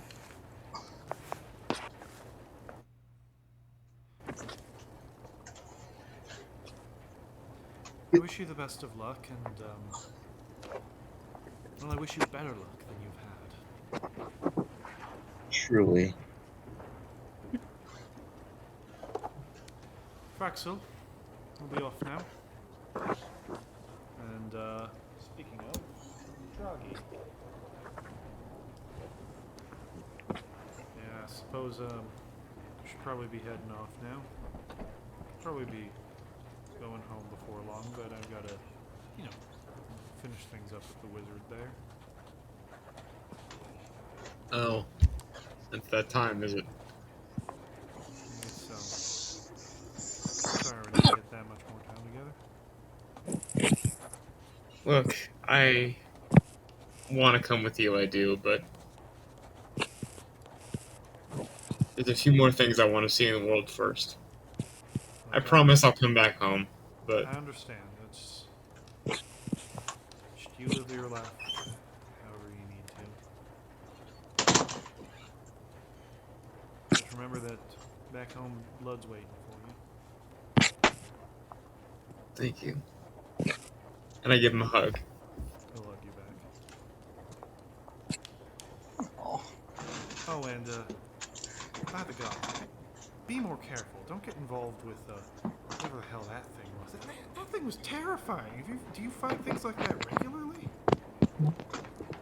I wish you the best of luck, and, well, I wish you better luck than you've had. Truly. Fraxel, we'll be off now. And, speaking of, Draghi. Yeah, I suppose, we should probably be heading off now. Probably be going home before long, but I've gotta, finish things up with the wizard there. Oh. It's that time, is it? I guess so. Sorry we didn't get that much more time together. Look, I want to come with you, I do, but there's a few more things I want to see in the world first. I Okay. promise I'll come back home, but I understand. It's just you live your life however you need to. Just remember that back home, blood's waiting for you. thank you. And I give him a hug. He'll hug you back. Oh, and by the God, be more careful. Don't get involved with whatever the hell that thing was. That thing was terrifying. Do you find things like that regularly?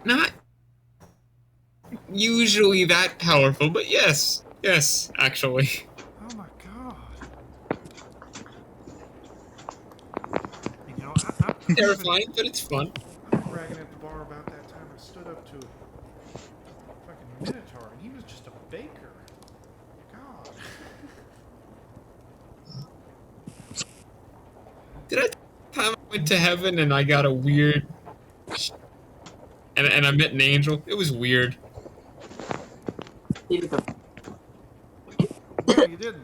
Not usually that powerful, but yes, actually. Oh my God. I'm Terrifying, but it's fun. I'm bragging at the bar about that time I stood up to a fucking minotaur, and he was just a baker. God. Did I time I went to heaven and I got a weird and I met an angel? It was weird. No, you didn't.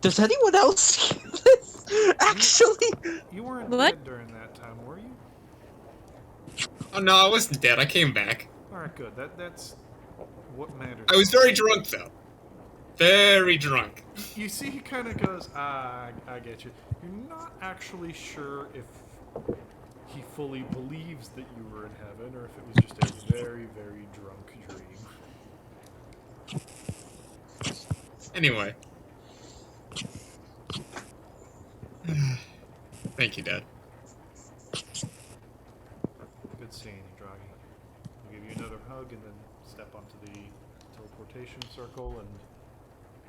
Does anyone else hear this? Actually, You weren't What? dead during that time, were you? Oh no, I wasn't dead. I came back. All right, good. That's what matters. I was very drunk though. Very drunk. You see, he kind of goes, I get you. You're not actually sure if he fully believes that you were in heaven, or if it was just a very, very drunk dream. Anyway. Thank you, Dad. Good seeing you, Draghi. I'll give you another hug and then step onto the teleportation circle and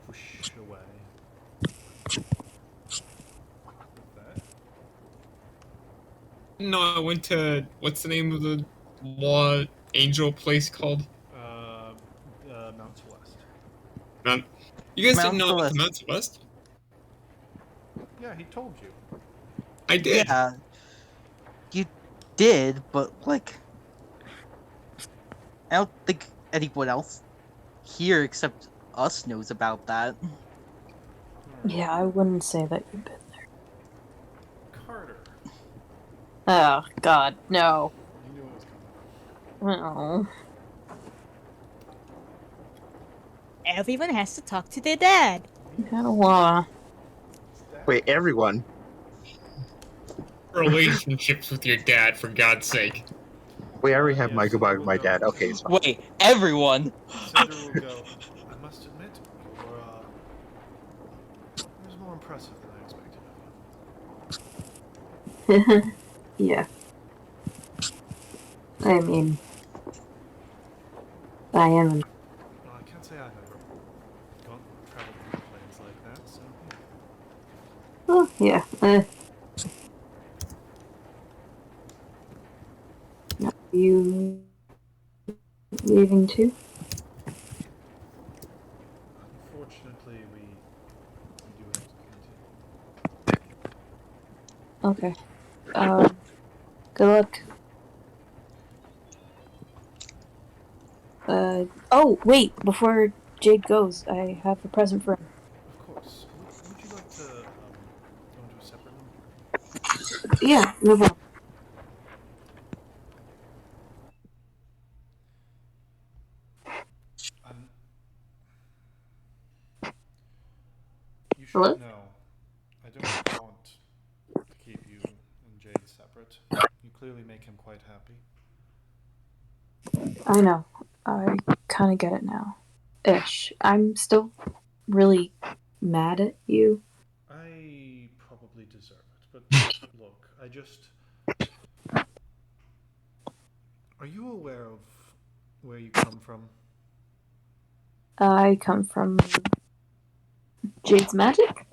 whoosh away. With that, No, I went to what's the name of the law angel place called? Mount Celeste. Mount. You guys Mount didn't know about Celeste. Mount Celeste? Yeah, he told you. I did. yeah, you did, but like, I don't think anyone else here except us knows about that. Yeah, I wouldn't say that you've been there. Carter. Oh, God, no. You knew it was coming. Oh. Everyone has to talk to their dad. I don't wanna. Wait, everyone? relationships with your dad, for God's sake. We already have Yeah, my goodbye Cinder with will my go. dad. Okay, it's fine. Wait, everyone. Cinder will go. I must admit, it was more impressive than I expected of you. Yeah. I mean, I am. Well, I can't say I've ever traveled through planes like that, so Oh, yeah. Are you leaving too? unfortunately we do have to continue. Okay. Good luck. Oh, wait, before Jake goes, I have a present for him. Of course. Would you like to go into a separate room? Yeah, no problem. Um, you should Hello? know, I don't want to keep you and Jade separate. You clearly make him quite happy. I know. I kind of get it now. Ish. I'm still really mad at you. I probably deserve it, but look, are you aware of where you come from? I come from Jade's magic?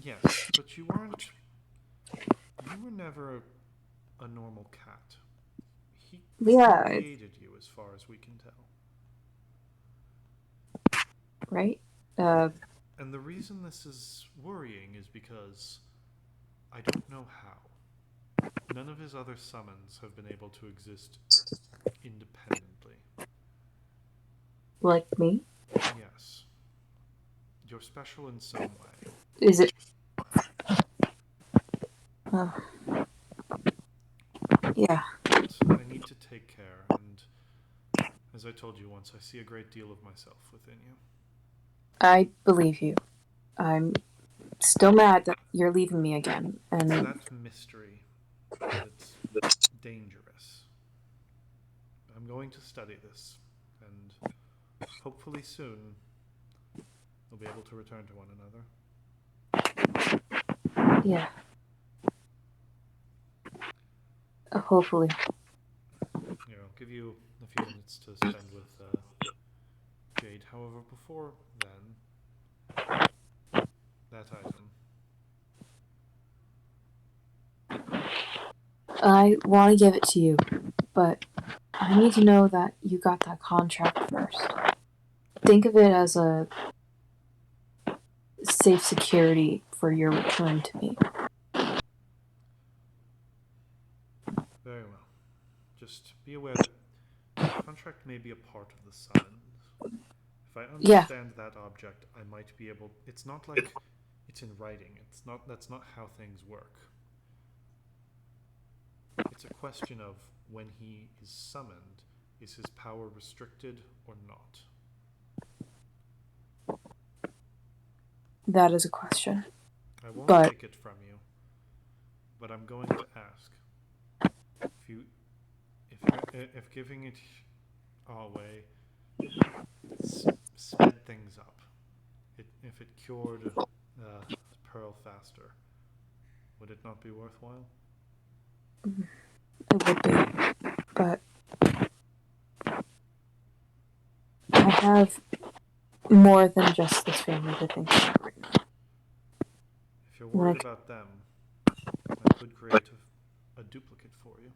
Yes, but you were never a normal cat. He Yeah, created you as far as we can tell. right? And the reason this is worrying is because I don't know how. None of his other summons have been able to exist independently. Like me? Yes. You're special in some way. Is it? Yeah. But I need to take care, and as I told you once, I see a great deal of myself within you. I believe you. I'm still mad that you're leaving me again, and That mystery, it's dangerous. I'm going to study this, and hopefully soon we'll be able to return to one another. yeah. Hopefully. Here, I'll give you a few minutes to spend with Jade. However, before then, that item. I want to give it to you, but I need to know that you got that contract first. Think of it as a safe security for your return to me. Very well. Just be aware that the contract may be a part of the summons. If I understand that object, I might be able. It's not like it's in writing. It's not. That's not how things work. It's a question of when he is summoned, is his power restricted or not? That is a question. I won't But take it from you, but I'm going to ask. If giving it away sped things up, if it cured Pearl faster, would it not be worthwhile? it would be. But I have more than just this family to think about right now. If you're worried about them, I could create a duplicate for you.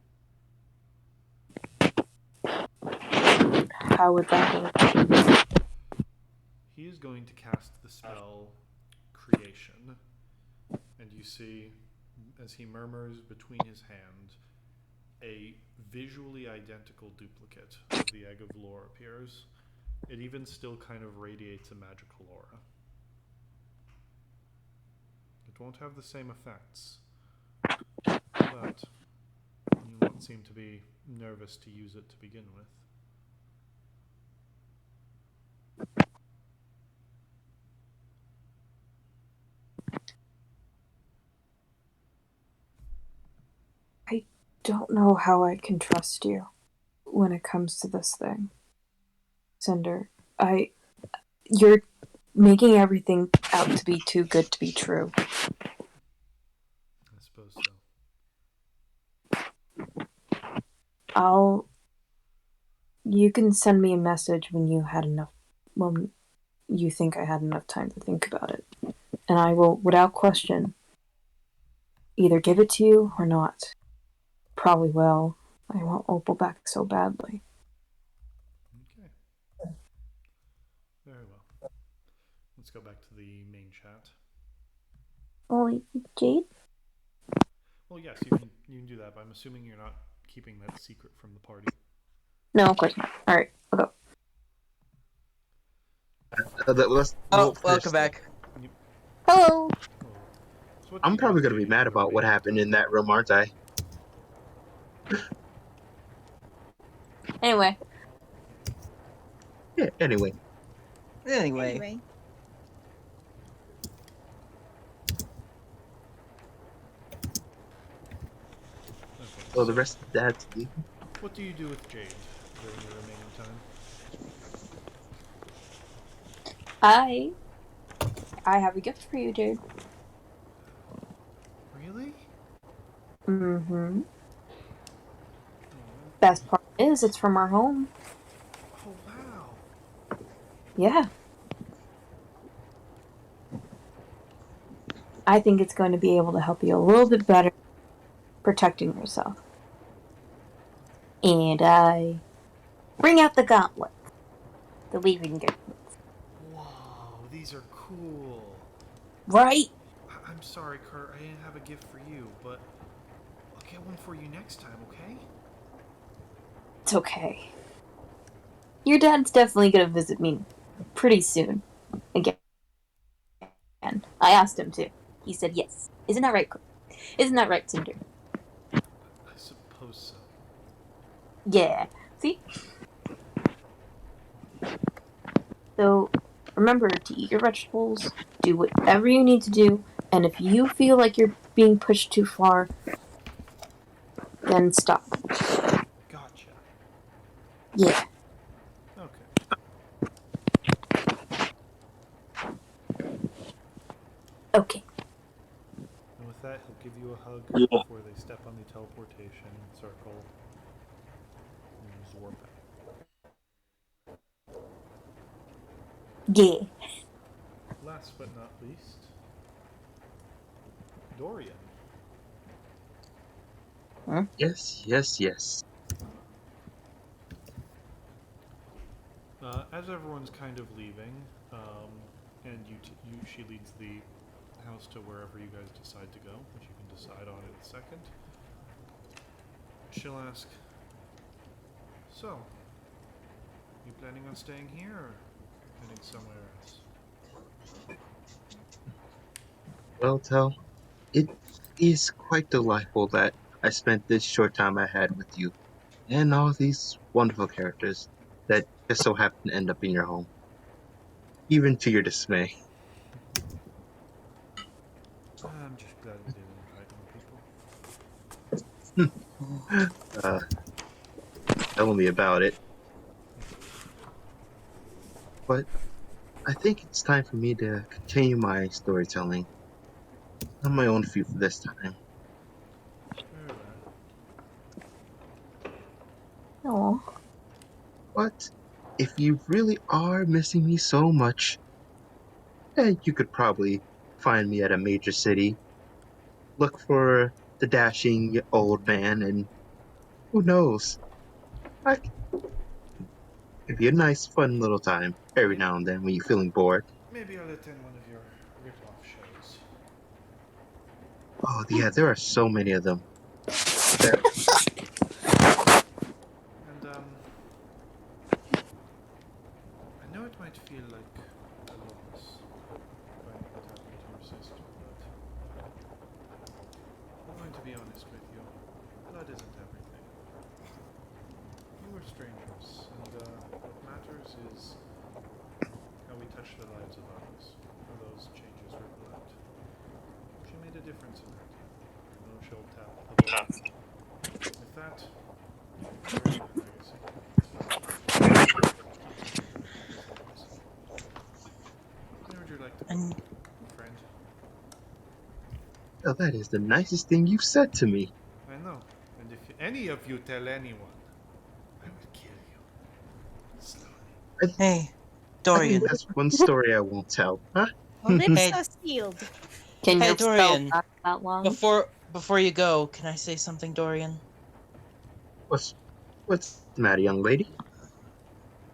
How would that work? He is going to cast the spell Creation, and you see, as he murmurs between his hands, a visually identical duplicate of the Egg of Lore appears. It even still kind of radiates a magical aura. It won't have the same effects, but you won't seem to be nervous to use it to begin with. don't know how I can trust you when it comes to this thing. Cinder, you're making everything out to be too good to be true. I suppose so. You can send me a message when you think I had enough time to think about it. And I will, without question, either give it to you or not. Probably will. I want Opal back so badly. Okay. Very well. Let's go back to the main chat. Oh, Jade? Well, yes, you can do that, but I'm assuming you're not keeping that secret from the party. No, of course not. Alright, I'll go. Welcome back. Hello. So I'm probably going to be mad about what happened in that room, aren't I? Anyway. Yeah, anyway. Anyway. So the rest of Dad's leaving? What do you do with Jade during the remaining time? I have a gift for you, Jade. Really? Mm-hmm. Best part is, it's from our home. Oh, wow. Yeah. I think it's going to be able to help you a little bit better protecting yourself. And I bring out the gauntlet. The leaving gauntlets. Whoa, these are cool. Right? I'm sorry, Kurt, I didn't have a gift for you, but I'll get one for you next time, okay? It's okay. Your dad's definitely gonna visit me pretty soon. Again. I asked him to. He said yes. Isn't that right, Kurt? Isn't that right, Cinder? I suppose so. Yeah. See? So, remember to eat your vegetables, do whatever you need to do, and if you feel like you're being pushed too far, then stop. Gotcha. Yeah. Okay. Okay. And with that, he'll give you a hug before they step on the teleportation circle and just warp out. Yeah. Last but not least, Dorian. Huh? Yes. As everyone's kind of leaving, and she leads the house to wherever you guys decide to go, which you can decide on in a second. She'll ask, "So, you planning on staying here or heading somewhere else?" Well, Tehll, it is quite delightful that I spent this short time I had with you and all these wonderful characters that just so happen to end up in your home. Even to your dismay. I'm just glad we didn't invite more people. Tell me about it. But I think it's time for me to continue my storytelling on my own feet for this time. Aww. But if you really are missing me so much, you could probably find me at a major city, look for the dashing old man, and who knows, it'd be a nice, fun little time every now and then when you're feeling bored. Maybe I'll attend one of your rip-off shows. Oh, yeah, there are so many of them. And, I know it might feel like a loss, finding what happened to your sister, but I'm going to be honest with you. Blood isn't everything. You were strangers, and, what matters is how we touch the lives of others, how those changes ripple out. She made a difference in that. I know she'll tell others, and Where would you like to go, And friend? Well, that is the nicest thing you've said to me. I know. And if any of you tell anyone, I will kill you. Slowly. hey, I think Dorian. that's one story I won't tell, huh? Lips Hey, are sealed. Can hey, your spell Dorian. last that long? Before you go, can I say something, Dorian? What's the matter, young lady?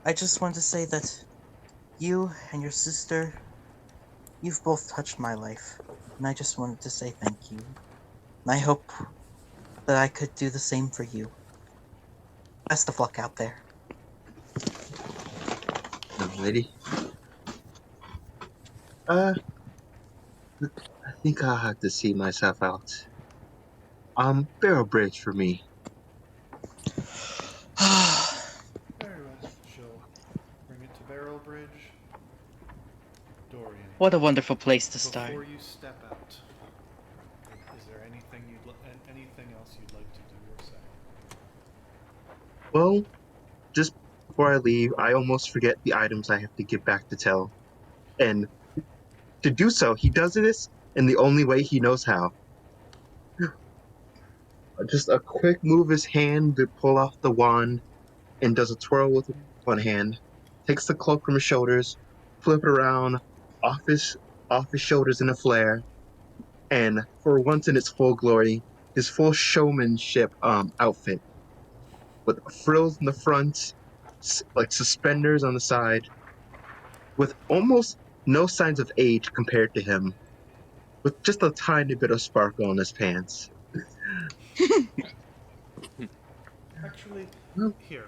I just want to say that you and your sister, you've both touched my life, and I just wanted to say thank you. And I hope that I could do the same for you. Best of luck out there. Young lady. I think I'll have to see myself out. Barrel bridge for me. Very well. She'll bring it to Barrel Bridge. Dorian, What a wonderful place to start. before you step out, is there anything anything else you'd like to do or say? Well, just before I leave, I almost forget the items I have to give back to Tehll. And to do so, he does this in the only way he knows how. Just a quick move of his hand to pull off the wand and does a twirl with one hand, takes the cloak from his shoulders, flip it around off his shoulders in a flare, and for once in its full glory, his full showmanship outfit with frills in the front, like suspenders on the side, with almost no signs of age compared to him, with just a tiny bit of sparkle on his pants. Actually, Well, here,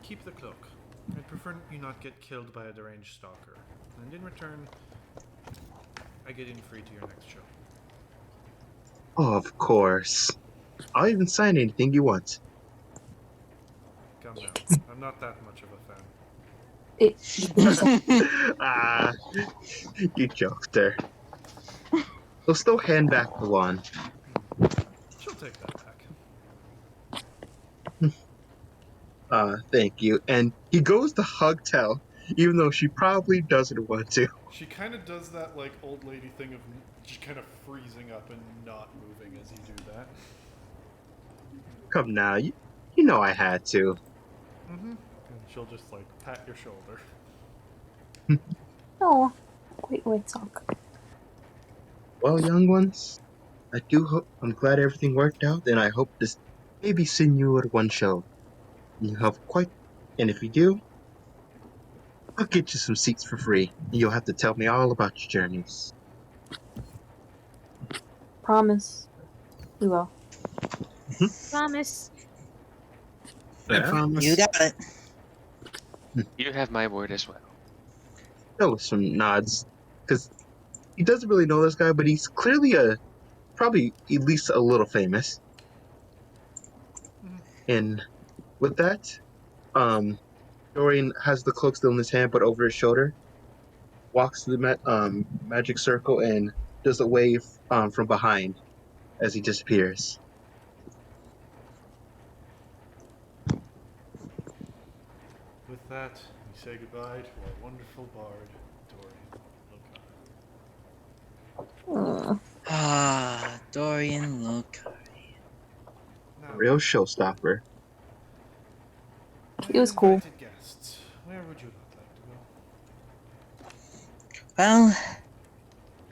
keep the cloak. I'd prefer you not get killed by a deranged stalker. And in return, I get in free to your next show. of course. I'll even sign anything you want. Come now. I'm not that much of a fan. Ah, you jokester. He'll still hand back the wand. She'll take that back. Thank you. And he goes to hug Tell, even though she probably doesn't want to. She kind of does that like old lady thing of just kind of freezing up and not moving as you do that. Come now, you know I had to. Mm-hmm. And she'll just like pat your shoulder. Oh, great white sock. Well, young ones, I'm glad everything worked out, and I hope to maybe send you at one show. And if you do, I'll get you some seats for free. You'll have to tell me all about your journeys. Promise. We will. Promise. I promise. You got it. You have my word as well. That was some nods, because he doesn't really know this guy, but he's clearly probably at least a little famous. And with that, Dorian has the cloak still in his hand, but over his shoulder, walks to the magic circle and does a wave from behind as he disappears. With that, we say goodbye to our wonderful bard, Dorian. Dorian, look. Now, A real showstopper. It was cool. invited guests, where would you like to go? Well,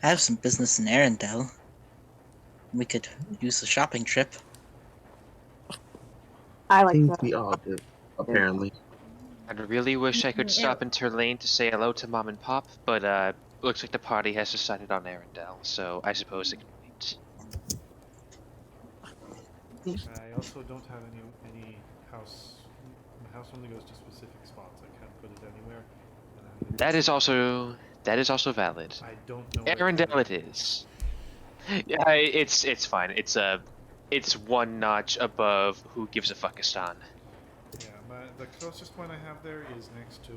I have some business in Arandell. We could use a shopping trip. I like Things that. we all do, apparently. I really wish I could stop in Terlane to say hello to Mom and Pop, but looks like the party has decided on Arandell, so I suppose it can wait. I also don't have any house. My house only goes to specific spots. I can't put it anywhere. And That is also valid. I don't know. Arandell it is. Yeah, it's fine. It's one notch above who gives a fuckistan. Yeah, the closest one I have there is next to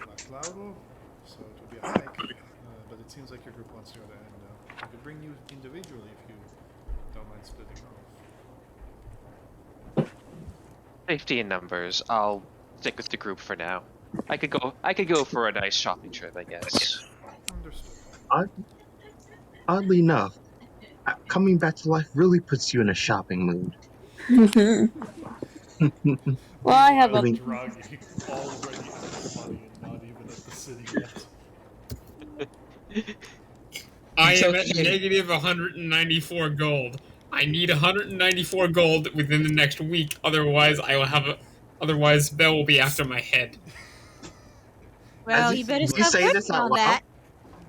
La Claudio, so it would be a hike. But it seems like your group wants to go to Arandell. I could bring you individually if you don't mind splitting off. Safety in numbers. I'll stick with the group for now. I could go for a nice shopping trip, I guess. Understood. Oddly enough, coming back to life really puts you in a shopping mood. Well, I have Meanwhile, a. Draghi already out of money and not even at the city yet. I It's am at okay. negative 194 gold. I need 194 gold within the next week, otherwise otherwise Bell will be after my head. Well, you better Do you stop say this working out on loud? that.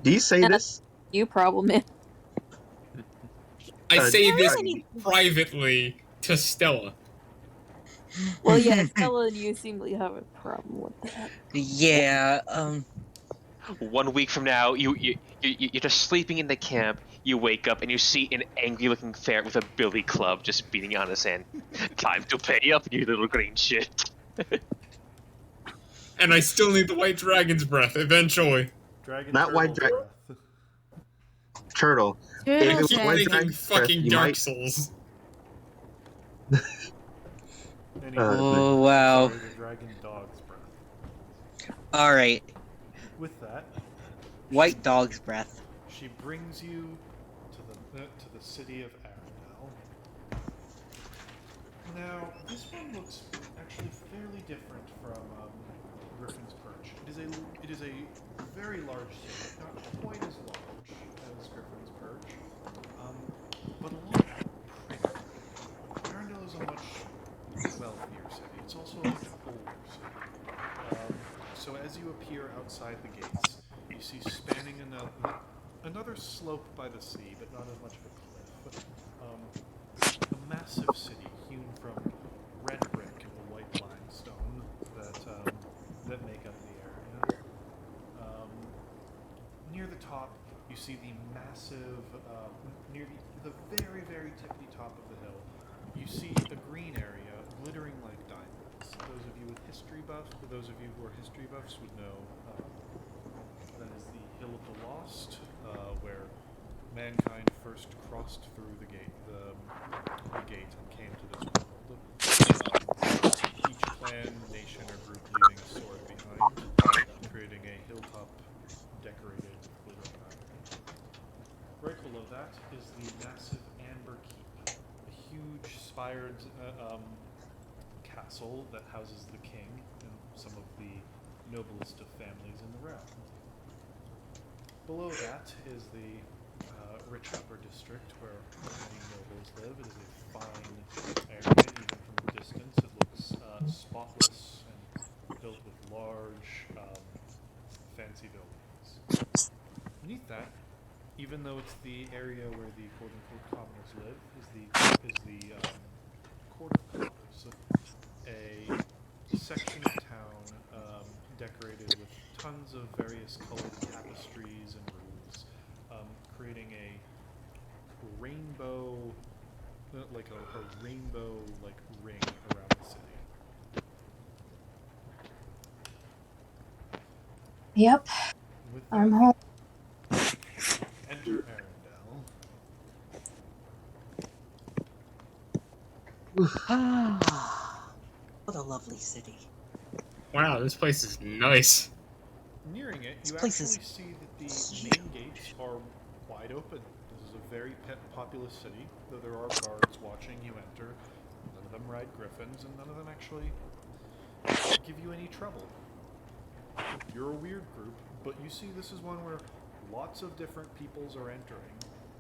Do you say this? You problem it. I say this Really? privately to Stella. Well, yeah, Stella and you seem to have a problem with that. Yeah, 1 week from now, you're just sleeping in the camp. You wake up and you see an angry-looking ferret with a billy club just beating on his hand. Time to pay up, you little green shit. And I still need the white dragon's breath eventually. Dragon Not white turtle breath. Turtle. I If it was keep white thinking dragon fucking you Dark might- Souls. Anyway, Oh, wow. sorry, the dragon dog's breath. alright. With that, White dog's breath. she brings you to the city of Arandell. Now, this one looks actually fairly different from Griffin's Perch. It is a very large city, not quite as large as Griffin's Perch, but a lot prettier. Arandell is a much wealthier city. It's also a much older city. So as you appear outside the gates, you see spanning another slope by the sea, but not as much of a cliff. A massive city hewn from red brick and the white limestone that make up the area. Near the top, you see the massive, near the very, very tippity top of the hill, you see a green area glittering like diamonds. Those of you with history buffs, those of you who are history buffs would know that is the Hill of the Lost, where mankind first crossed through the gate and came to this world. Each clan, nation, or group leaving a sword behind, creating a hilltop decorated with glittering iron. Right below that is the massive Amber Keep, a huge spired castle that houses the king and some of the noblest of families in the realm. Below that is the rich upper district where many nobles live. It is a fine area, even from a distance. It looks spotless and built with large, fancy buildings. Beneath that, even though it's the area where the quote-unquote commoners live, is the Court of Commerce, a section of town decorated with tons of various colored tapestries and roofs, creating a rainbow, like a rainbow like ring around the city. Yep, With I'm that, home. enter Arandell. What a lovely city. Wow, this place is nice. Nearing it, you place actually is see that the main gates are wide open. This is a very populous city, though there are guards watching you enter. None of them ride griffins, and none of them actually give you any trouble. You're a weird group, but you see this is one where lots of different peoples are entering.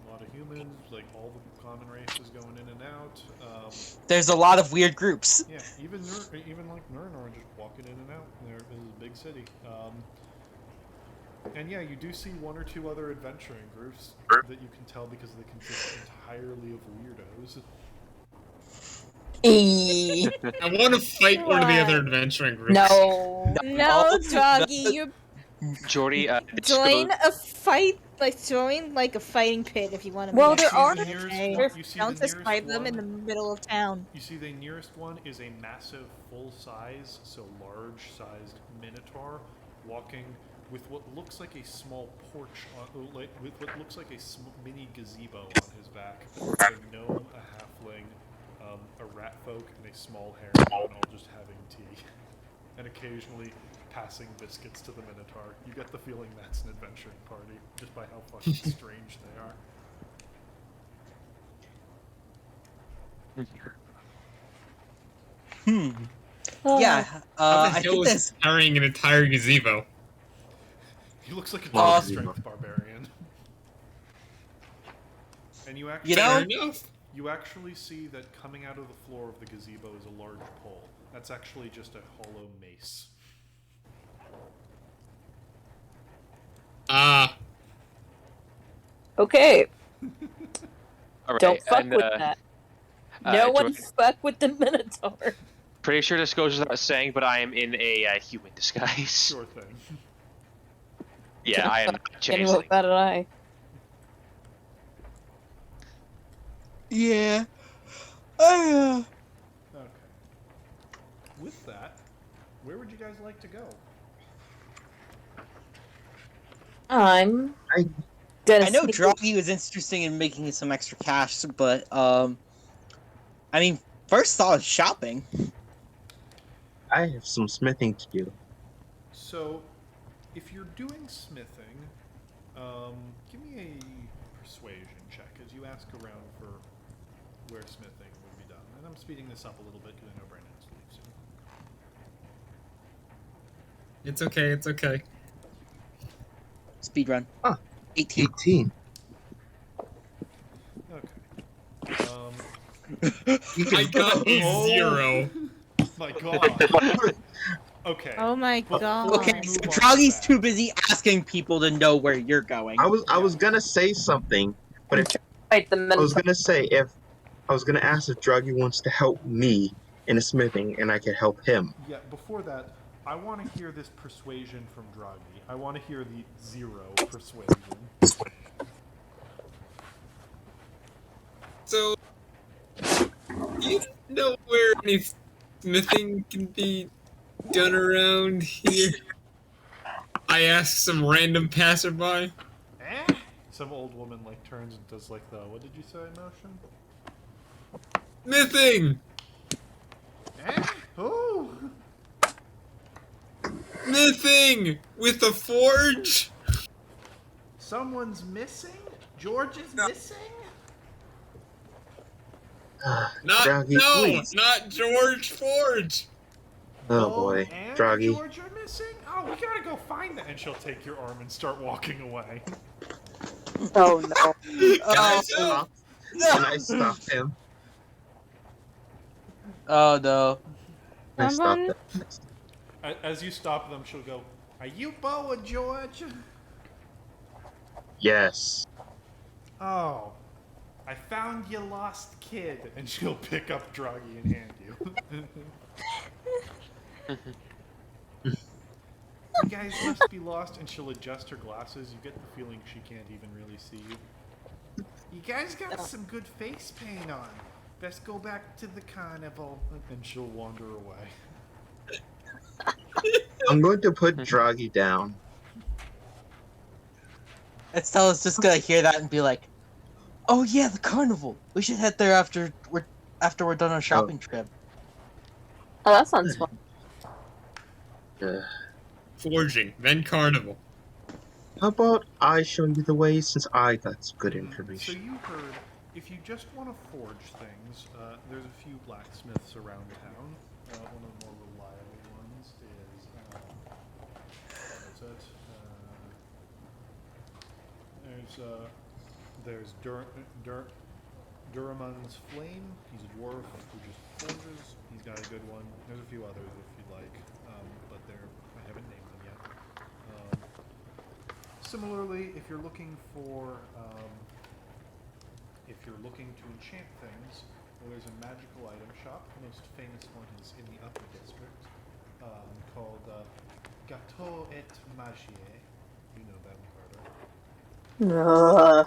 A lot of humans, like all the common races going in and out. There's a lot of weird groups. Yeah, even like Nurnor just walking in and out. There is a big city. And yeah, you do see one or two other adventuring groups that you can tell because they consist entirely of weirdos. I want to fight one of the other adventuring groups. No. No, doggy, you're Jordy, join a fight, like join like a fighting pit if you want to. Well, be there are the nearest okay. one- you see Don't the just nearest fight them one- in the middle of town. You see the nearest one is a massive, full-size, so large-sized minotaur walking with what looks like a small porch with what looks like a mini gazebo on his back. A gnome, a halfling, a rat folk and a small heron all just having tea, and occasionally passing biscuits to the Minotaur. You get the feeling that's an adventuring party, just by how fucking strange they are. Yeah. I How the hell think is this. he carrying an entire gazebo? He looks like a Well, strength barbarian. And you actually, You know- Fair enough. you actually see that coming out of the floor of the gazebo is a large pole. That's actually just a hollow mace. Ah, Okay, All right, don't fuck and, with that. No one Jordan, fuck with the Minotaur. pretty sure this goes without saying, but I am in a human disguise. Sure thing. Yeah, I am not Any chasing. about it, I. Yeah. Okay. With that, where would you guys like to go? I'm I- gonna. I know sneak- Droggy was interested in making some extra cash, but I mean, first thought is shopping. I have some smithing to do. So, if you're doing smithing, give me a persuasion check as you ask around for where smithing would be done. And I'm speeding this up a little bit because I know Brandon has to leave soon. it's okay, it's okay. Speedrun. Huh. 18. 18. Okay. I got a Oh. 0. My God. Okay. Oh my Before god. we Okay, move so on Droggy's to too that, busy asking people to know where you're going. I was gonna say something, but if Fight the I was Minotaur. gonna say if I was gonna ask if Druggy wants to help me in the smithing and I could help him. Yeah, before that, I want to hear this persuasion from Draghi. I want to hear the 0 persuasion. So, you know where any smithing can be done around here? I asked some random passerby. Eh? Some old woman like turns and does like the what did you say motion? Smithing! Eh? Oh! Smithing! With a forge? Someone's missing? George is missing? Not, Draghi, no, please. not George Forge! Oh Bo boy, and Druggy. George are missing? Oh, we gotta go find that. And she'll take your arm and start walking away. Oh no. Guys, Stop. Can I stop him? Oh no. I stop Someone- him. As you stop them, she'll go, "Are you Bo or George?" Yes. Oh, I found your lost kid. And she'll pick up Draghi and hand you. You guys must be lost. And she'll adjust her glasses. You get the feeling she can't even really see you. You guys got some good face paint on. Best go back to the carnival. And she'll wander away. I'm going to put Draghi down. Estella's just gonna hear that and be like, "Oh yeah, the carnival. We should head there after we're done our shopping trip." Oh, that sounds fun. Forging, then carnival. How about I show you the way since I got some good So information? you heard, if you just want to forge things, there's a few blacksmiths around town. One of the more reliable ones is, what is it? There's Duramun's Flame. He's a dwarf who just forges. He's got a good one. There's a few others if you'd like, but I haven't named them yet. Similarly, if you're looking to enchant things, well, there's a magical item shop. The most famous one is in the Upper District, called Gâteau et Magie. You know them, Carter.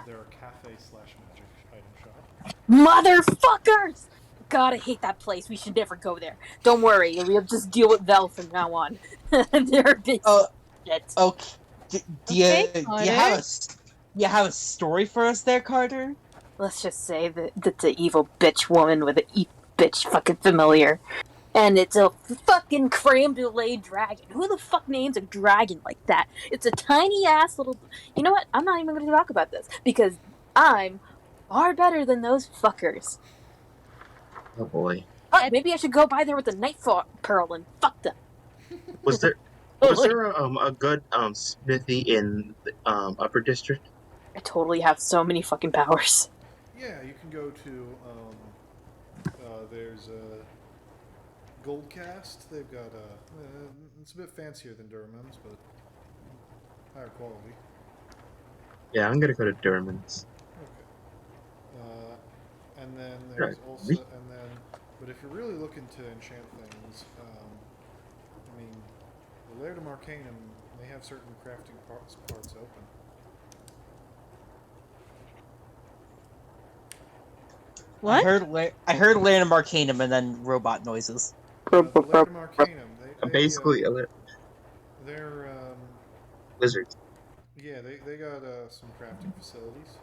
They're a cafe/magic item shop. Motherfuckers! God, I hate that place. We should never go there. Don't worry, we'll just deal with Vel from now on. They're big shit. Okay. Do you Okay, have a story for us there, Carter? Let's just say that the evil bitch woman with the bitch fucking familiar. And it's a fucking creme brulee dragon. Who the fuck names a dragon like that? It's a tiny ass little. You know what? I'm not even going to talk about this because I'm far better than those fuckers. Oh boy. Oh, maybe I should go by there with the night pearl and fuck them. Was there a good smithy in the Upper District? I totally have so many fucking powers. Yeah, you can go to. There's a Goldcast. They've got it's a bit fancier than Durham's, but higher quality. Yeah, I'm gonna go to Durman's. Okay. And then there's also, but if you're really looking to enchant things, I mean, the Laird of Arcanum, they have certain crafting parts open. What? I heard Laird of Arcanum and then robot noises. The Laird of Arcanum, Basically, they're lizards. yeah, they got some crafting facilities.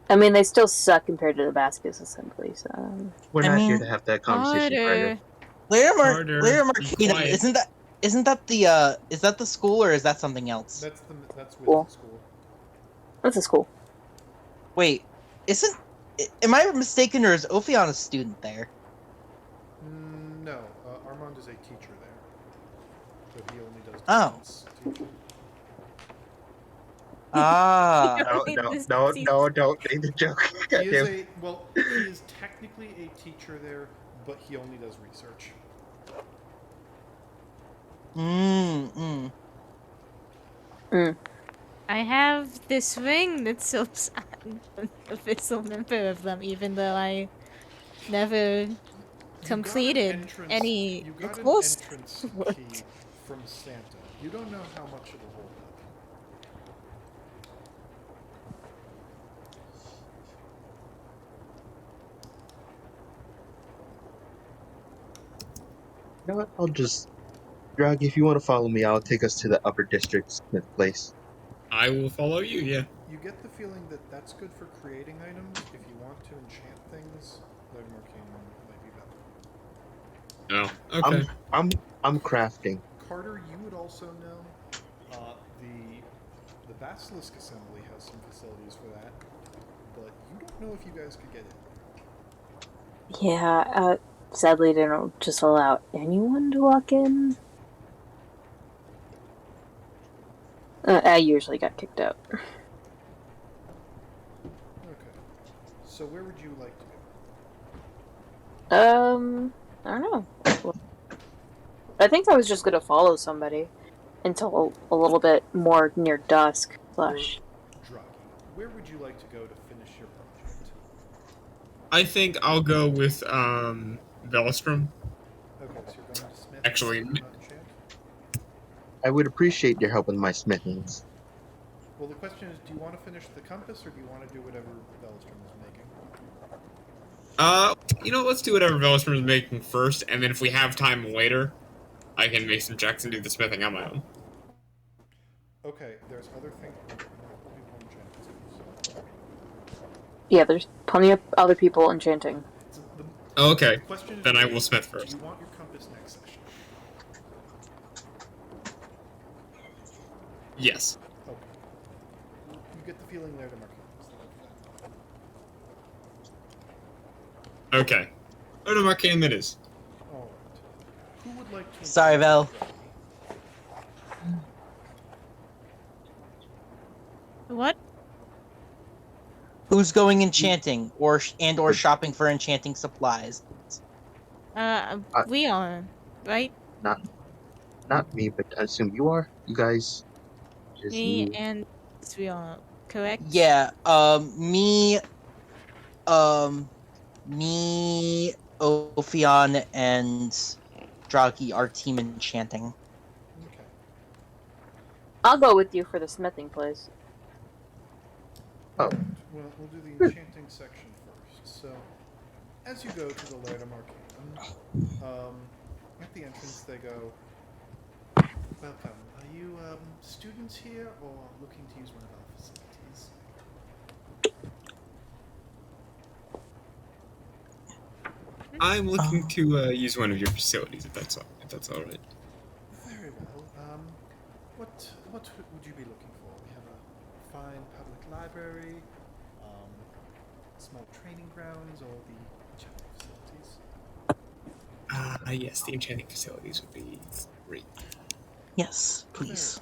I mean, they still suck compared to the Bascus Assembly, so... We're not here to have that conversation, Carter. Laird of Arcanum, isn't that the school or is that something else? That's with Cool. the school. That's a school. Wait, am I mistaken or is Ophion a student there? No, Armand is a teacher there, so he only does distance teaching. Ah. No, don't make the joke. He is technically a teacher there, but he only does research. I have this ring that soaps an official member of them, even though I never completed any You got course. an entrance key from Santa. You don't know how much it'll hold up. You know what? I'll just Drag, if you want to follow me, I'll take us to the Upper District Smith place. I will follow you, yeah. You get the feeling that that's good for creating items. If you want to enchant things, Laird of Arcanum might be better. Oh, okay. I'm crafting. Carter, you would also know the Basilisk Assembly has some facilities for that, but you don't know if you guys could get in. Yeah, sadly they don't just allow anyone to walk in. I usually got kicked out. Okay. So where would you like to go? I don't know. I think I was just gonna follow somebody until a little bit more near dusk. Slash. Druggy, where would you like to go to finish your project? I think I'll go with Velstrom. Okay, so you're going to Smith. Actually, I would appreciate your help with my smithings. Well, the question is, do you want to finish the compass, or do you want to do whatever Velstrom is making? Let's do whatever Velstrom is making first, and then if we have time later, I can make some checks and do the smithing on my own. Okay, there's other things. Yeah, there's plenty of other people enchanting. Okay, then I will smith first. Do you want your compass next session? Yes. Okay. You get the feeling there to mark it. Okay. Laird of Arcanum it is. Alright. Who would like to... Sorry, Vel. What? Who's going enchanting or shopping for enchanting supplies? We are, right? Not me, but I assume you are. You guys. Just Me you. and we are, correct? Yeah. Me, Ophion, and Draki are team enchanting. Okay. I'll go with you for the smithing place. Oh. Well, we'll do the enchanting section first. So, as you go to the Laird of Arcanum, at the entrance they go, "Welcome. Are you students here or looking to use one of our facilities?" I'm looking to use one of your facilities, if that's all right. Very well. What would you be looking for? We have a fine public library, small training grounds, or the enchanting facilities. Yes, the enchanting facilities would be great. Yes, please.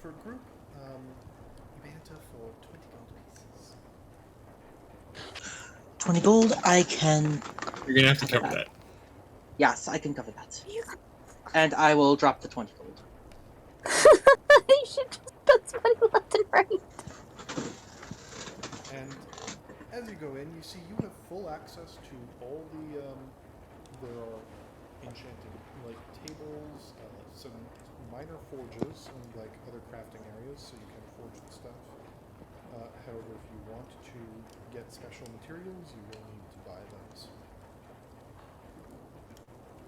For group, banter for 20 gold pieces. 20 gold, I can. You're gonna have to cover that. Yes, I can cover that. And I will drop the 20 gold. You should just put money left and right. And as you go in, you see you have full access to all the there are enchanting like tables, some minor forges, and like other crafting areas, so you can forge the stuff. However, if you want to get special materials, you will need to buy those.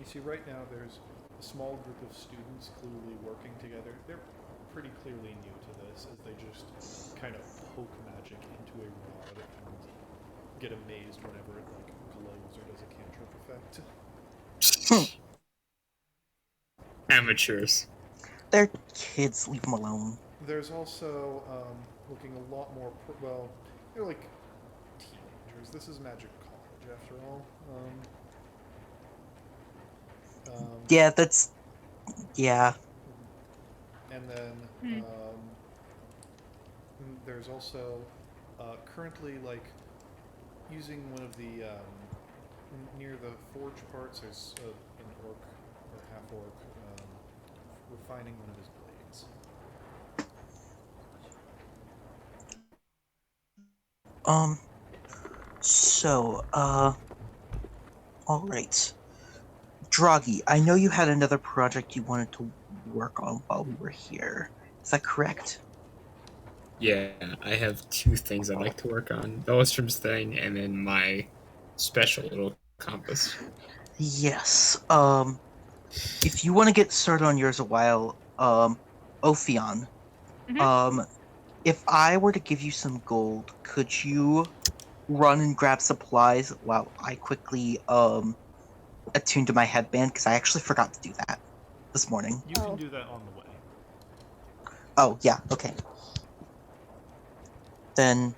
You see, right now there's a small group of students clearly working together. They're pretty clearly new to this, as they just kind of poke magic into a rod and get amazed whenever it like glows or does a cantrip effect. Amateurs. They're kids, leave them alone. There's also looking a lot more. Well, they're like teenagers. This is Magic College, after all. Yeah, that's. Yeah. And then there's also currently like using one of the near the forge parts. There's an orc or half orc refining one of his blades. All right. Droggy, I know you had another project you wanted to work on while we were here. Is that correct? Yeah, I have two things I'd like to work on. The Ostrom's thing, and then my special little compass. Yes. If you want to get started on yours a while, Ophion, if I were to give you some gold, could you run and grab supplies while I quickly, attune to my headband? Because I actually forgot to do that this morning. You can do that on the way. Oh, yeah, okay. Then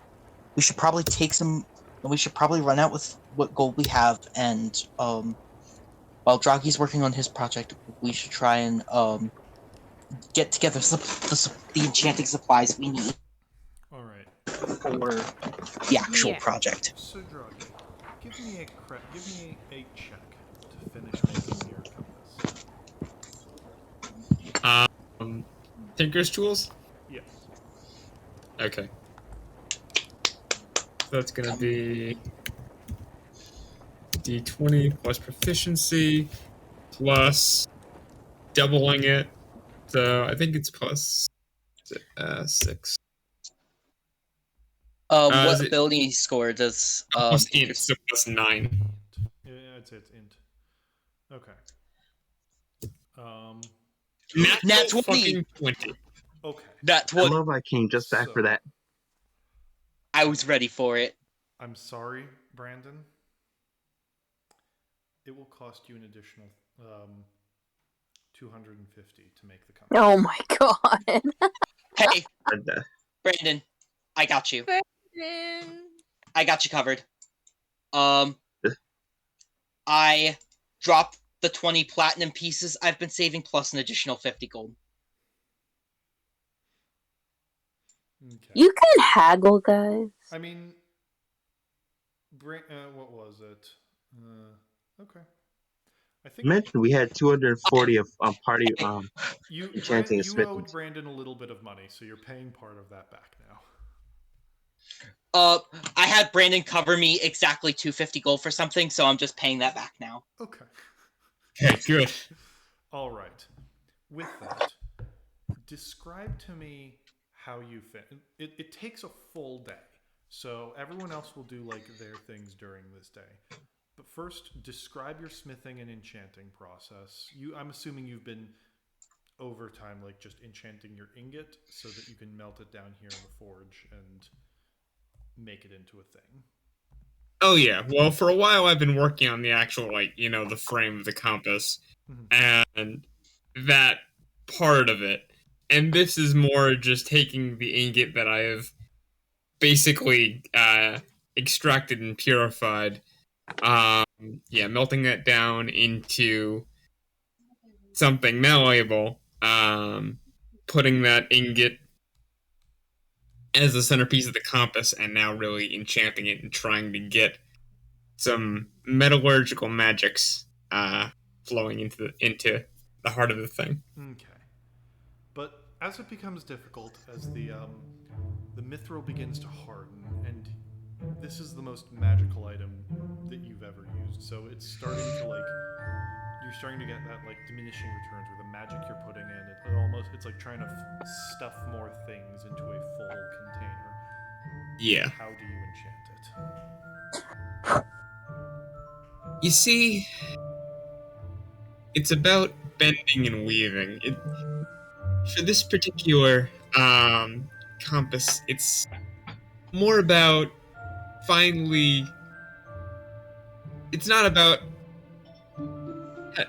we should probably take some. We should probably run out with what gold we have, and while Droggy's working on his project, we should try and get together the enchanting supplies we need. All right. For the actual project. So, Droggy, give me a check to finish making your compass. Tinker's tools? Yes. Okay. That's gonna be D20 plus proficiency plus doubling it. So I think it's plus 6. What ability score does plus int, so plus 9. Yeah, I'd say it's int. Okay. Nat 20. Okay. Nat 20. I love I came just back for that. I was ready for it. I'm sorry, Brandon. It will cost you an additional 250 to make the compass. Oh my god. Hey, Brandon, I got you. I got you covered. I dropped the 20 platinum pieces I've been saving plus an additional 50 gold. Okay. You can haggle, guys. I mean, what was it? Okay. I think Mentioned we had 240 of party enchanting you smithing. owed Brandon a little bit of money, so you're paying part of that back now. I had Brandon cover me exactly 250 gold for something, so I'm just paying that back now. Okay. Okay, good. All right. With that, describe to me how you fit. It takes a full day, so everyone else will do like their things during this day. But first, describe your smithing and enchanting process. I'm assuming you've been over time, like just enchanting your ingot so that you can melt it down here in the forge and make it into a thing. Oh yeah. Well, for a while I've been working on the actual, like, the frame of the compass, and that part of it. And this is more just taking the ingot that I have basically extracted and purified. Melting that down into something malleable. Putting that ingot as the centerpiece of the compass, and now really enchanting it and trying to get some metallurgical magics flowing into the heart of the thing. Okay. But as it becomes difficult, as the mithril begins to harden, and this is the most magical item that you've ever used, so it's starting to you're starting to get that diminishing returns with the magic you're putting in. It's like trying to stuff more things into a full container. Yeah. How do you enchant it? You see, it's about bending and weaving. For this particular compass, it's more about finally. It's not about.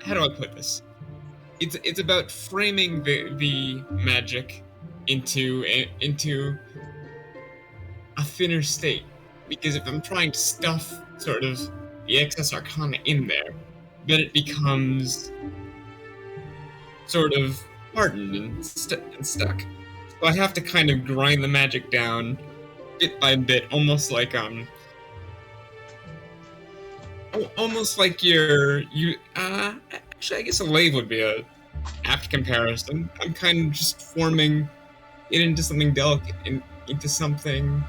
How do I put this? It's about framing the magic into a thinner state. Because if I'm trying to stuff sort of the excess arcana in there, then it becomes sort of hardened and stuck. So I have to kind of grind the magic down bit by bit, almost like actually I guess a lathe would be a apt comparison. I'm kind of just forming it into something delicate, into something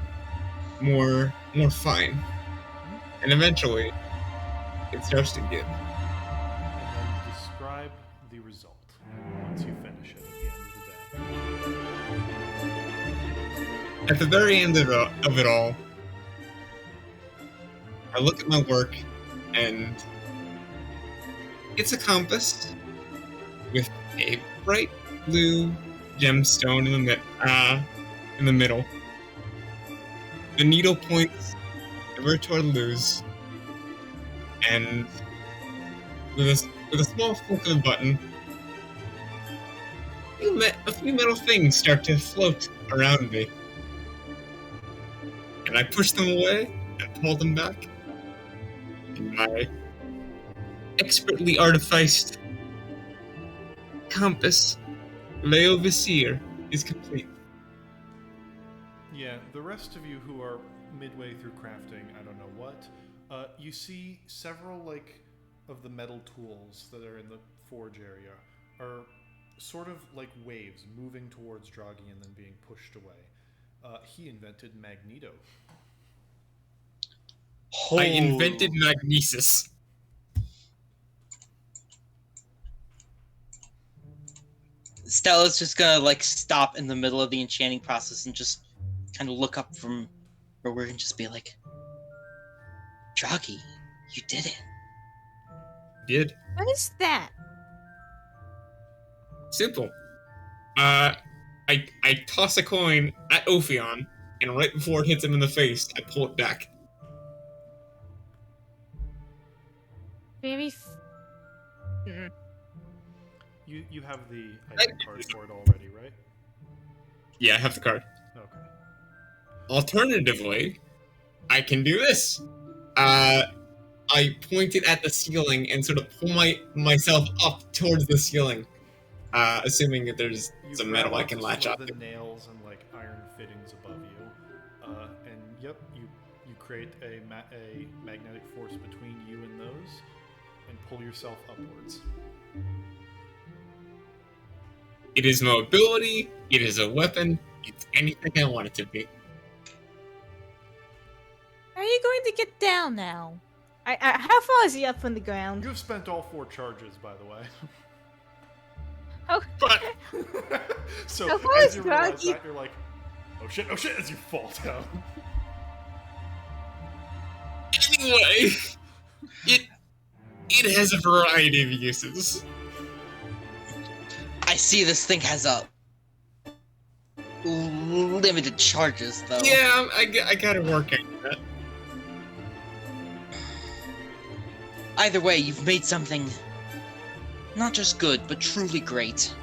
more fine. And eventually it starts to give. And then describe the result once you finish it At the very end of it all, I look at my work, and it's a compass with a bright blue gemstone in the middle. The needle points ever toward Luz, and with a small flick of a button, a few metal things start to float around me. And I push them away and pull them back. And my expertly artificed compass, Leo Visir, is complete. Yeah, the rest of you who are midway through crafting, I don't know what, you see several of the metal tools that are in the forge area are sort of like waves moving towards Draghi and then being pushed away. He invented Magneto. I invented magnesis. Stella's just gonna stop in the middle of the enchanting process and just kind of look up from where we're gonna just be like, Draghi, you did it. Did? What is that? Simple. I toss a coin at Ophion, and right before it hits him in the face, I pull it back. Maybe. You have the item card for it already, right? Yeah, I have the card. Okay. Alternatively, I can do this. I point it at the ceiling and sort of pull myself up towards the ceiling, assuming that there's some metal I can latch up to. The nails and iron fittings above you, and yep, you create a magnetic force between you and those, and pull yourself upwards. It is mobility. It is a weapon. It's anything I want it to be. Are you going to get down now? How far is he up from the ground? You've spent all 4 charges, by the way. Oh. So How far as is you realize Draghi? that, you're like, oh shit, as you fall down. Anyway, it has a variety of uses. I see this thing has a limited charges, though. Yeah, I gotta work on that. Either way, you've made something not just good, but truly great.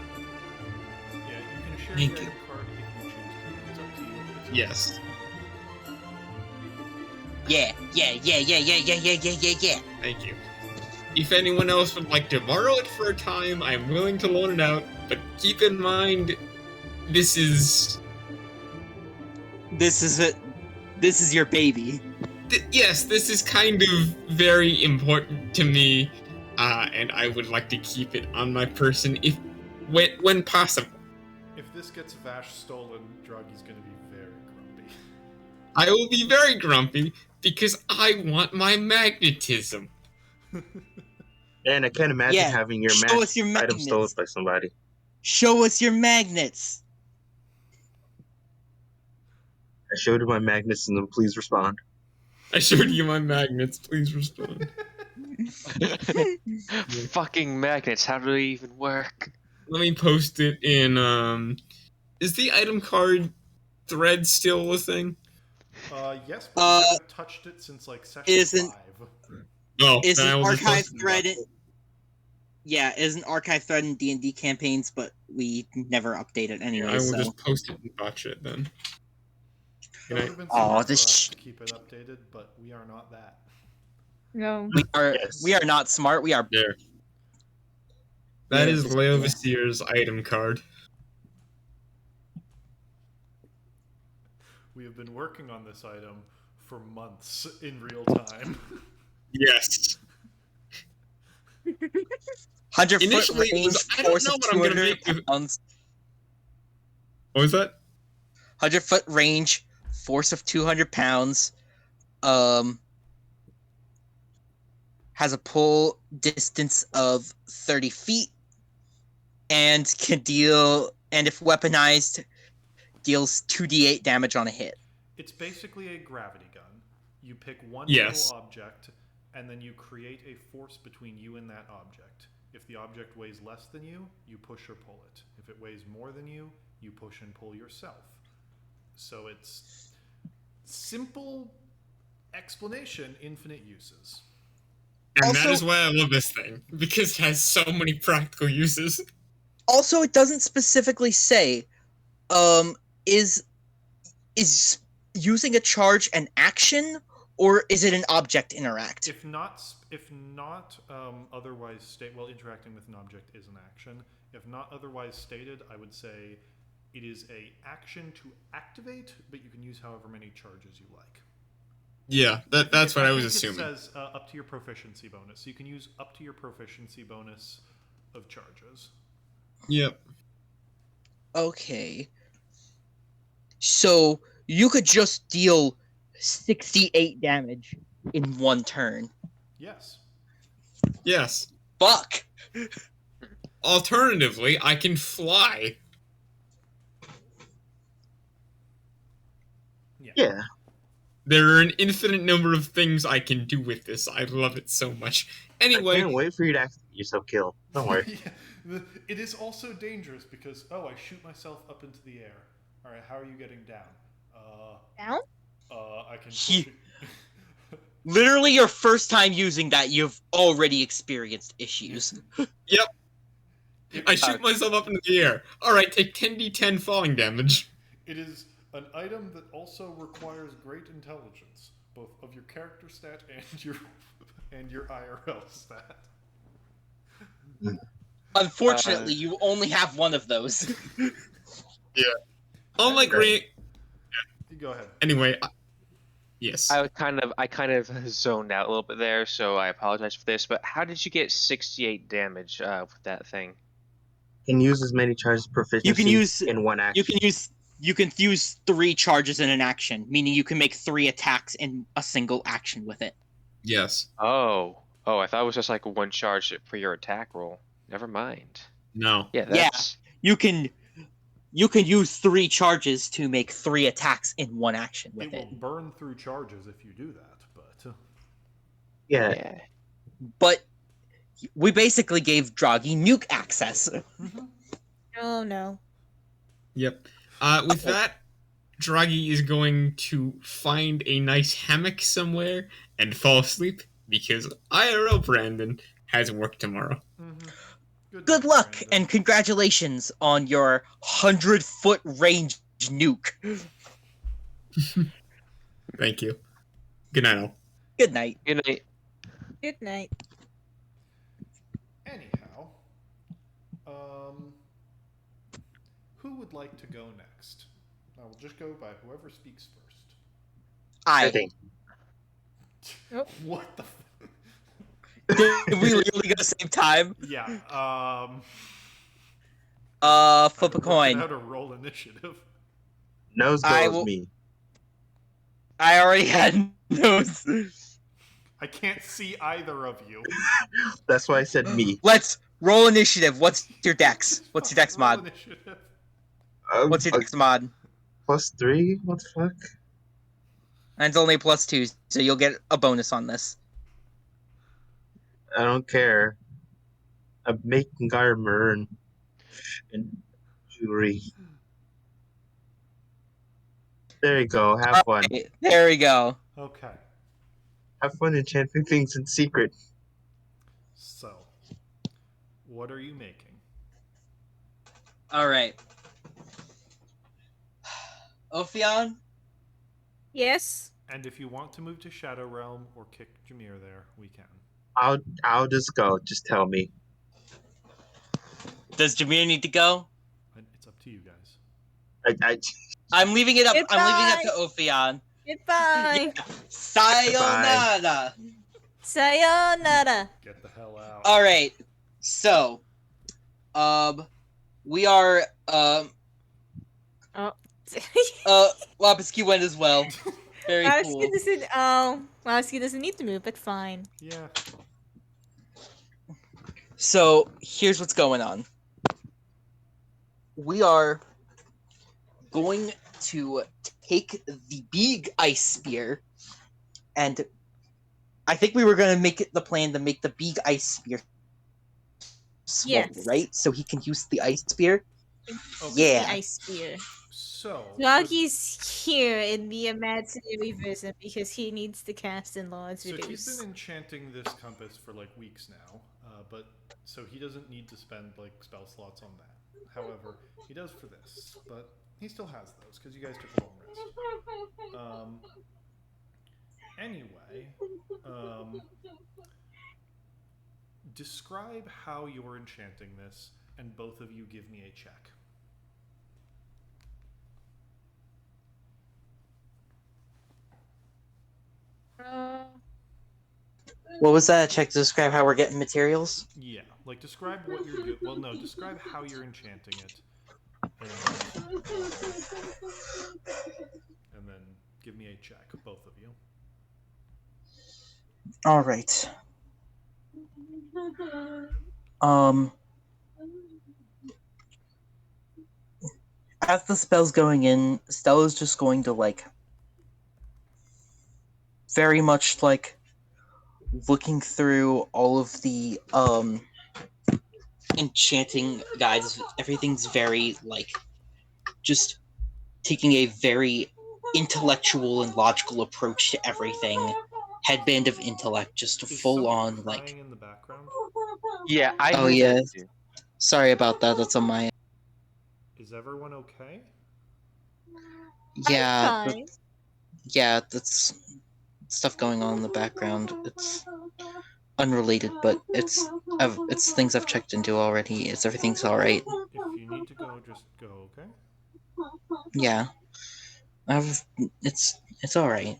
Yeah, you can share Thank the you. item card if you choose to. It's up to you. But it's Yes. Yeah. Thank you. If anyone else would like to borrow it for a time, I'm willing to loan it out, but keep in mind, this is... This is it. This is your baby. Yes, this is kind of very important to me, and I would like to keep it on my person when possible. If this gets Vash stolen, Druggy's gonna be very grumpy. I will be very grumpy, because I want my magnetism. And I can't imagine Yeah, having your show us your item stolen magnets. by somebody. Show us your magnets. I showed you my magnets, and then please respond. I showed you my magnets, please respond. Fucking magnets, how do they even work? Let me post it in, is the item card thread still a thing? Yes, but we haven't touched it since like session 5. Oh, Is then I an will just archive post it in thread? the box. Yeah, is an archive thread in D&D campaigns, but we never update it anyway. I will so. just post it in botch it then. That would have been Aw, smart for this us to keep it updated, but we are not that. No. We are not smart. We are. There. That Yeah, is this- Leo yeah. Vasir's item card. We have been working on this item for months in real time. Yes. 100-foot Initially, it range, was, I don't force know of what I'm gonna 200 make with... pounds. What was that? 100-foot range, force of 200 pounds. Has a pull distance of 30 feet, and can deal. And if weaponized, deals 2d8 damage on a hit. It's basically a gravity gun. You pick one Yes. metal object, and then you create a force between you and that object. If the object weighs less than you, you push or pull it. If it weighs more than you push and pull yourself. So it's simple explanation, infinite uses. And that Also- is why I love this thing, because it has so many practical uses. Also, it doesn't specifically say, is using a charge an action, or is it an object interact? If not otherwise stated, well, interacting with an object is an action. If not otherwise stated, I would say it is a action to activate, but you can use however many charges you like. Yeah, that's what I was think assuming. It says up to your proficiency bonus, so you can use up to your proficiency bonus of charges. Yep. Okay. So you could just deal 68 damage in one turn. Yes. Yes. Fuck! Alternatively, I can fly. Yeah. There are an infinite number of things I can do with this. I love it so much. I Anyway, can't wait for you to actually get yourself killed. Don't worry. Yeah, it is also dangerous because, I shoot myself up into the air. All right, how are you getting down? Down? I can push He- it. Literally your first time using that, you've already experienced issues. I shoot myself up into the air. Alright, take 10d10 falling damage. It is an item that also requires great intelligence, both of your character stat and your IRL stat. Unfortunately, you only have one of those. Unlike You go ahead. Anyway, yes. I kind of zoned out a little bit there, so I apologize for this. But how did you get 68 damage with that thing? Can use as many charges proficiency You can use in one action. you can use 3 charges in an action, meaning you can make 3 attacks in a single action with it. Yes. Oh, I thought it was just like one charge for your attack roll. Never mind. No. Yeah, that's You can use 3 charges to make 3 attacks in one action with It it. will burn through charges if you do that, but Yeah. yeah. But we basically gave Draghi nuke access. Oh no. Yep. With that, Draghi is going to find a nice hammock somewhere and fall asleep because IRL Brandon has work tomorrow. Good luck and congratulations on your 100-foot range nuke. Thank you. Good night, all. Good night. Good night. Good night. Anyhow, who would like to go next? I will just go by whoever speaks first. I think. What the? Did we literally go the same time? Yeah. Flip a I'm working coin. How to roll initiative? Nose goes me. I already had nose. I can't see either of you. That's why I said me. Let's roll initiative. What's your dex? What's your dex Roll mod? initiative. What's your dex mod? +3? What the fuck? And it's only a +2, so you'll get a bonus on this. I don't care. I'm making armor and jewelry. There you go. Have fun. Right, there we go. Okay. Have fun enchanting things in secret. So, what are you making? All right. Ophion? Yes. And if you want to move to Shadow Realm or kick Jameer there, we can. I'll just go. Just tell me. Does Jameer need to go? It's up to you guys. I'm leaving it up. Goodbye. I'm leaving it up to Ophion. Goodbye. Yeah. Sayonara. Sayonara. Get the hell out. All right. So, we are Lapis went as well. Very cool. Wowski doesn't need to move, but fine. Yeah. So here's what's going on. We are going to take the big ice spear, and I think we were going to make it the plan to make the big ice spear swole, Yes. right? So he can use the ice spear. Okay. Yeah. The ice spear. So. Wowski's here in the imaginary version because he needs to cast Enlarge So he's Reduce. been enchanting this compass for like weeks now, but so he doesn't need to spend like spell slots on that. However, he does for this, but he still has those because you guys took a long rest. Anyway, describe how you're enchanting this, and both of you give me a check. What was that? Check to describe how we're getting materials? Yeah, like describe what you're doing. Well, no, describe how you're enchanting it, and then give me a check, both of you. All right. As the spell's going in, Stella's just going to like very much like looking through all of the enchanting guides. Everything's very like just taking a very intellectual and logical approach to everything. Headband of intellect, just full on like. In the background? Yeah, I. Oh yeah. Sorry about that. That's on my. Is everyone okay? Yeah. I'm fine. Yeah, that's stuff going on in the background. It's unrelated, but it's things I've checked into already. Everything's all right. If you need to go, just go. Okay. Yeah. It's all right.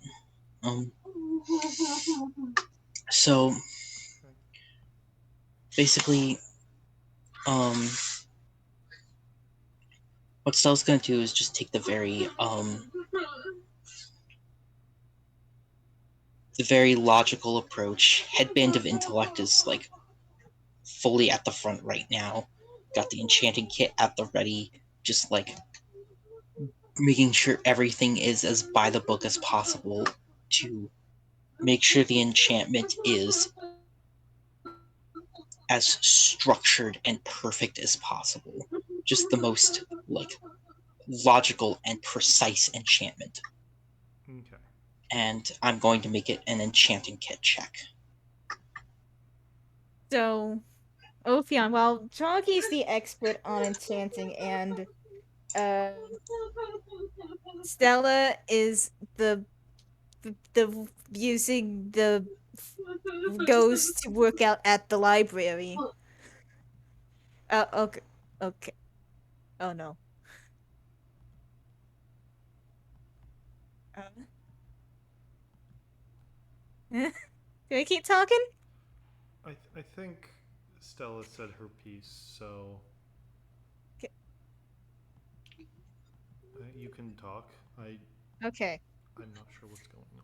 So basically, what Stella's gonna do is just take the very logical approach. Headband of intellect is like fully at the front right now. Got the enchanting kit at the ready, just like making sure everything is as by the book as possible to make sure the enchantment is as structured and perfect as possible. Just the most like logical and precise enchantment. Okay. And I'm going to make it an enchanting kit check. So, Ophion, while Joggie's the expert on enchanting and uh, Stella is the using the goes to work out at the library. Okay, okay. Oh no. Uh, do I keep talking? I think Stella said her piece, so you can talk. Okay. I'm not sure what's going on.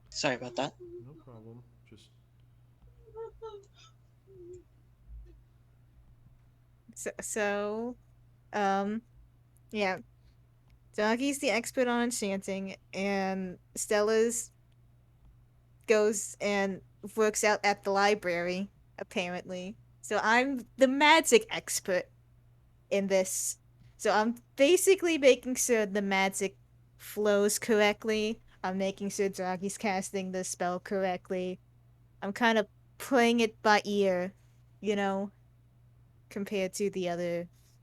Sorry about that. No problem. Just yeah. Doggie's the expert on enchanting, and Stella's goes and works out at the library, apparently. So I'm the magic expert in this. So I'm basically making sure the magic flows correctly. I'm making sure Doggie's casting the spell correctly. I'm kind of playing it by ear, you know, compared to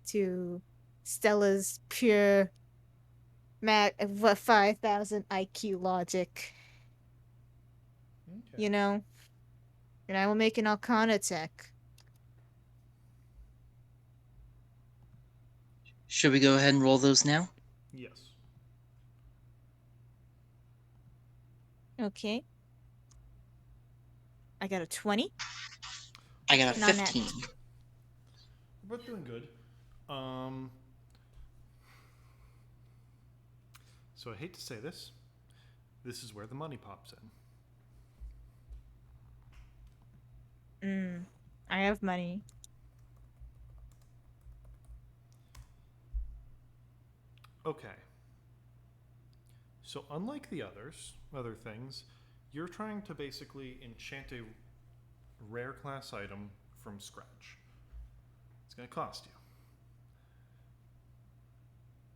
to Stella's pure 5,000 IQ logic, okay. you know? And I will make an Arcana check. Should we go ahead and roll those now? Yes. Okay. I got a 20. I got a Not nat. 15. We're both doing good. So I hate to say this. This is where the money pops in. I have money. Okay. So unlike the other things, you're trying to basically enchant a rare class item from scratch. It's going to cost you.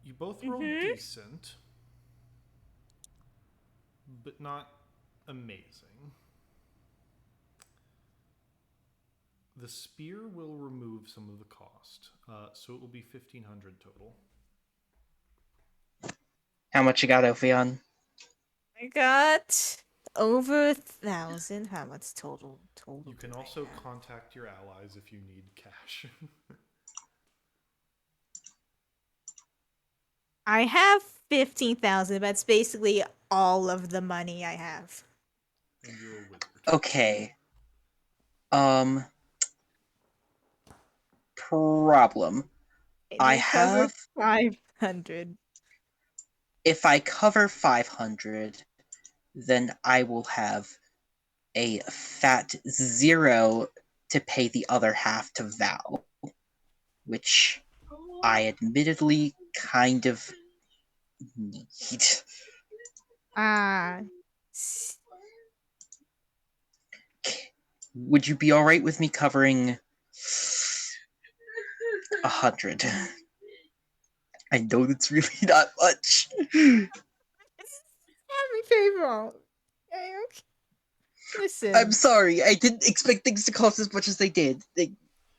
You both rolled decent, but not amazing. The spear will remove some of the cost, so it will be 1,500 total. How much you got, Ophion? I got over 1,000. How much total? You can also contact your allies if you need cash. I have 15,000. That's basically all of the money I have. And you're a wizard. Okay. Problem. I have 500. If I cover 500, then I will have a fat 0 to pay the other half to Val, which I admittedly kind of need. Would you be alright with me covering 100? I know that's really not much. Every favor. Okay. Listen. I'm sorry. I didn't expect things to cost as much as they did.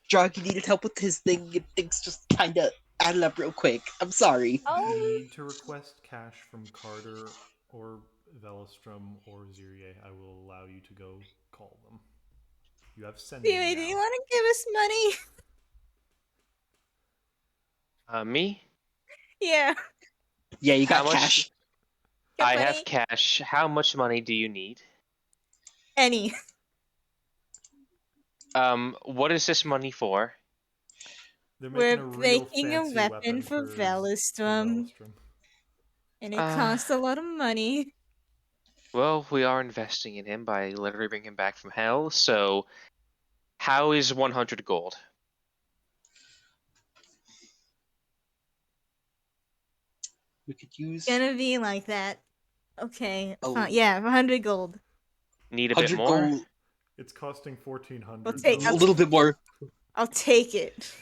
Droggy needed help with his thing, and things just kind of added up real quick. I'm sorry. If you need to request cash from Carter or Velostrom or Zirie, I will allow you to go call them. You have sending Zirie, now. do you want to give us money? Me? Yeah. Yeah, you got cash. I have cash. How much money do you need? Any. What is this money for? We're making a weapon for Velostrom. And it costs a lot of money. Well, we are investing in him by literally bringing him back from hell, so how is 100 gold? We could use... Gonna be like that. Okay. Yeah, 100 gold. Need a bit more? Gold. It's costing 1,400. We'll take a little bit more. I'll take it.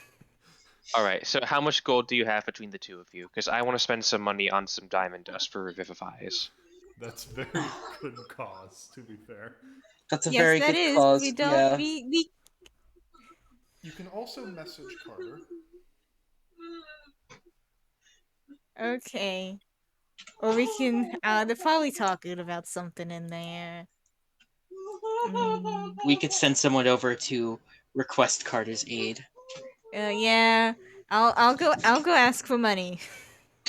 Alright, so how much gold do you have between the two of you? Because I want to spend some money on some diamond dust for revivifies. That's very good cause, to be fair. That's a very good cause. We don't. Yeah. We You can also message Carter. Okay. Or we can, they're probably talking about something in there. We could send someone over to request Carter's aid. Yeah. I'll go ask for money.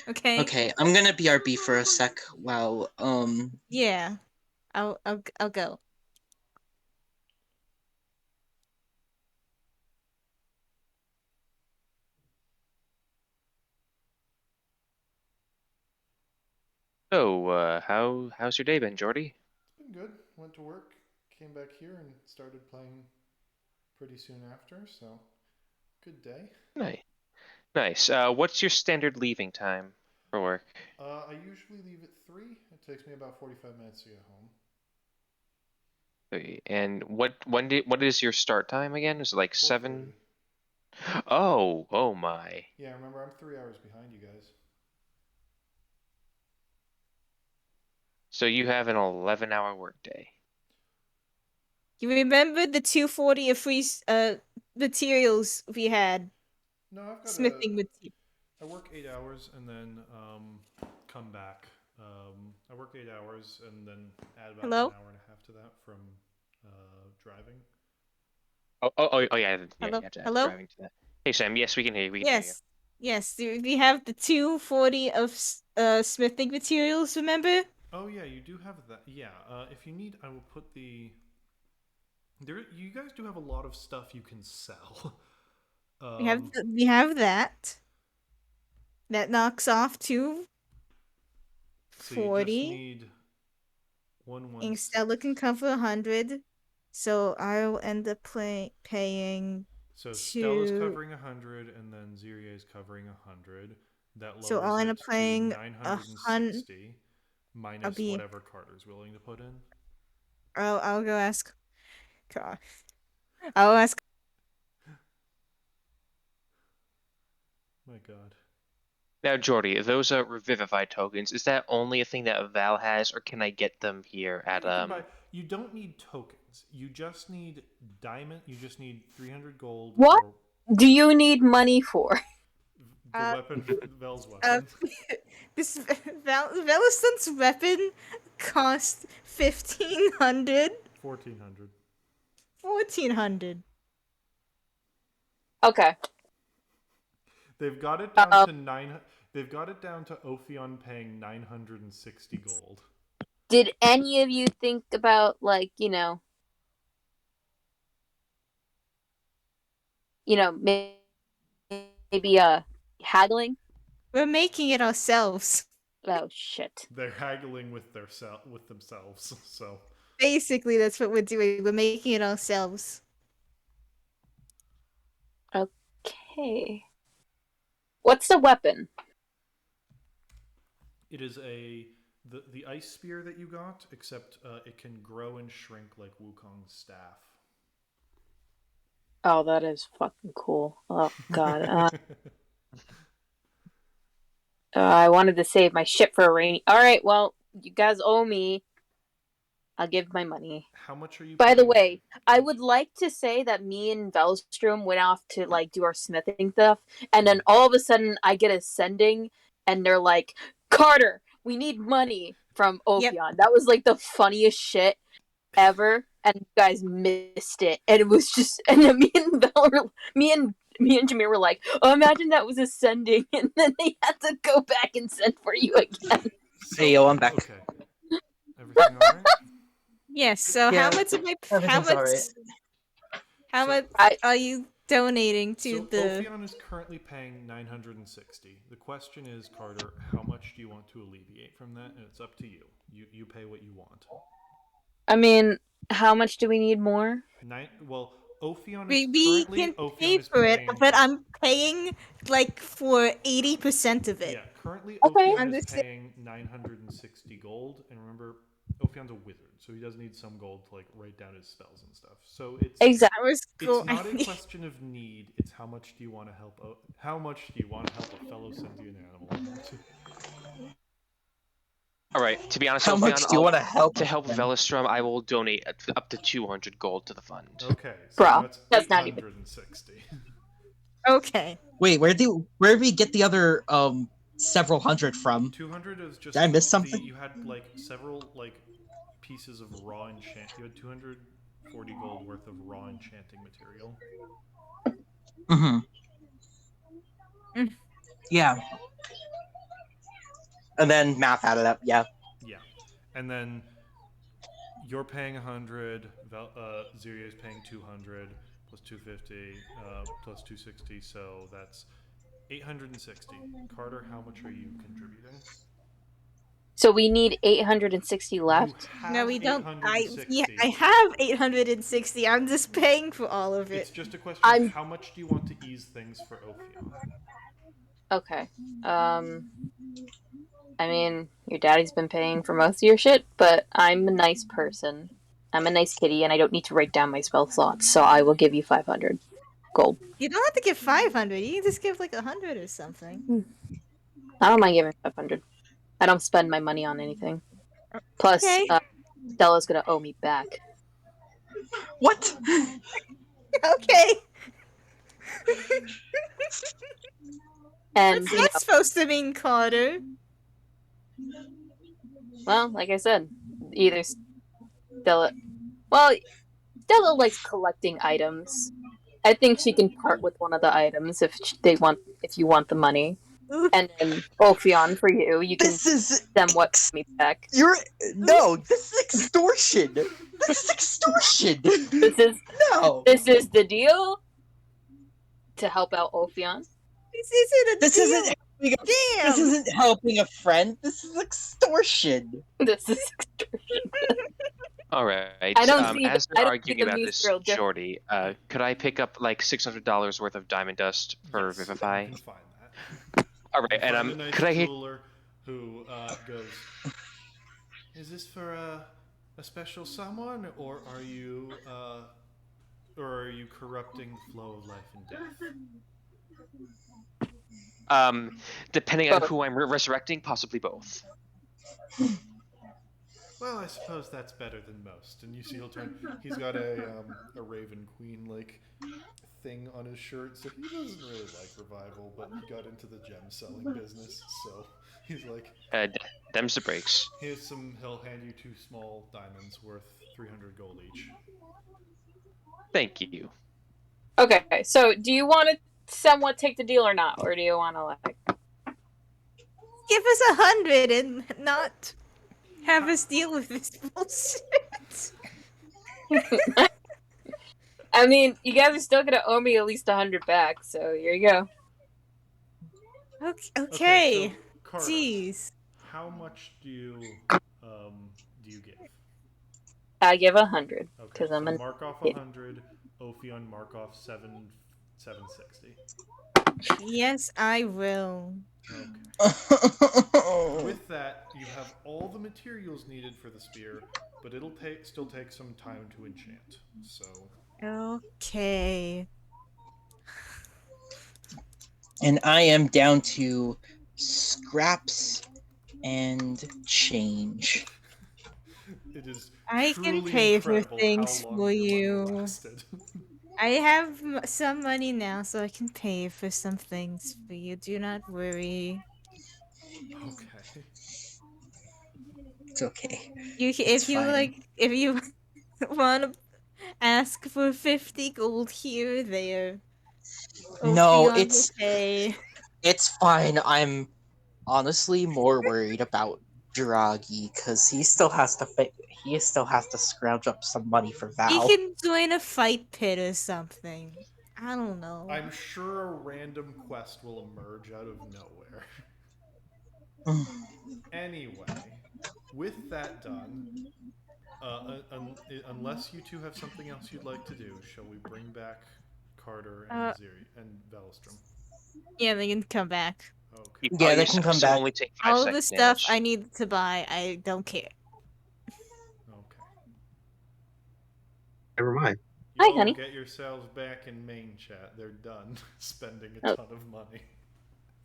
Okay? Okay, I'm gonna BRB for a sec while, Yeah. I'll go. So, how's your day been, Jordy? It's been good. Went to work, came back here, and started playing pretty soon after. So, good day. Nice. Nice. What's your standard leaving time for work? I usually leave at 3. It takes me about 45 minutes to get home. And what is your start time again? Is it like 7? 4:30. Oh my. Yeah, remember I'm 3 hours behind you guys. So you have an 11-hour workday. You remember the 240 of free materials we had? No, I've got smithing materials. I work 8 hours and then come back. I work 8 hours and then add about Hello? an hour and a half to that from driving. Oh yeah, Hello? you have to add Hello? driving to that. Hey Sam, yes, we can hear you. We can hear you. Yes. We have the 240 of smithing materials. Remember? Oh yeah, you do have that. Yeah. If you need, I will put the. There, you guys do have a lot of stuff you can sell. We have that. That knocks off 240. So you just need And Stella can cover 100. So I'll end up paying. So Stella's covering 100, and then Zirie's covering 100. That lowers So I'll end it up paying to 960 minus whatever Carter's willing to put in. I'll go ask. I'll ask. My God. Now, Jordy, those are Revivify tokens. Is that only a thing that Val has, or can I get them here at You don't need tokens. You just need diamond. You just need 300 gold. What do you need money for? The weapon, Val's weapon. This Velison's weapon cost 1,500. 1,400. 1,400. Okay. They've got it down to 9. They've got it down to Ophion paying 960 gold. Did any of you think about, like, maybe haggling? We're making it ourselves. Oh shit. They're haggling with themselves. So basically, that's what we're doing. We're making it ourselves. Okay. What's the weapon? It is the ice spear that you got, except it can grow and shrink like Wukong's staff. Oh, that is fucking cool. Oh god. I wanted to save my shit for a rainy. All right, well, you guys owe me. I'll give my money. How much are you? By the way, I would like to say that me and Velstrom went off to do our smithing stuff, and then all of a sudden I get a sending, and they're like, "Carter, we need money from Ophion." Yep. That was like the funniest shit ever, and you guys missed it, and it was just, and then me and Jameer were like, "Oh, imagine that was a sending," and then they had to go back and send for you again. Hey, yo, I'm back. Okay. Everything all right? Yes. So yeah, how much are you donating to the? Ophion is currently paying 960. The question is, Carter, how much do you want to alleviate from that? And it's up to you. You pay what you want. I mean, how much do we need more? Ophion is we can pay for it, but I'm paying for 80% of it. Yeah, currently okay. Ophion is paying 960 gold, and remember, Ophion's a wizard, so he does need some gold to write down his spells and stuff. So it's not a question of need. It's how much do you want to help? How much do you want to help a fellow sentient animal? All right. To be honest, How Ophion, much do you want to help? to help them? Velostrom, I will donate up to 200 gold to the fund. Okay, so Bruh, that's that's not even- 860. Okay. Wait, where did we get the other several hundred from? 200 is just. Did I miss something? You had like several like pieces of raw enchant. You had 240 gold worth of raw enchanting material. Mm-hmm. Mm. Yeah. And then math added up. Yeah. Yeah, and then you're paying 100. Zirio's paying 200 plus 250 plus 260. So that's 860. Carter, how much are you contributing? So we need 860 left. No, we don't. I 860. have 860. I'm just paying for all of It's it. just a question. I'm- How much do you want to ease things for Ophion? Okay. I mean, your daddy's been paying for most of your shit, but I'm a nice person. I'm a nice kitty, and I don't need to write down my spell slots, so I will give you 500 gold. You don't have to give 500. You can just give like 100 or something. I don't mind giving 500. I don't spend my money on anything. Plus, Okay. Stella's gonna owe me back. What? Okay. And, What's you know, that supposed to mean, Carter? well, like I said, either Stella... Well, Stella likes collecting items. I think she can part with one of the items if you want the money. And then Ophion for you. You can This is somewhat me back. No, this is extortion. This is extortion. This is the deal to help out Ophion. This isn't a This deal. isn't helping Damn. This isn't helping a friend. This is extortion. This is extortion. All right. I don't see as the- they're I don't arguing see the about news this drill diff- shorty, could I pick up like $600 worth of diamond dust for Yes, Vivify? You can find that. All right, and Find a nice could I hit? jeweler who goes, "Is this for a special someone, or are you corrupting the flow of life and death?" Depending on Both. who I'm resurrecting, possibly both. Well, I suppose that's better than most. And you see, he's got a Raven Queen like thing on his shirt, so he doesn't really like revival, but he got into the gem selling business, so he's like, Them's the breaks. he'll hand you 2 small diamonds worth 300 gold each. Thank you. Okay, so do you want to somewhat take the deal or not, or do you want to like? Give us 100 and not have us deal with this bullshit. I mean, you guys are still gonna owe me at least 100 back, so here you go. Okay. So, Carter, Jeez. how much do you give? I give 100 Okay, because I'm so a mark off yeah. 100. Ophion, mark off 760. Yes, I will. Okay. With that, you have all the materials needed for the spear, but it'll still take some time to enchant. So. Okay. And I am down to scraps and change. It is. I can truly pay for incredible things how long for your money you. lasted. I have some money now, so I can pay for some things for you. Do not worry. Okay. It's okay. If you want to ask for 50 gold here or there. No, Ophion will pay. it's fine. I'm honestly more worried about Draghi because he still has to scrounge up some money for He Val. can join a fight pit or something. I don't know. I'm sure a random quest will emerge out of nowhere. Anyway, with that done, unless you two have something else you'd like to do, shall we bring back Carter and Ziri and Velostrom? Yeah, they can come back. Okay. Yeah, they can come back. Only take 5 All the seconds stuff damage. I need to buy, I don't care. Okay. Never mind. Hi, You all honey. get yourselves back in main chat. They're done spending a Oh. ton of money.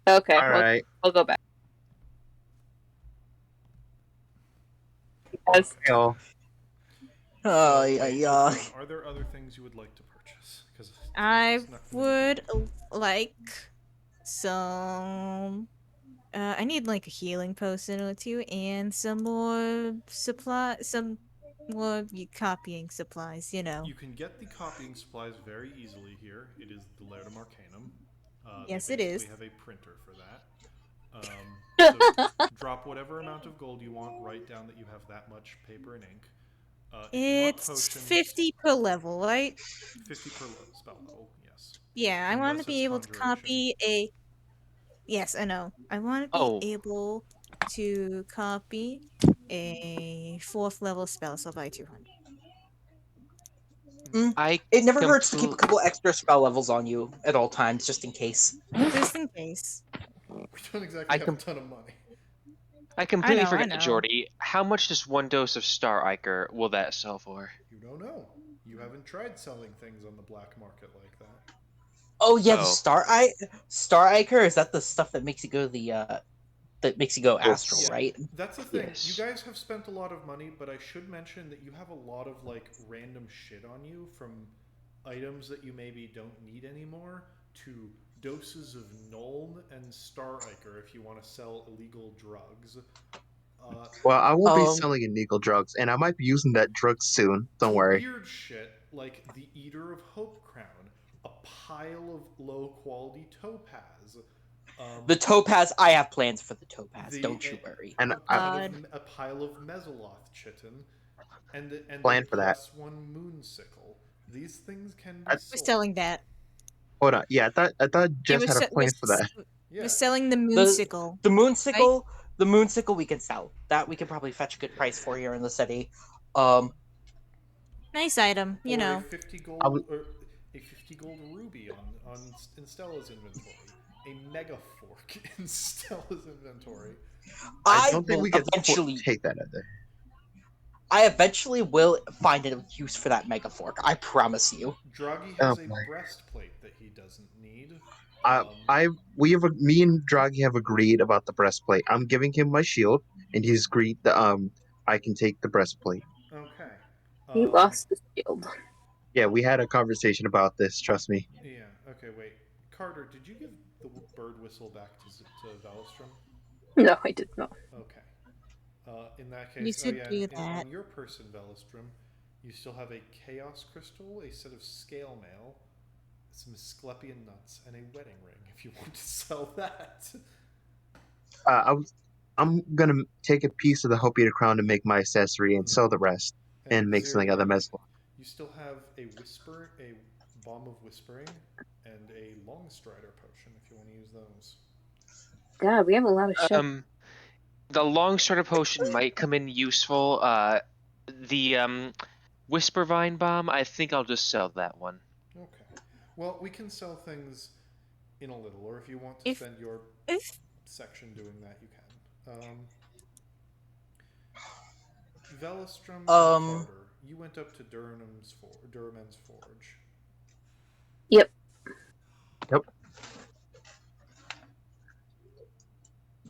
Okay, All right. we'll go back. Yes. Hell, Wait, yeah. Wolfram, are there other things you would like to purchase? Because I would like some. I need like a healing potion or two, and some more some more copying supplies. You know. You can get the copying supplies very easily here. It is the Laerdam Arcanum. Yes, They it basically is. have a printer for that. So drop whatever amount of gold you want. Write down that you have that much paper and ink. If you want It's potions, 50 per level, right? 50 per spell level, yes. Yeah, I want to Unless it's be able to conjuration. copy a. Yes, I know. I want to be Oh. able to copy a 4th level spell, so by 200. I It never hurts to keep a compl- couple extra spell levels on you at all times, just in case. Just in case. We don't exactly I have com- a ton of money. I completely I forgot, know. Jordy. How much does one dose of Star Ichor will that sell for? You don't know. You haven't tried selling things on the black market like that. Oh yeah, the Oh. Star Ichor, is that the stuff that makes you go astral, Yes. right? That's the thing. Yes. You guys have spent a lot of money, but I should mention that you have a lot of like random shit on you, from items that you maybe don't need anymore to doses of Nuln and Star Ichor if you want to sell illegal drugs. Well, I won't be Um, selling illegal drugs, and I might be using that drug soon. Don't to worry. weird shit like the Eater of Hope Crown, a pile of low quality topaz. The topaz, I have plans for the topaz. Don't you a, worry. And a, I a pile of Mesoloth chitin, and a plan for that. +1 moonsicle. These things can be I, We're sold. selling that. hold on. Yeah, I thought Yeah, Jess had a plan for that. Yeah. we're selling the The moonsicle. the moonsicle, the moonsicle we can sell. That we can probably fetch a good price for here in the city. Nice item, you Or know. a 50 gold I would- or a 50 gold ruby in Stella's inventory. A mega fork in Stella's inventory. I I don't think will we can eventually take that out there. I eventually will find a use for that mega fork. I promise you. Draghi Oh has a my. breastplate that he doesn't need. Me and Draghi have agreed about the breastplate. I'm giving him my shield, and he's agreed that I can take the breastplate. Okay. He lost the shield. Yeah, we had a conversation about this. Trust me. Yeah. Okay. Wait, Carter, did you give the bird whistle back to Valstrom? No, I did not. Okay. In that You case, should do that. on your person, Valstrom, you still have a chaos crystal, a set of scale mail, some Asclepian nuts, and a wedding ring. If you want to sell that. I'm gonna take a piece of the Hopi crown to make my accessory and sell the rest, and make something other message. You still have a bomb of whispering, and a long strider potion if you want to use those. God, we have a lot of shit. The long strider potion might come in useful. The Whisper Vine Bomb, I think I'll just sell that one. Okay. Well, we can sell things in a little, or if you want to spend your section doing that, you can. Velestrom and Carter, you went up to Durham's Forge. Yep.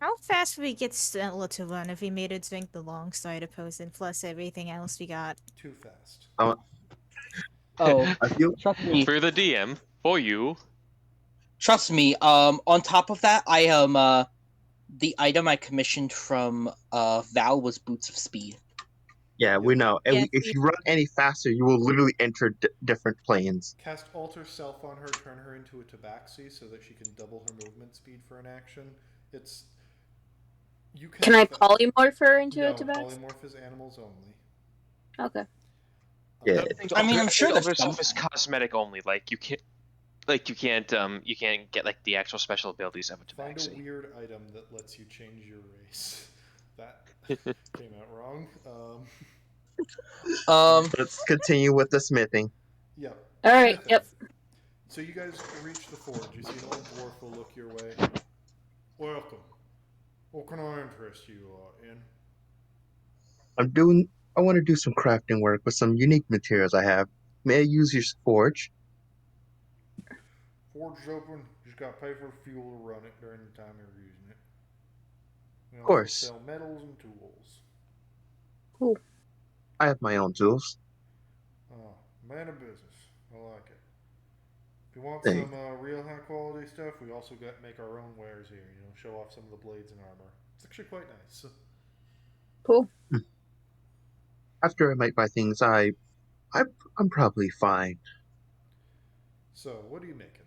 How fast would we get Stella to run if we made her drink the long cider potion plus everything else we got? Too fast. I feel Trust me. For the DM, for you. Trust me. On top of that, I am the item I commissioned from Val was Boots of Speed. Yeah, we know. And if you run any faster, you will literally enter different planes. Cast Alter Self on her, turn her into a tabaxi so that she can double her movement speed for an action. Can I polymorph her into a No, tabaxi? polymorph is animals only. Okay. Yeah. I mean, I'm sure there's stuff is cosmetic only. Like you can't get like the actual special abilities of a Find tabaxi. a weird item that lets you change your race. That came out wrong. Let's continue with the smithing. Yep. All right. Smithing. Yep. So you guys reach the forge. You see an old dwarf will look your way. Welcome. What can I interest you in? I want to do some crafting work with some unique materials I have. May I use your forge? Forge is open. Just got to pay for fuel to run it during the time you're using it. We Of course. also sell metals and tools. Cool. I have my own tools. Oh, man of business. I like it. If you want Hey, some real high quality stuff, we also got make our own wares here. You know, show off some of the blades and armor. It's actually quite nice. Cool. after I might buy things, I I'm probably fine. So, what are you making?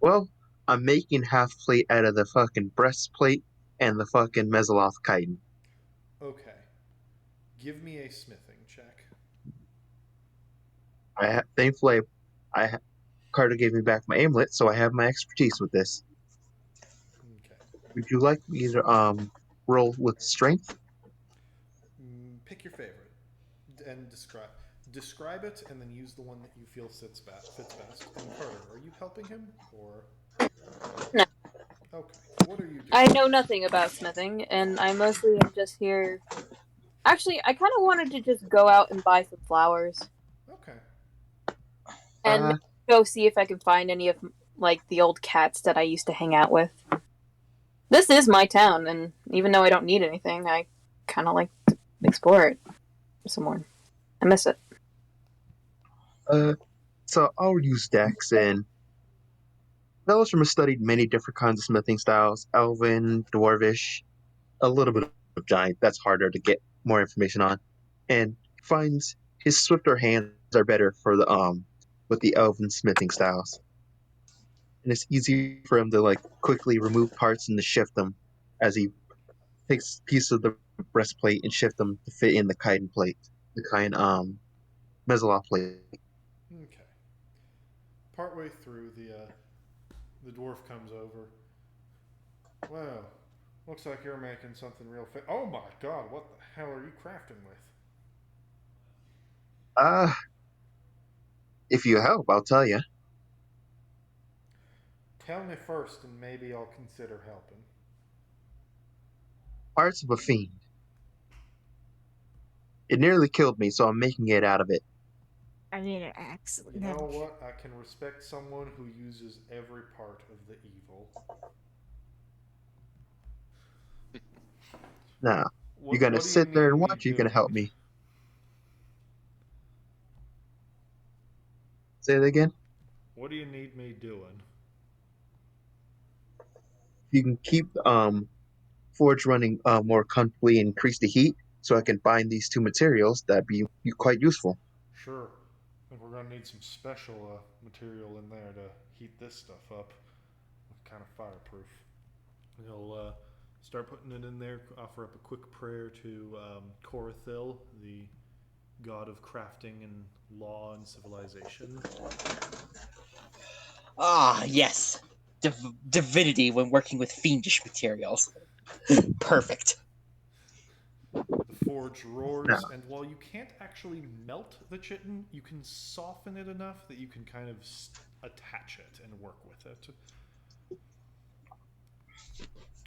Well, I'm making half plate out of the fucking breastplate and the fucking Mezoloth chitin. Okay. Give me a smithing check. Thankfully, I Carter gave me back my amulet, so I have my expertise with this. Okay. Would you like me to roll with strength? Pick your favorite and describe it, and then use the one that you feel fits best. And Carter, are you helping him or? No. Okay. What are you doing? I know nothing about smithing, and I mostly am just here. Actually, I kind of wanted to just go out and buy some flowers Okay. and go see if I can find any of like the old cats that I used to hang out with. This is my town, and even though I don't need anything, I kind of like to explore it some more. I miss it. So I'll use Dex, and Belisham has studied many different kinds of smithing styles: Elven, Dwarvish, a little bit of Giant. That's harder to get more information on, and finds his swifter hands are better for the with the Elven smithing styles, and it's easy for him to like quickly remove parts and to shift them as he takes pieces of the breastplate and shift them to fit in the chitin plate, the chitin Mezoloth plate. Okay. Partway through, the dwarf comes over. Well, looks like you're making something real oh my god, what the hell are you crafting with? Uh, if you help, I'll tell you. Tell me first, and maybe I'll consider helping. Parts of a fiend. It nearly killed me, so I'm making it out of it. I mean, excellent. You know what? I can respect someone who uses every part of the evil. Now, What, you're gonna what do you sit there need and me watch, or you're gonna doing? help me? Say it again? What do you need me doing? You can keep Forge running more comfortably and increase the heat, so I can bind these two materials. That'd be quite useful. Sure. I think we're gonna need some special material in there to heat this stuff up. Kind of fireproof. He'll start putting it in there, offer up a quick prayer to Korathil, the god of crafting and law and civilization. Ah, yes. Divinity when working with fiendish materials. Perfect. The forge roars, Now, and while you can't actually melt the chitin, you can soften it enough that you can kind of attach it and work with it.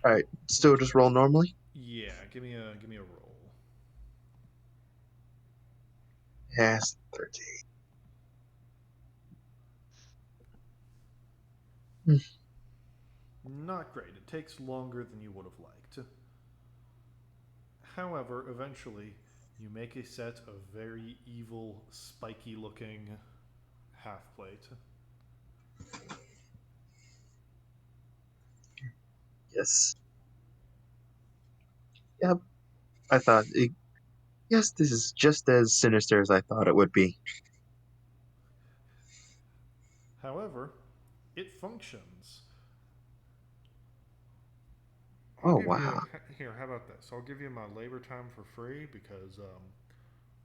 all right, still just roll normally. Yeah, give me a roll. Yes, 13. Not great. It takes longer than you would have liked. However, eventually, you make a set of very evil, spiky looking half plate. Yes. Yep. I thought. Yes, this is just as sinister as I thought it would be. However, it functions. I'll Oh give you wow. here. How about this? I'll give you my labor time for free because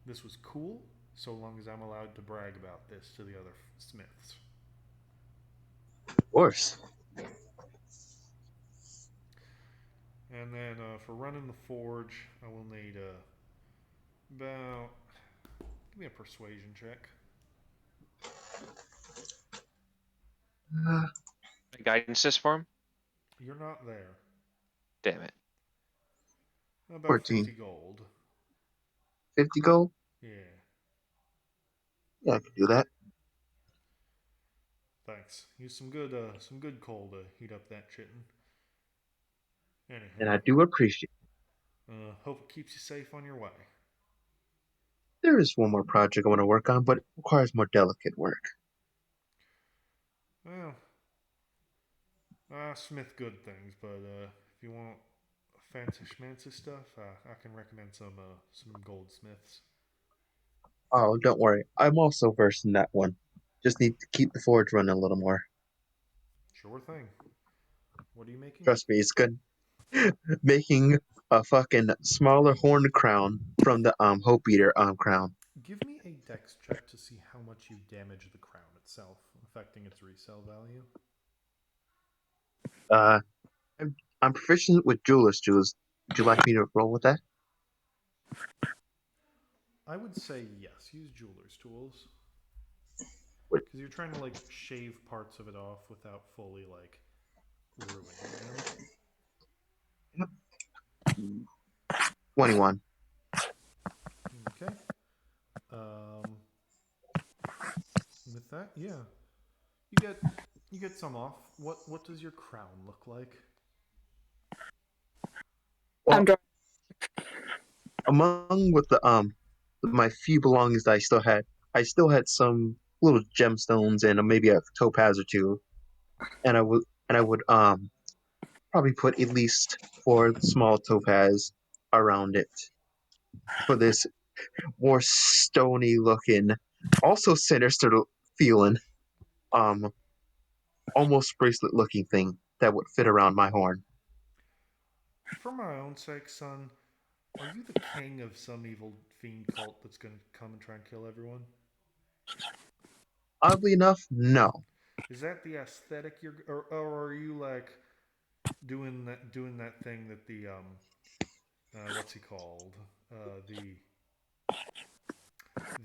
this was cool. So long as I'm allowed to brag about this to the other smiths. Of course. And then for running the forge, I will need about. Give me a persuasion check. Guidance this for him? You're not there. Damn it. About 14. 50 gold. 50 gold? Yeah. Yeah, I can do that. Thanks. Use some good coal to heat up that chitin. And I Anyhow, do appreciate it. Hope it keeps you safe on your way. There is one more project I want to work on, but it requires more delicate work. Well, I smith good things, but if you want fancy schmancy stuff, I can recommend some goldsmiths. Oh, don't worry. I'm also versed in that one. Just need to keep the forge running a little more. Sure thing. What are you making? Trust me, it's good. Making a fucking smaller horn crown from the Hope Eater crown. Give me a dex check to see how much you damage the crown itself, affecting its resale value. I'm proficient with jeweler's tools. Would you like me to roll with that? I would say yes. Use jeweler's tools. What? Because you're trying to like shave parts of it off without fully like ruining them. 21. Okay. With that, yeah, you get some off. What does your crown look like? Well, I'm drawing. among with the my few belongings that I still had some little gemstones and maybe a topaz or two, and I would probably put at least 4 small topaz around it for this more stony looking, also sinister feeling, um, almost bracelet looking thing that would fit around my horn. For my own sake, son, are you the king of some evil fiend cult that's going to come and try and kill everyone? Oddly enough, no. Is that the aesthetic or are you like doing that thing that the what's he called?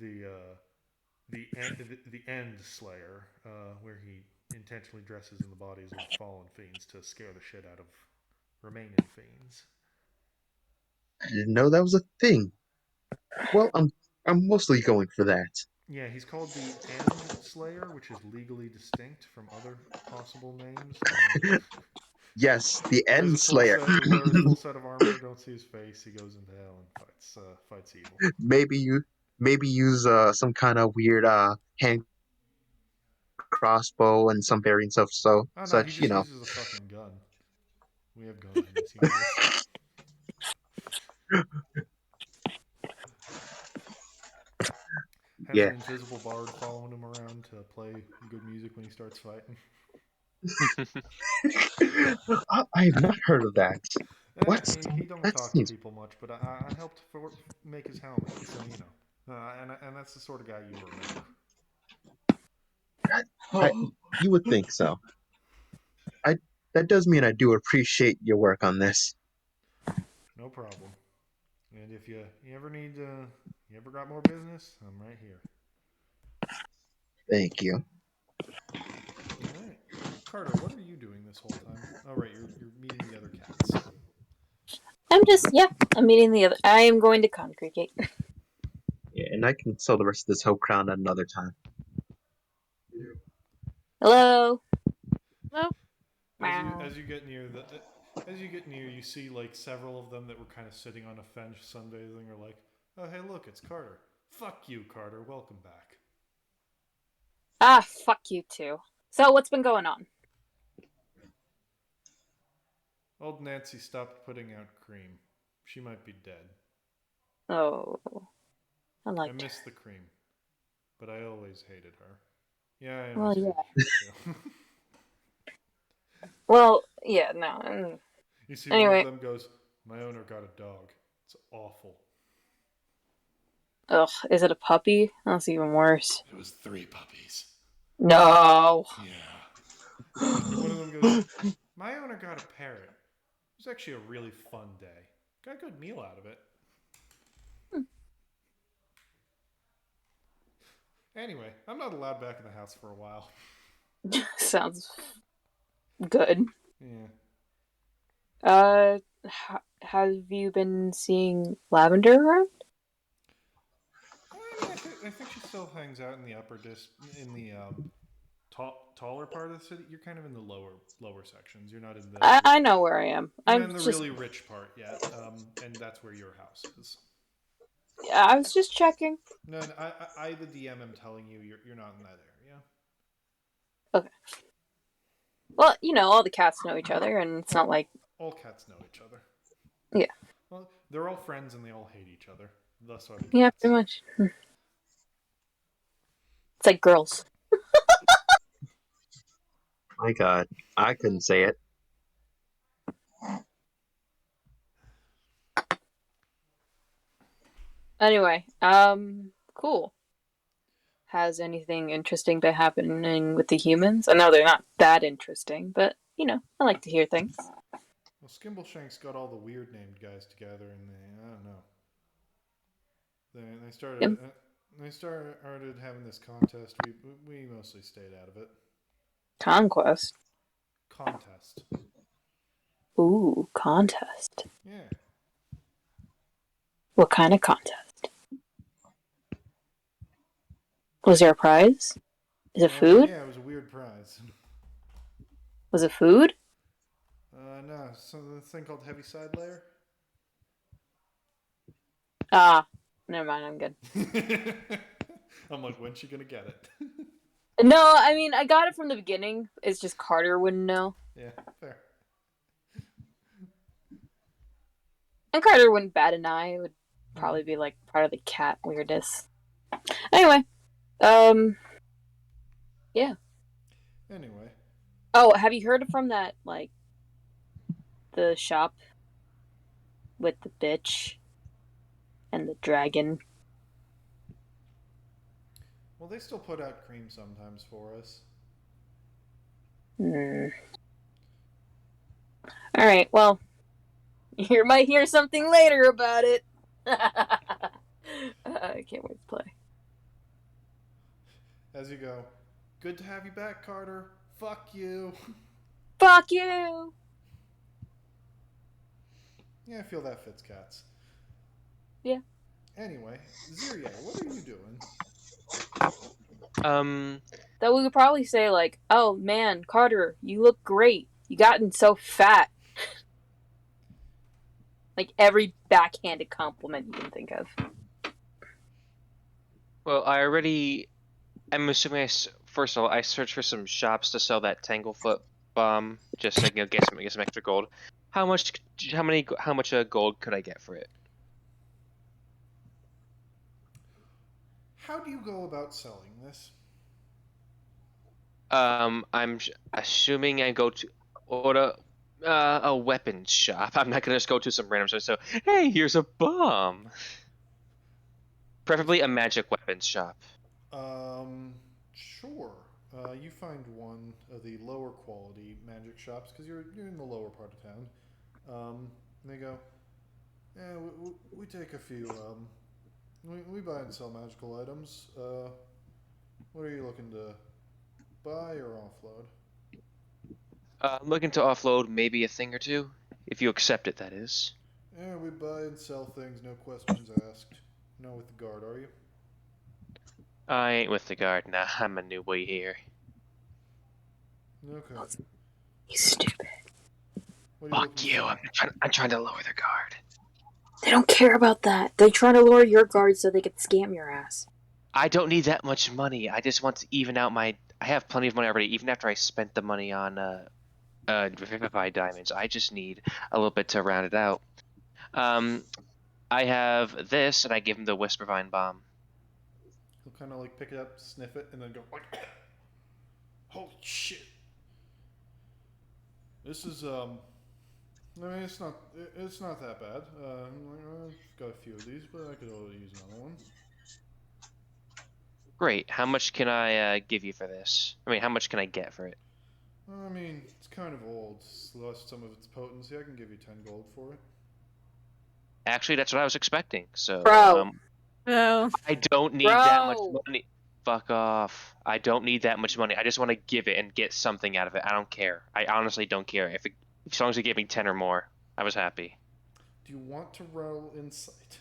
The the end slayer, where he intentionally dresses in the bodies of fallen fiends to scare the shit out of remaining fiends. I didn't know that was a thing. Well, I'm mostly going for that. Yeah, he's called the End Slayer, which is legally distinct from other possible names. Yes, the He wears End a full Slayer. set. He wears a full set of armor. Don't see his face. He goes into hell and fights evil. maybe use some kind of weird hand crossbow and some variants of Oh no, he such, just uses a fucking gun. We have guns in this universe. Has Yeah. an invisible bard following him around to play good music when he starts fighting. I have not heard of that. What? He don't That talk to seems. people much, but I helped make his helmet, so you know. And that's the sort of guy you remember. You would think so. I That does mean I do appreciate your work on this. No problem. And if you ever need you ever got more business, I'm right here. Thank you. All right, Carter, what are you doing this whole time? Oh right, you're meeting the other cats. I'm meeting the other. I am going to congregate. Yeah, and I can sell the rest of this Hope Crown at another time. Hello. Hello. As you get near you see like several of them that were kind of sitting on a fence sunbathing are like, oh hey look, it's Carter. Fuck you, Carter. Welcome back. Ah, fuck you too. So what's been going on? Old Nancy stopped putting out cream. She might be dead. Oh, I miss the cream, but I always hated her. Yeah, I Well, always yeah. hated her too. Well, yeah, no. You see Anyway. one of them goes, my owner got a dog. It's awful. Ugh, is it a puppy? That's even worse. It was 3 puppies. No. Yeah. One of them goes, my owner got a parrot. It was actually a really fun day. Got a good meal out of it. Anyway, I'm not allowed back in the house for a while. Sounds good. Yeah. Have you been seeing Lavender around? I think she still hangs out in the taller part of the city. You're kind of in the lower sections. You're not in the. I know where I am. You're I'm not in the just. really rich part yet, and that's where your house is. Yeah, I was just checking. No, I the DM, am telling you, you're not in that area. Okay. Well, all the cats know each other, and it's not like. All cats know each other. Yeah. Well, they're all friends and they all hate each other. Thus are the cats. Yeah, pretty much. It's like girls. My God, I couldn't say it. Anyway, cool. Has anything interesting been happening with the humans? I know they're not that interesting, but I like to hear things. Well, Skimbleshanks got all the weird named guys together, and I don't know. They started. They started having this contest. We mostly stayed out of it. Conquest. Contest. Ooh, contest. Yeah. What kind of contest? Was there a prize? Is it food? Yeah, it was a weird prize. Was it food? No, something thing called Heaviside Layer. Ah, never mind. I'm good. I'm like, when's she gonna get it? No, I mean I got it from the beginning. It's just Carter wouldn't know. Yeah, fair. And Carter wouldn't bat an eye. It would probably be like part of the cat weirdness. Anyway, yeah. Anyway. Oh, have you heard from that the shop with the bitch and the dragon? Well, they still put out cream sometimes for us. All right. Well, you might hear something later about it. I can't wait to play. As you go, good to have you back, Carter. Fuck you. Fuck you. Yeah, I feel that fits cats. Yeah. Anyway, Ziria, what are you doing? That we could probably say oh man, Carter, you look great. You gotten so fat. Like every backhanded compliment you can think of. Well, I'm assuming first of all, I searched for some shops to sell that Tanglefoot bomb, just so I can get some extra gold. How much gold could I get for it? How do you go about selling this? I'm assuming I go to order a weapons shop. I'm not gonna just go to some random store. So, hey, here's a bomb. Preferably a magic weapons shop. Sure. You find one of the lower quality magic shops because you're in the lower part of town. And they go, yeah, we take a few. We buy and sell magical items. What are you looking to buy or offload? I'm looking to offload maybe a thing or two, if you accept it, that is. Yeah, we buy and sell things, no questions asked. Not with the guard, are you? I ain't with the guard now. I'm a newbie here. Okay. You stupid. Fuck you. I'm trying to lower the guard. They don't care about that. They're trying to lower your guard so they can scam your ass. I don't need that much money. I just want to even out I have plenty of money already, even after I spent the money on Vivify diamonds. I just need a little bit to round it out. I have this, and I give him the Whispervine bomb. He'll kind of pick it up, sniff it, and then go holy shit! This is I mean, it's not that bad. I've got a few of these, but I could always use another one. Great. How much can I give you for this? I mean, how much can I get for it? I mean, it's kind of old. It's lost some of its potency. I can give you 10 gold for it. Actually, that's what I was expecting. So, Bro. I don't need that much money. Fuck off. I don't need that much money. I just want to give it and get something out of it. I don't care. I honestly don't care. As long as you give me 10 or more, I was happy. Do you want to roll insight?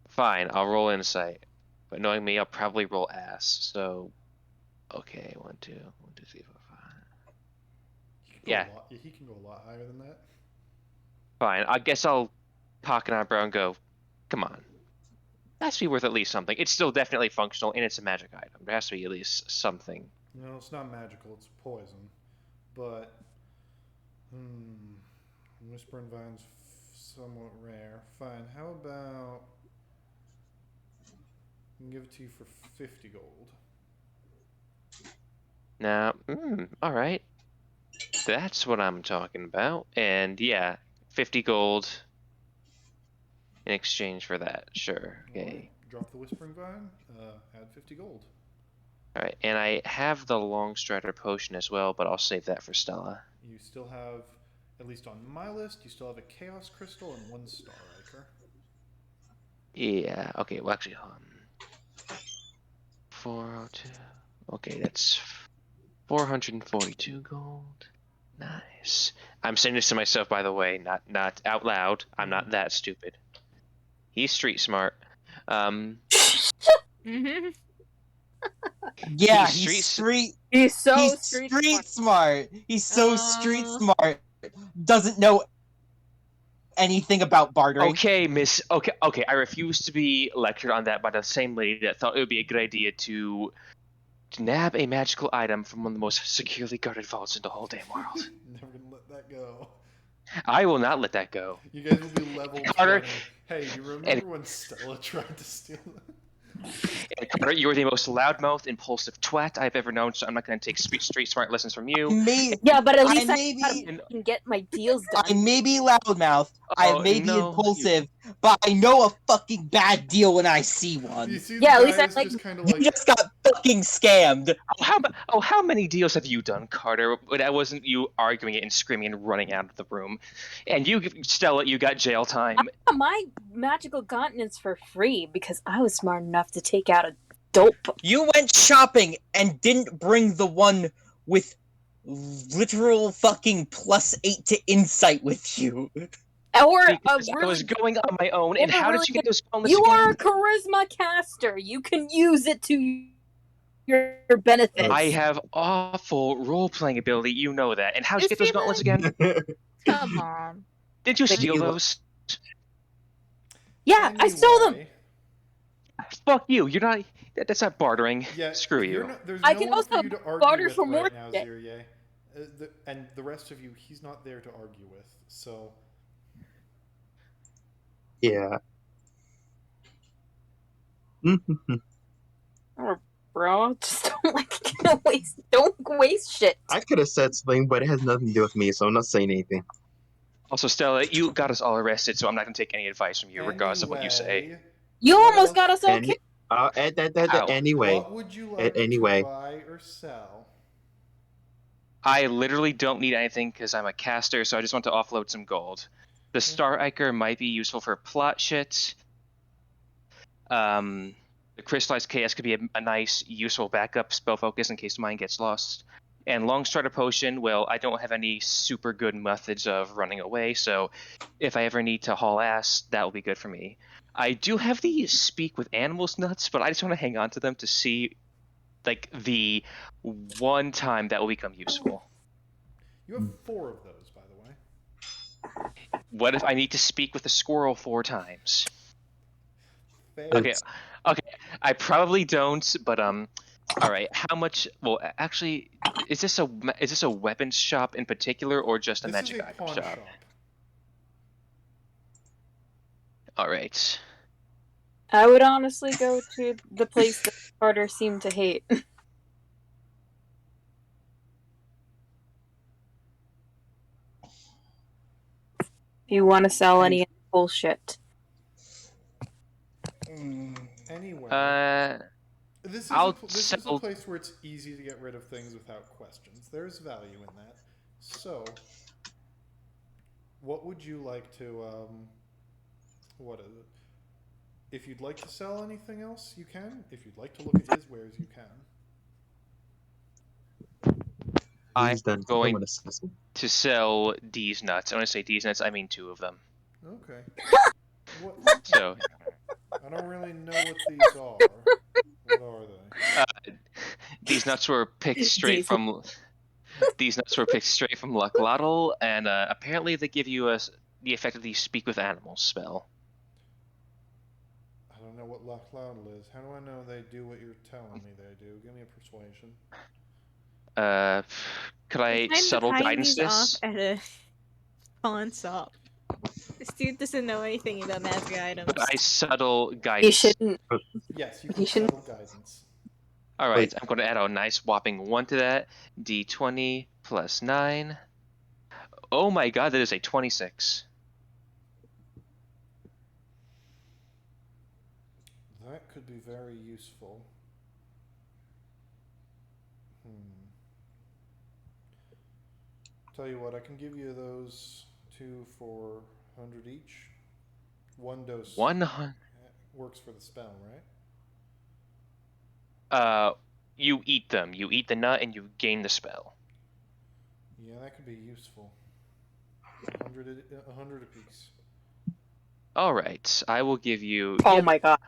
Fine, I'll roll insight. But knowing me, I'll probably roll ass. So, Okay, 1, 2, 1, 2, 3, 4, 5. Yeah. He can go a lot higher than that. Fine. I guess I'll cock an eyebrow and go, come on. That has to be worth at least something. It's still definitely functional, and it's a magic item. There has to be at least something. No, it's not magical. It's poison. But, Whispering Vine's somewhat rare. Fine. How about I can give it to you for 50 gold. Now, all right. That's what I'm talking about. And yeah, 50 gold in exchange for that. Sure. Okay. Right. Drop the Whispering Vine. Add 50 gold. All right, and I have the Long Strider potion as well, but I'll save that for Stella. You still have, at least on my list, you still have a Chaos Crystal and 1 Star Iker. Yeah. Okay. Well, actually, 402. Okay, that's 442 gold. Nice. I'm saying this to myself, by the way, not out loud. I'm not that stupid. He's street smart. Yeah, He's he's so street smart. He's so street smart. Doesn't know anything about bartering. Okay, Miss. Okay. I refuse to be lectured on that by the same lady that thought it would be a good idea to nab a magical item from one of the most securely guarded vaults in the whole damn world. Never gonna let that go. I will not let that go. You guys will be level Carter, 20. Hey, you remember when Stella tried to steal it? And Carter, you are the most loudmouthed, impulsive twat I've ever known, so I'm not going to take street smart lessons from you. Yeah, but at least I can get my deals done. I may be loudmouth, I may be no, impulsive, but I know a fucking bad deal when I see one. You see Yeah, the at least guy I is like- just kind of You like, just got fucking scammed. How many deals have you done, Carter? That wasn't you arguing it and screaming and running out of the room. And you, Stella, you got jail time. I got my magical continents for free because I was smart enough to take out a dope. You went shopping and didn't bring the one with literal fucking +8 to insight with you. Or Because I was going on my own, and how did you get those bonus You again? are a charisma caster. You can use it to your benefit. I have awful role-playing ability, you know that. And how'd you get those gauntlets again? Come on. Did you steal you. those? Yeah, I stole them. Anyway, Fuck you, you're not... That's not bartering. Yeah, Screw you're you. not, there's I no can one also for you to argue barter with for more right now, shit. Zirye. And the rest of you, he's not there to argue with. So, Yeah. Oh, bro, just don't waste shit. I could have said something, but it has nothing to do with me, so I'm not saying anything. Also, Stella, you got us all arrested, so I'm not going to take any advice from you, regardless of what you say. anyway, You what almost else- got us all Any- killed. Ow. Anyway, What would you like anyway. to buy or sell? I literally don't need anything because I'm a caster, so I just want to offload some gold. The Star Iker might be useful for plot shit. The Crystallized Chaos could be a nice, useful backup spell focus in case mine gets lost. And Long Strider Potion, well, I don't have any super good methods of running away, so if I ever need to haul ass, that will be good for me. I do have the Speak with Animals nuts, but I just want to hang on to them to see, like, the one time that will become useful. You have 4 of those, by the way. What if I need to speak with a squirrel 4 times? Fair. Okay, I probably don't, but all right. How much? Well, actually, is this a weapons shop in particular, or just a This magic is a item pawn shop? shop. All right. I would honestly go to the place that Carter seemed to hate. If you want to sell any bullshit. Anyway, this is I'll this is a sell- place where it's easy to get rid of things without questions. There's value in that. So, what would you like to what is it? If you'd like to sell anything else, you can. If you'd like to look at his wares, you can. I'm He's done. going Someone assess me. to sell D's nuts. When I say D's nuts, I mean 2 of them. Okay. What? So, I don't really know what these are. What are they? These nuts were picked straight Diesel. from. These nuts were picked straight from Luckloddle, and apparently they give you the effect of the Speak with Animals spell. I don't know what Lochloudle is. How do I know they do what you're telling me they do? Give me a persuasion. Could I Time to subtle find guidance these off this? at a pawn shop. This dude doesn't know anything about magic items. Could I subtle You guidance? shouldn't. Yes, you You can shouldn't- subtle guidance. All right, Wait. I'm going to add a nice whopping 1 to that. D20 plus 9. Oh my god, that is a 26. That could be very useful. Tell you what, I can give you those 2 for 100 each. One dose 100. works for the spell, right? You eat them. You eat the nut and you gain the spell. Yeah, that could be useful. 100 apiece. All right, I will give you. Oh my god.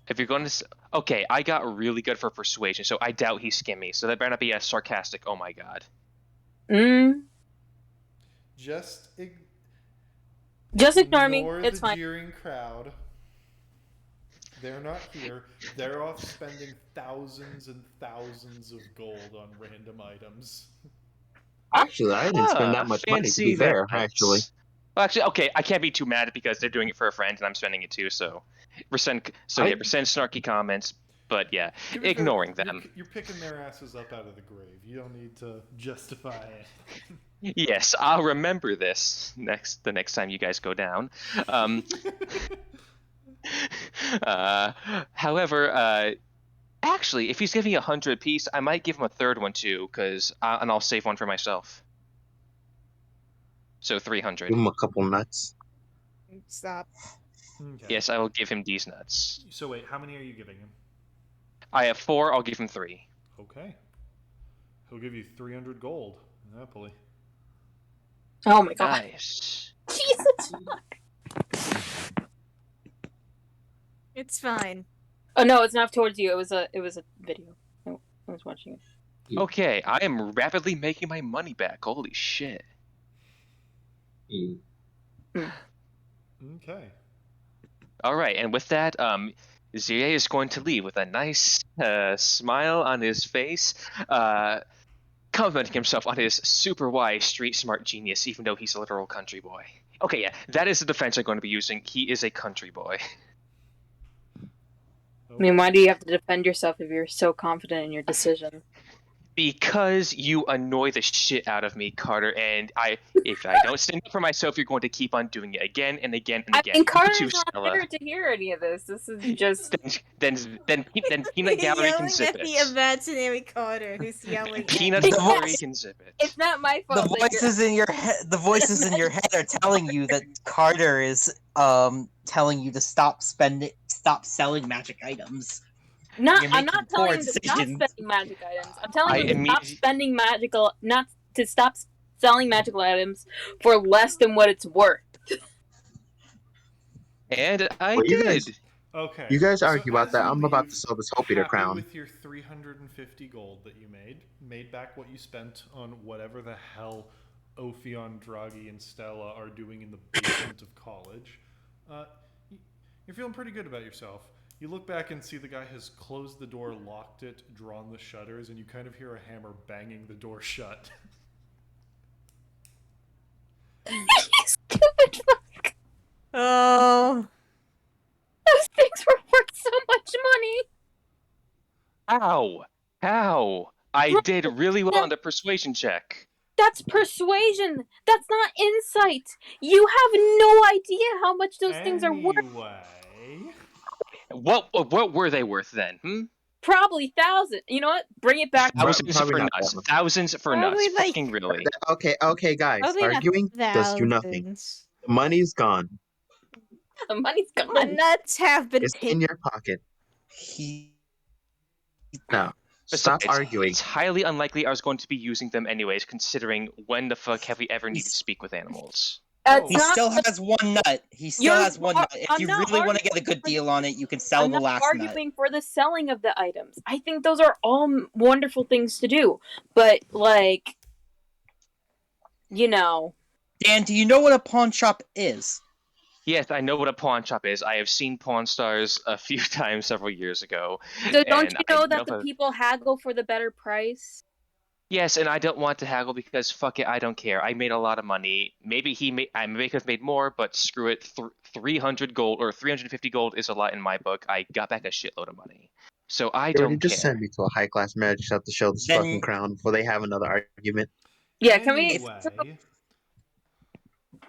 If you're going to. Okay, I got really good for persuasion, so I doubt he skimmed me. So that better not be a sarcastic. Oh my god. Just ignore me. ignore It's the fine. jeering crowd. They're not here. They're off spending thousands and thousands of gold on random items. Actually, I didn't spend that much money, to be fair, actually. Well, actually, okay, I can't be too mad because they're doing it for a friend and I'm spending it too. So, resent snarky comments, but yeah, To be ignoring fair, them. You're picking their asses up out of the grave. You don't need to justify it. Yes, I'll remember this the next time you guys go down. However, actually, if he's giving me 100 piece, I might give him a third one too, and I'll save one for myself. So 300. Give him a couple nuts. Stop. Okay. Yes, I will give him these nuts. So wait, how many are you giving him? I have 4. I'll give him 3. Okay. He'll give you 300 gold. Happily. Oh my god. Nice. Jesus. It's fine. Oh no, it's not towards you. It was a video. Oh, I was watching it. Okay, I am rapidly making my money back. Holy shit. Okay. All right, and with that, Zire is going to leave with a nice smile on his face, complimenting himself on his super wise, street smart genius, even though he's a literal country boy. Okay, yeah, that is the defense I'm going to be using. He is a country boy. I mean, why do you have to defend yourself if you're so confident in your decision? Because you annoy the shit out of me, Carter, and if I don't stand up for myself, you're going to keep on doing it again and again and again. I mean, Carter's You too, not Stella. here to hear any of this. This is just... Then Peanut Gallery can Yelling zip at it. the imaginary Carter who's yelling at Peanut you. Gallery can zip it. It's not my fault. The voices in your head, are telling you that Carter is telling you to stop selling magic items. You're I'm making not poor telling you to stop decisions. spending magic items. I'm telling you to stop spending not to stop selling magical items for less than what it's worth. And I Well, did. Okay. You guys argue so about as that. you I'm about leave, to sell this Hope Eater happy crown. with your 350 gold that you made back what you spent on whatever the hell Ophion, Draghi, and Stella are doing in the basement of college. You're feeling pretty good about yourself. You look back and see the guy has closed the door, locked it, drawn the shutters, and you kind of hear a hammer banging the door shut. Stupid fuck. Oh. Those things were worth so much money. How? I did really well on the persuasion check. That's persuasion. That's not insight. You have no idea how much those things are worth. Anyway. What were they worth then? Probably thousands. You know what? Bring it back. Thousands Probably for not nuts. that much. Thousands for Probably nuts. like- Fucking really. Okay, guys. Probably not Arguing does do nothing. thousands. The money's gone. The money's The gone. nuts have been It's in taken. your pocket. Now, Besides, stop arguing. It's highly unlikely I was going to be using them anyways, considering when the fuck have we ever needed to speak with animals? It's He not still has one nut. He still You're has one wrong. nut. If I'm you not really want to get a arguing good for deal on it, you can sell I'm the not last nut. arguing for the selling of the items. I think those are all wonderful things to do. But, like, you know. Dan, do you know what a pawn shop is? Yes, I know what a pawn shop is. I have seen Pawn Stars a few times several years ago. So don't and you I know that the also- people haggle for the better price? Yes, and I don't want to haggle because fuck it, I don't care. I made a lot of money. Maybe I may have made more, but screw it. 300 gold or 350 gold is a lot in my book. I got back a shitload of money. So I Jordan, don't just care. send me to a high class magic shop to show this Then- fucking crown before they have another argument. Yeah, can we? Anyway,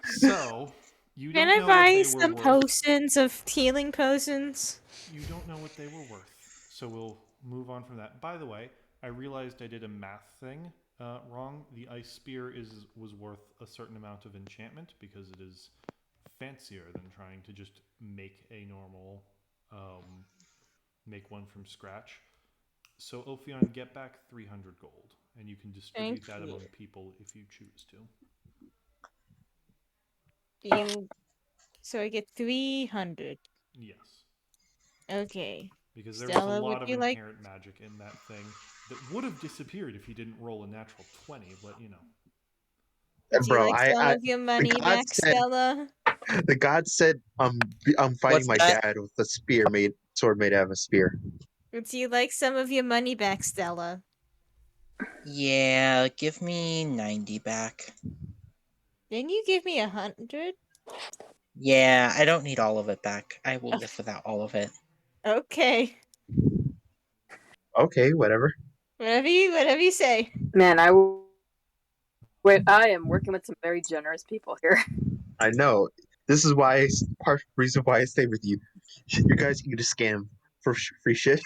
so you Can don't I know what buy they were some worth. potions of healing potions? You don't know what they were worth, so we'll move on from that. By the way, I realized I did a math thing wrong. The ice spear was worth a certain amount of enchantment because it is fancier than trying to just make a normal, make one from scratch. So Ophion, get back 300 gold, and you can distribute Thank that you. among people if you choose to. So I get 300. Yes. Okay. Because there was Stella, a lot would of you like? inherent magic in that thing that would have disappeared if you didn't roll a natural 20, but you know. Would you Bro, like some of your money god back, said- Stella? the god said, I'm fighting What's my that? dad with a sword made out of a spear. Would you like some of your money back, Stella? Yeah, give me 90 back. Didn't you give me 100? Yeah, I don't need all of it back. I will live without all of it. Okay. Okay, whatever. Whatever you say. Man, I am working with some very generous people here. I know. This is why reason why I stay with you. You guys can get a scam for free shit.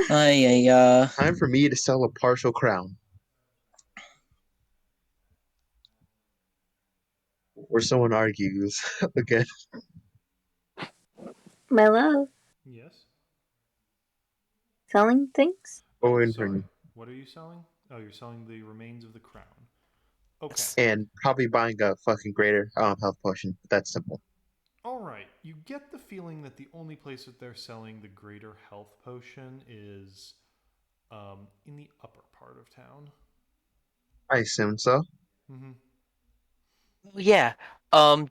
Time for me to sell a partial crown. Or someone argues again. My love, Yes. selling things? Oh, Sorry. What are you selling? Oh, you're selling the remains of the crown. Okay. And probably buying a fucking greater health potion. That's simple. All right. You get the feeling that the only place that they're selling the greater health potion is in the upper part of town. I assume so. Mm-hmm. Yeah.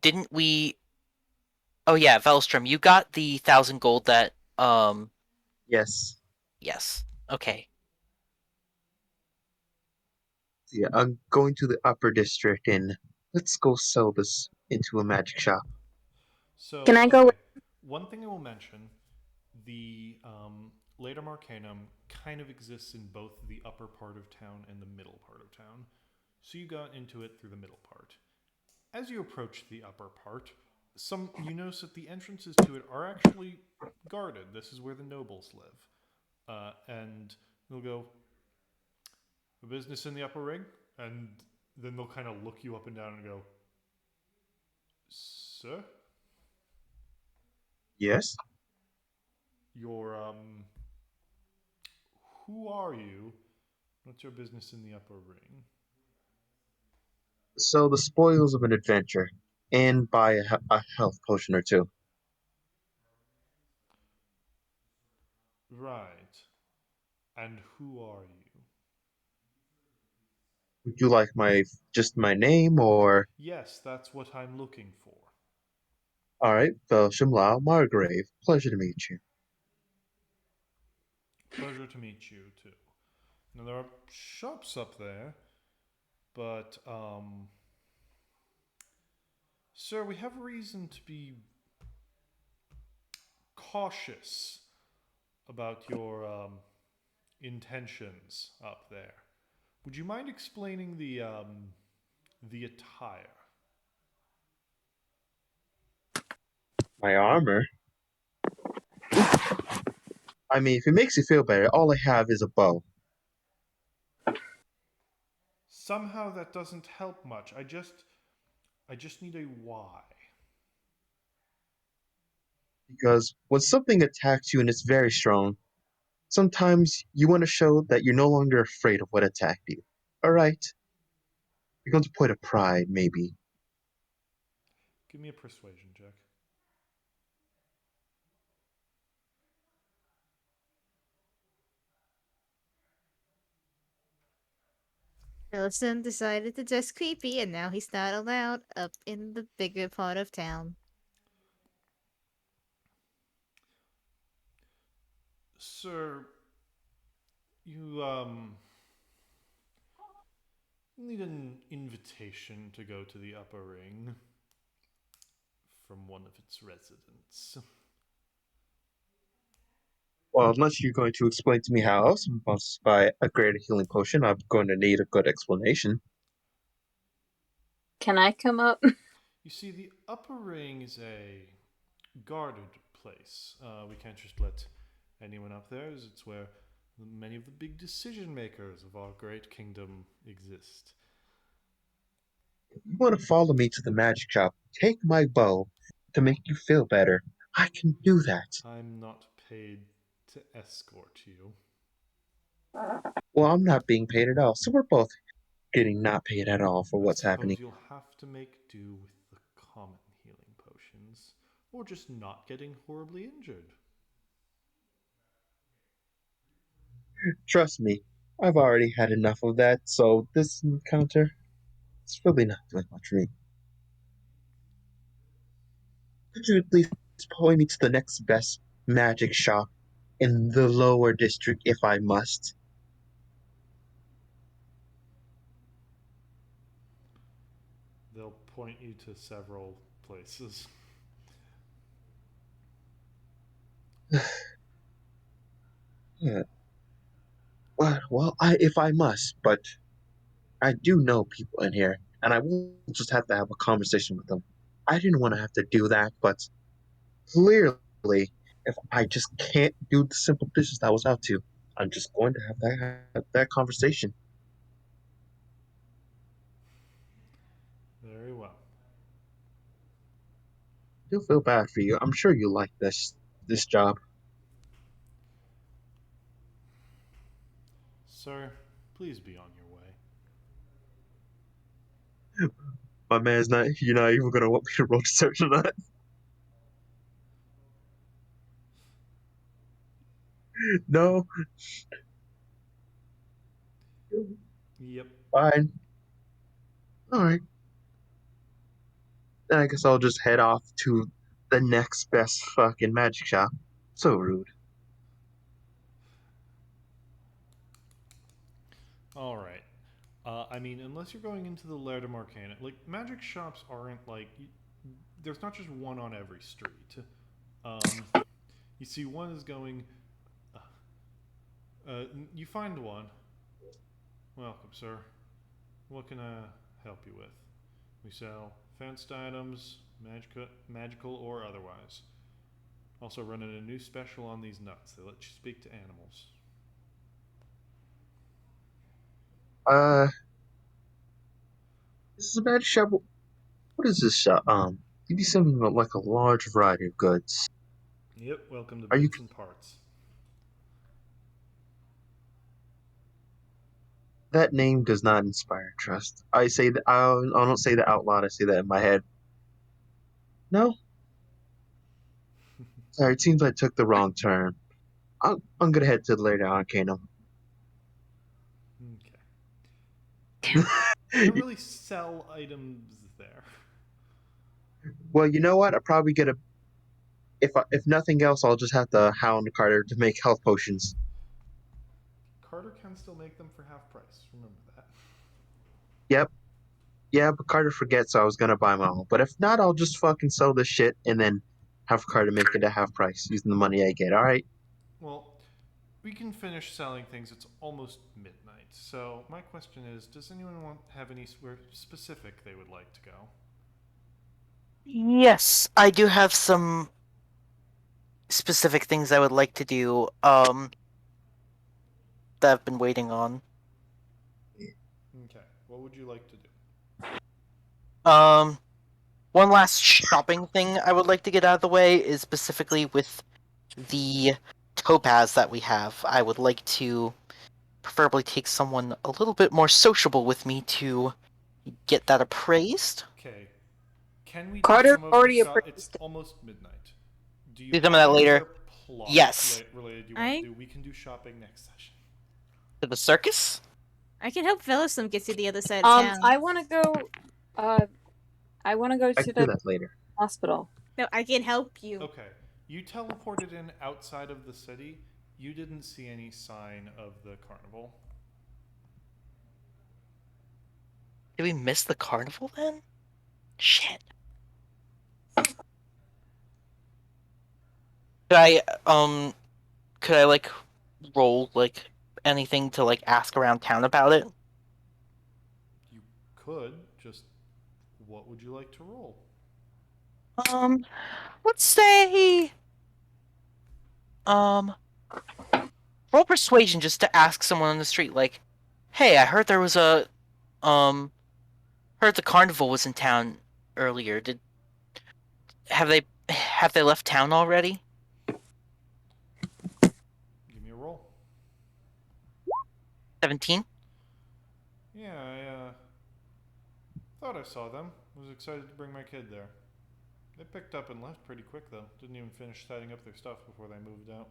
Didn't we? Oh yeah, Velstrom, you got the 1,000 gold that. Yes. Yes. Okay. Yeah, I'm going to the upper district and let's go sell this into a magic shop. So Can I go okay. One thing I will mention: the Latum Arcanum kind of exists in both the upper part of town and the middle part of town. So you got into it through the middle part. As you approach the upper part, you notice that the entrances to it are actually guarded. This is where the nobles live, and they'll go, "A business in the upper ring," and then they'll kind of look you up and down and go, "Sir, Yes? you're who are you? What's your business in the upper ring?" Sell the spoils of an adventure and buy a health potion or two. Right. And who are you? Would you like just my name or? Yes, that's what I'm looking for. Alright, Felsham Lau Margrave. Pleasure to meet you. Pleasure to meet you too. Now there are shops up there, but sir, we have reason to be cautious about your intentions up there. Would you mind explaining the attire? My armor? I mean, if it makes you feel better, all I have is a bow. Somehow that doesn't help much. I just need a why. Because when something attacks you and it's very strong, sometimes you want to show that you're no longer afraid of what attacked you. Alright. You're going to point of pride, maybe. Give me a persuasion check. Wilson decided to dress creepy, and now he's not allowed up in the bigger part of town. Sir, you need an invitation to go to the upper ring from one of its residents. Well, unless you're going to explain to me how else I'm supposed to buy a greater healing potion, I'm going to need a good explanation. Can I come up? You see, the upper ring is a guarded place. We can't just let anyone up there, as it's where many of the big decision makers of our great kingdom exist. If you want to follow me to the magic shop, take my bow to make you feel better. I can do that. I'm not paid to escort you. Well, I'm not being paid at all, so we're both getting not paid at all for what's happening. You'll have to make do with the common healing potions, or just not getting horribly injured. Trust me, I've already had enough of that, so this encounter, it's really not doing much for me. Could you at least point me to the next best magic shop in the lower district if I must? They'll point you to several places. Yeah. Well, if I must, but I do know people in here, and I will just have to have a conversation with them. I didn't want to have to do that, but clearly, if I just can't do the simple dishes I was out to, I'm just going to have that conversation. Very well. I do feel bad for you. I'm sure you like this job. Sir, please be on your way. My man's not. You're not even gonna want me to roll deception on it. No. Yep. Fine. Alright. Then I guess I'll just head off to the next best fucking magic shop. So rude. Alright. I mean, unless you're going into the Lair de Marcana, like, magic shops aren't like. There's not just one on every street. You see, one is going. You find one. Welcome, sir. What can I help you with? We sell fenced items, magical or otherwise. Also running a new special on these nuts. They let you speak to animals. This is a magic shop. What is this shop? You do something about like a large variety of goods. Yep, welcome to Are you- Bits and Parts. That name does not inspire trust. I say that I don't say that out loud. I say that in my head. No. Sorry, it seems I took the wrong turn. I'm gonna head to the Lair de Arcanum. Okay. You don't really sell items there. Well, you know what? I probably get a. If nothing else, I'll just have to hound Carter to make health potions. Carter can still make them for half price. Remember that. Yep. Yeah, but Carter forgets I was gonna buy my own. But if not, I'll just fucking sell this shit and then have Carter make it at half price using the money I get. All right. Well, we can finish selling things. It's almost midnight. So my question is, does anyone have anywhere specific they would like to go? Yes, I do have some specific things I would like to do. That I've been waiting on. Okay. What would you like to do? One last shopping thing I would like to get out of the way is specifically with the topaz that we have. I would like to preferably take someone a little bit more sociable with me to get that appraised. Okay. Can we Carter do some of already the appraised. It's almost midnight. Do you Do have some of that any later. other plot Yes. related you want to do? We can do shopping next session. To the circus? I can help Velasum get to the other side of town. I want to go. I want to go I to can do the that later. hospital. No, I can help you. Okay. You teleported in outside of the city. You didn't see any sign of the carnival. Did we miss the carnival then? Shit. Could I like roll like anything to like ask around town about it? You could. Just what would you like to roll? Let's say roll persuasion just to ask someone on the street like, "Hey, I heard there was a heard the carnival was in town earlier. Have they left town already?" Give me a roll. 17? Yeah, I thought I saw them. Was excited to bring my kid there. They picked up and left pretty quick though. Didn't even finish setting up their stuff before they moved out.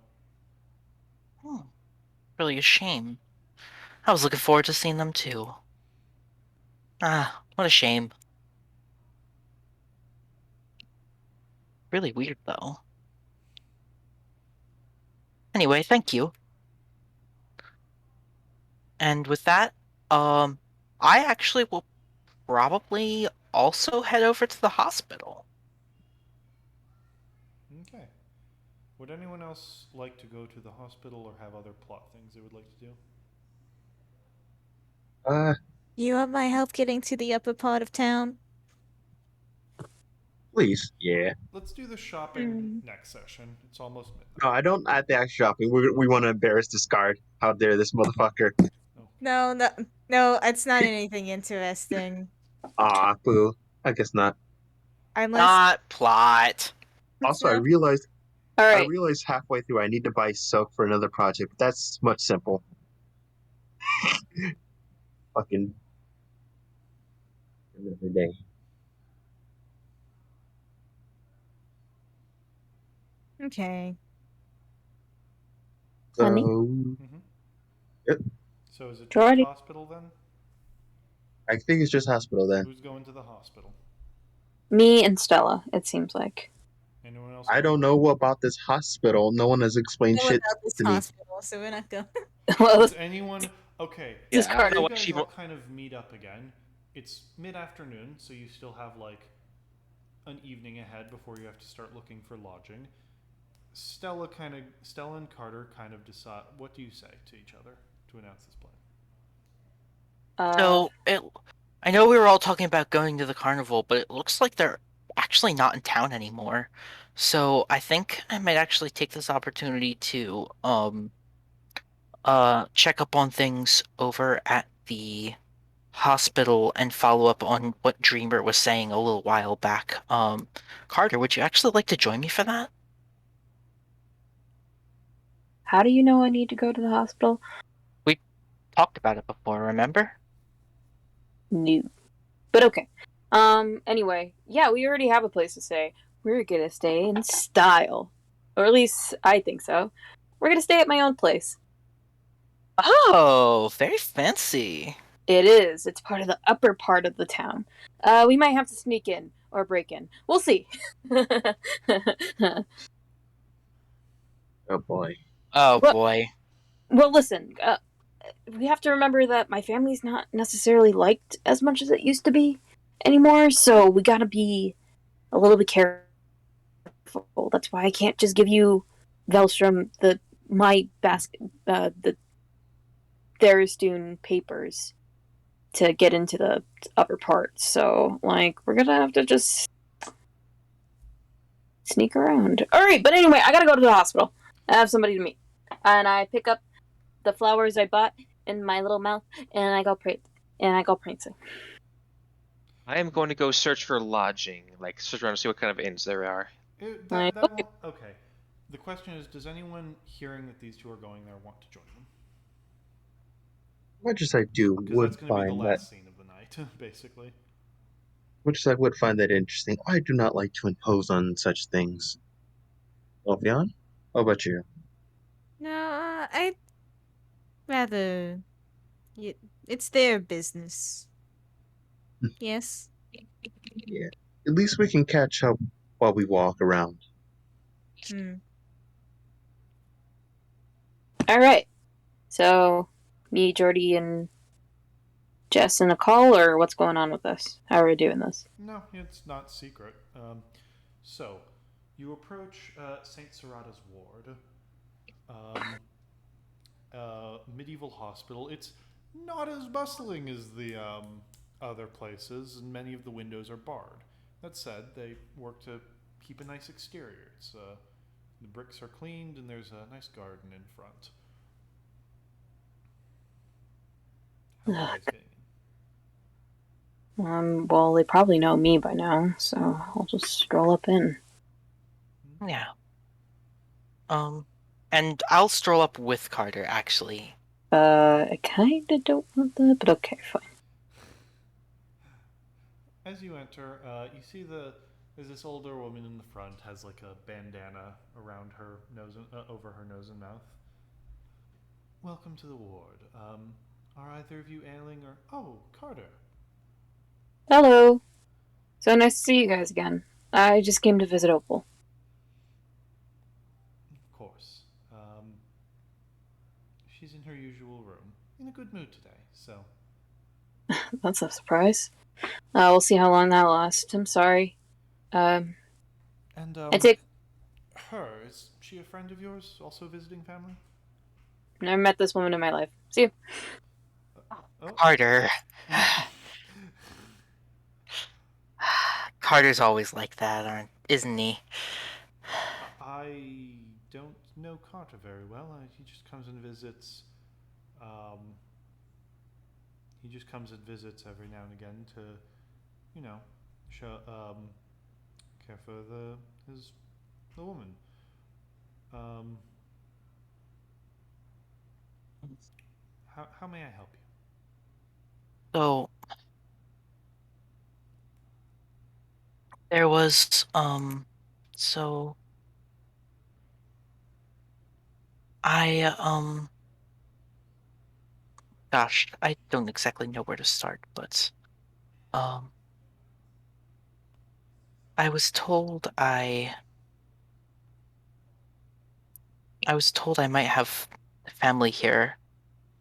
Really a shame. I was looking forward to seeing them too. Ah, what a shame. Really weird though. Anyway, thank you. And with that, I actually will probably also head over to the hospital. Okay. Would anyone else like to go to the hospital or have other plot things they would like to do? You want my help getting to the upper part of town? Please, yeah. Let's do the shopping next session. It's almost midnight. No, I don't at the actual shopping. We want to embarrass this guard. How dare this motherfucker? No, it's not anything interesting. Ah, boo. I guess not. Unless Not plot. Also, I So- realized All I right. realized halfway through I need to buy soap for another project. But that's much simple. Fucking another day. Okay. So, Honey? Yep. So is it just Jordy. hospital then? I think it's just hospital then. Who's going to the hospital? Me and Stella. It seems like. Anyone else? I don't know about this hospital. No one has explained Know shit about this to me. hospital, so we're not going. Well, Does anyone? Okay. This after Carter. you what guys she all wa- kind of meet up again. It's mid-afternoon, so you still have like an evening ahead before you have to start looking for lodging. Stella and Carter kind of decide. What do you say to each other to announce this plan? So, I know we were all talking about going to the carnival, but it looks like they're actually not in town anymore. So, I think I might actually take this opportunity to, check up on things over at the hospital and follow up on what Dreamer was saying a little while back. Carter, would you actually like to join me for that? How do you know I need to go to the hospital? We talked about it before, remember? No. But okay. Anyway, yeah, we already have a place to stay. We're gonna stay in style. Or at least I think so. We're gonna stay at my own place. Oh, very fancy. It is. It's part of the upper part of the town. We might have to sneak in or break in. We'll see. Oh boy. Oh What? boy. Well, listen. We have to remember that my family's not necessarily liked as much as it used to be anymore, so we gotta be a little bit careful. That's why I can't just give you Velstrom the Theristune papers to get into the upper part. So, like, we're gonna have to just sneak around. Alright, but anyway, I gotta go to the hospital. I have somebody to meet. And I pick up the flowers I bought in my little mouth, and I go prancing. I am going to go search for lodging, like search around to see what kind of inns there are. Okay. The question is, does anyone hearing that these two are going there want to join them? Much as I do, Because would that's going to be the find that last scene of the night, basically. much as I would find that interesting, I do not like to impose on such things. Elvion, how about you? No, I'd rather. It's their business. Yes. Yeah. At least we can catch up while we walk around. Hmm. All right. So, me, Jordy, and Jess in a call, or what's going on with this? How are we doing this? No, it's not secret. So, you approach Saint Sarada's ward. Medieval hospital. It's not as bustling as the other places, and many of the windows are barred. That said, they work to keep a nice exterior. The bricks are cleaned, and there's a nice garden in front. How are you guys getting in? Well, they probably know me by now, so I'll just stroll up in. Yeah. And I'll stroll up with Carter, actually. I kinda don't want that, but okay, fine. As you enter, you see there's this older woman in the front, has like a bandana around her nose, over her nose and mouth. Welcome to the ward. Are either of you ailing or... Oh, Carter. Hello. So nice to see you guys again. I just came to visit Opal. Of course. She's in her usual room. In a good mood today, so... That's a surprise. We'll see how long that lasts. I'm sorry. And, I take... Her, is she a friend of yours, also visiting family? Never met this woman in my life. See you. Carter. Carter's always like that, isn't he? I don't know Carter very well. He just comes and visits. He just comes and visits every now and again to, you know, show, care for the woman. How may I help you? So there was so I gosh, I don't exactly know where to start, but I was told I might have family here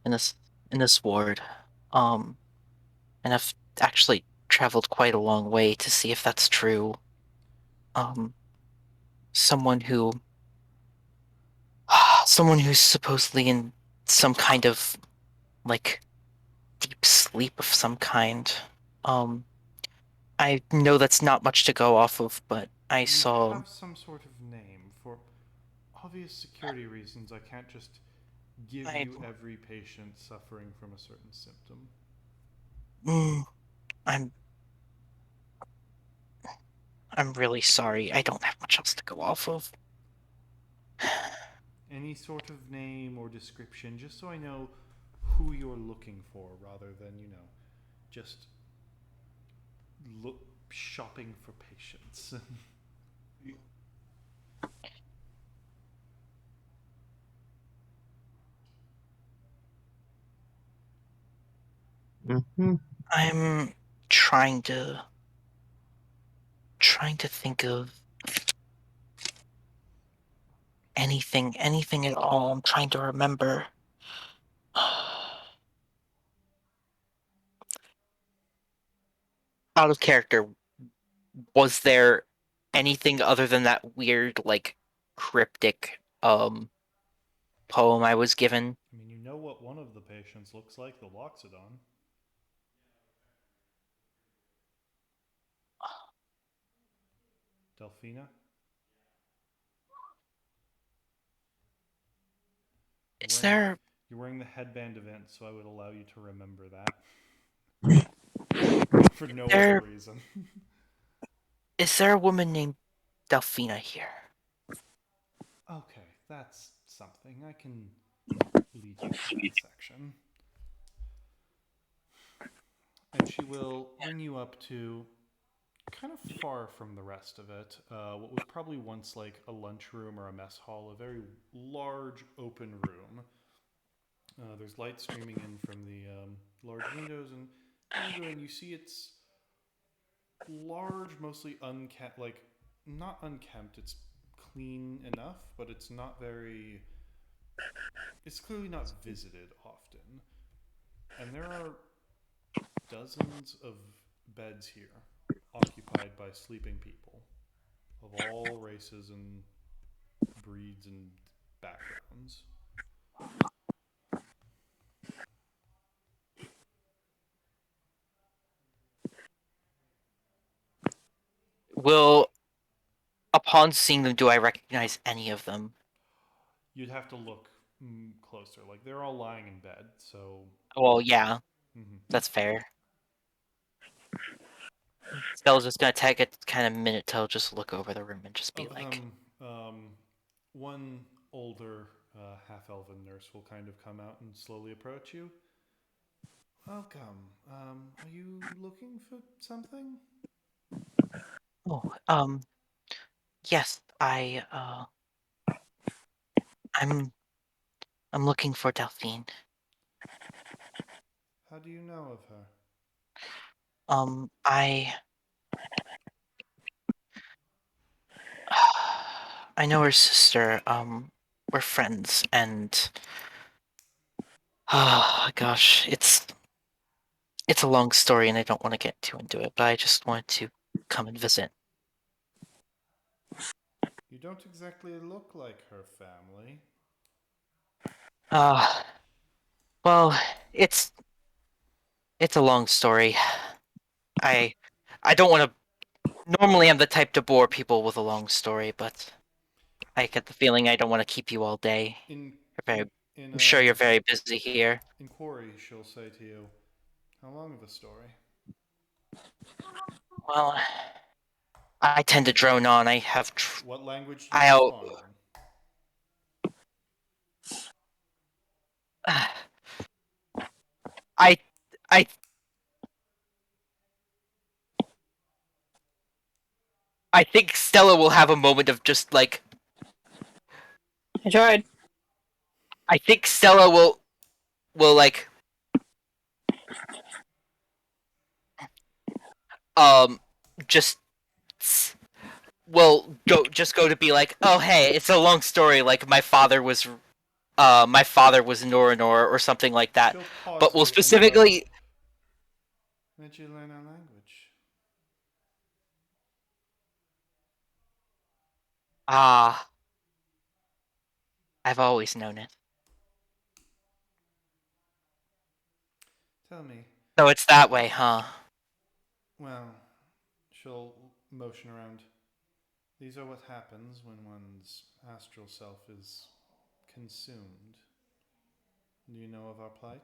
in this ward. And I've actually traveled quite a long way to see if that's true. Someone who someone who's supposedly in some kind of like deep sleep of some kind. I know that's not much to go off of, but I saw. You have some sort of name. For obvious security reasons, I can't just give you every patient suffering from a certain symptom. I'm really sorry. I don't have much else to go off of. Any sort of name or description, just so I know who you're looking for, rather than, just shopping for patients. Mm-hmm. I'm trying to think of anything at all. I'm trying to remember. Out of character, was there anything other than that weird, like, cryptic poem I was given? I mean, you know what one of the patients looks like, the Loxodon. Delphina? You're wearing the headband event, so I would allow you to remember that. For no other reason. Is there a woman named Delphina here? Okay, that's something. I can lead you to that section. and she will bring you up to kind of far from the rest of it. What was probably once like a lunchroom or a mess hall, a very large open room. There's light streaming in from the large windows, and you go in, you see it's large, mostly unkempt, like not unkempt. It's clean enough, but it's not very. It's clearly not visited often, and there are dozens of beds here, occupied by sleeping people of all races and breeds and backgrounds. Will, upon seeing them, do I recognize any of them? You'd have to look closer. Like they're all lying in bed, so. Well, yeah, Mhm. that's fair. Stella's just gonna take a kind of minute to just look over the room and just be Of like, them, one older half-elven nurse will kind of come out and slowly approach you. Welcome. Are you looking for something? "Oh, yes, I'm looking for Delphine. How do you know of her? I I know her sister. We're friends, and gosh, it's a long story, and I don't want to get too into it, but I just wanted to come and visit." You don't exactly look like her family. Uh, well, it's a long story. I I don't want to. Normally, I'm the type to bore people with a long story, but I get the feeling I don't want to keep you all day. In I'm sure you're very busy here. in quarry, she'll say to you, "How long of a story?" Well, I tend to drone on. I have. What language do you respond in? I I I think Stella will have a moment of just like. I tried. I think Stella will like just will go to be like, "Oh hey, it's a long story, like my father was Norinor," or something like that. She'll pause But we'll to think about specifically it. Where'd you learn our language? I've always known it. Tell me. So it's that way, huh? Well, she'll motion around. These are what happens when one's astral self is consumed. Do you know of our plight?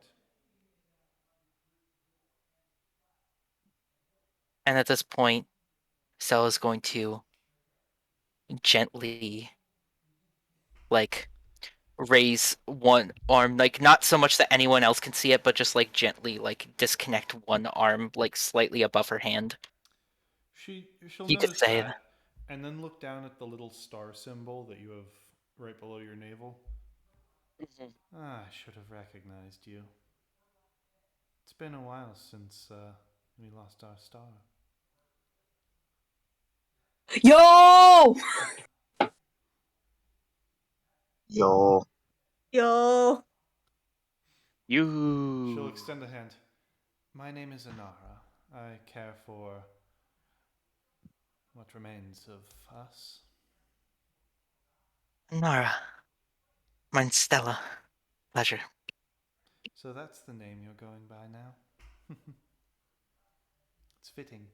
And at this point, Stella's going to gently like raise one arm, like not so much that anyone else can see it, but just like gently like disconnect one arm like slightly above her hand. She'll You could notice say that, and then look down at the little star symbol that you have right below your navel. I should have recognized you. It's been a while since we lost our star. Yo! Yo. Yo. She'll You. extend a hand. My name is Inara. I care for what remains of us. Nara. Mine's Stella. Pleasure. So that's the name you're going by now. It's fitting.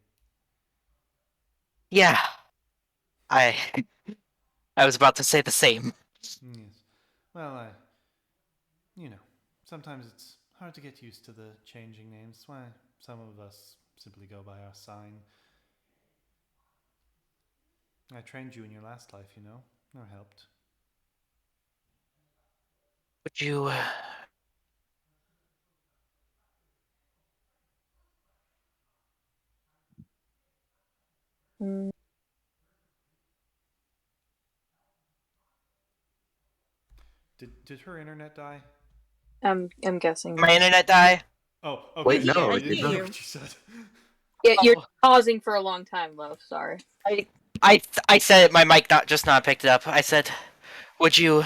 Yeah. I was about to say the same. Yes. Well, sometimes it's hard to get used to the changing names. That's why some of us simply go by our sign. I trained you in your last life, or helped. Would you Did her internet die? I'm guessing. My internet die? Oh, okay. Wait, no, I it didn't did hear not. what you said. Yeah, you're Oh. pausing for a long time, love. Sorry. I said it, my mic just not picked it up. I said, would you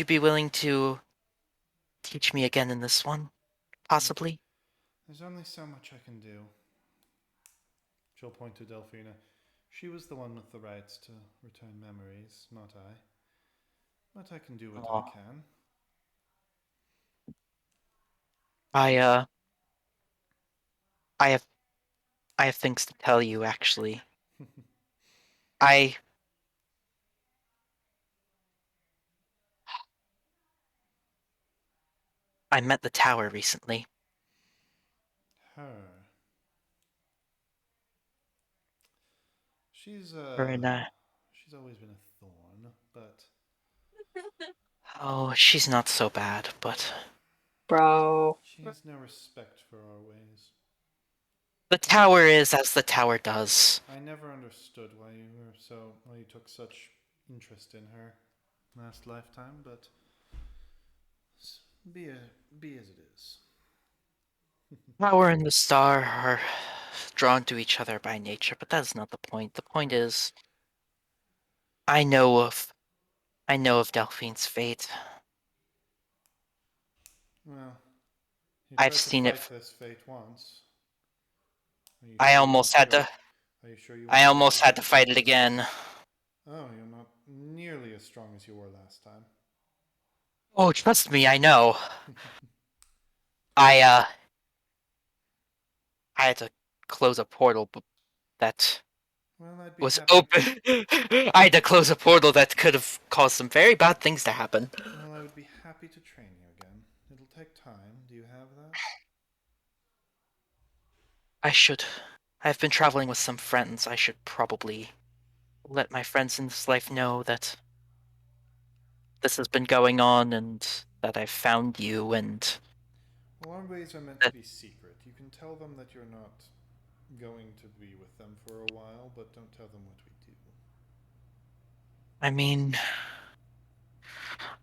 be willing to teach me again in this one? Possibly? There's only so much I can do. She'll point to Delphina. She was the one with the rights to return memories, not I. But I can do what I can. I have things to tell you, actually. I met the tower recently. Her. She's Her and she's always been a thorn, but oh, she's not so bad, but Bro. she has no respect for our ways. the tower is as the tower does. I never understood why you took such interest in her last lifetime, but be as it is. Tower and the star are drawn to each other by nature, but that's not the point. The point is, I know of Delphine's fate. Well, you I've tried to seen it. fight this fate once. I almost had to. Are you sure you I want almost had to fight it again. Oh, you're not nearly as strong as you were last time. Oh, trust me, I know. I had to close a portal that Well, I'd be was happy. open. I had to close a portal that could have caused some very bad things to happen. Well, I would be happy to train you again. It'll take time. Do you have that? I should. I've been traveling with some friends. I should probably let my friends in this life know that this has been going on and that I've found you and Well, our ways are meant to be secret. You can tell them that you're not going to be with them for a while, but don't tell them what we do. I mean,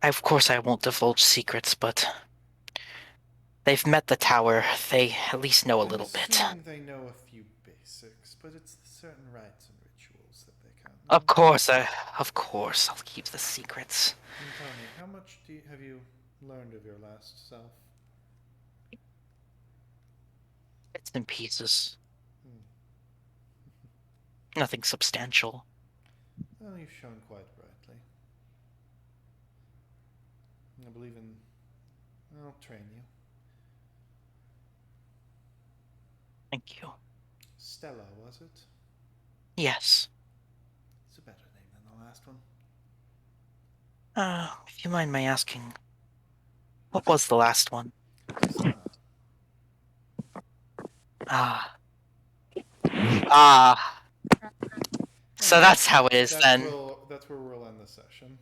of course I won't divulge secrets, but they've met the tower. They at least know a little bit. I'm assuming they know a few basics, but it's the certain rites and rituals that they can't know. Of course, I'll keep the secrets. And tell me, how much have you learned of your last self? Bits and pieces. Nothing substantial. Well, you've shown quite brightly. I believe in... I'll train you. Thank you. Stella, was it? Yes. It's a better name than the last one. If you mind my asking, what was the last one? So that's how it is then. That's where we'll end the session.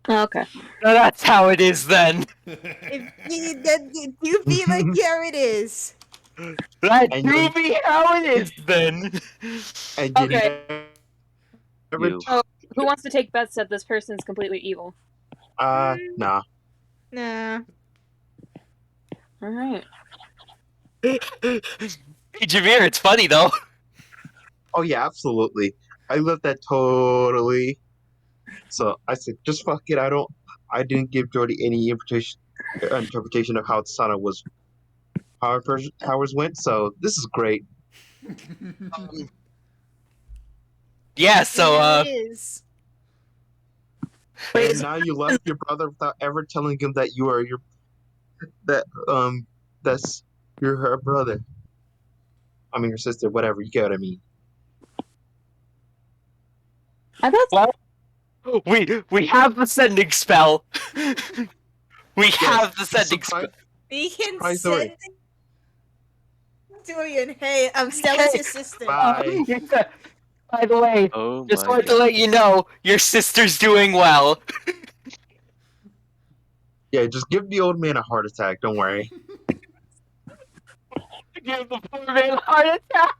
Okay. So that's how it is then. Do be like, here it is. That do be how it is then. Okay. So, who wants to take bets that this person's completely evil? Nah. Nah. Alright. Hey, Jameer, it's funny though. Oh yeah, absolutely. I love that totally. So I said, just fuck it. I didn't give Jordy any interpretation of how Sana was, how her powers went. So this is great. Yeah. So It is. And now you left your brother without ever telling him that you are that's you're her brother. I mean, your sister, whatever. You get what I mean. Well, we have the sending spell. We have the sending spell. We can Surprise send Dorian. Hey, Stella's your sister. Bye. By the way, Oh just my wanted to God. let you know your sister's doing well. Yeah, just give the old man a heart attack. Don't worry. Give the poor man a heart attack.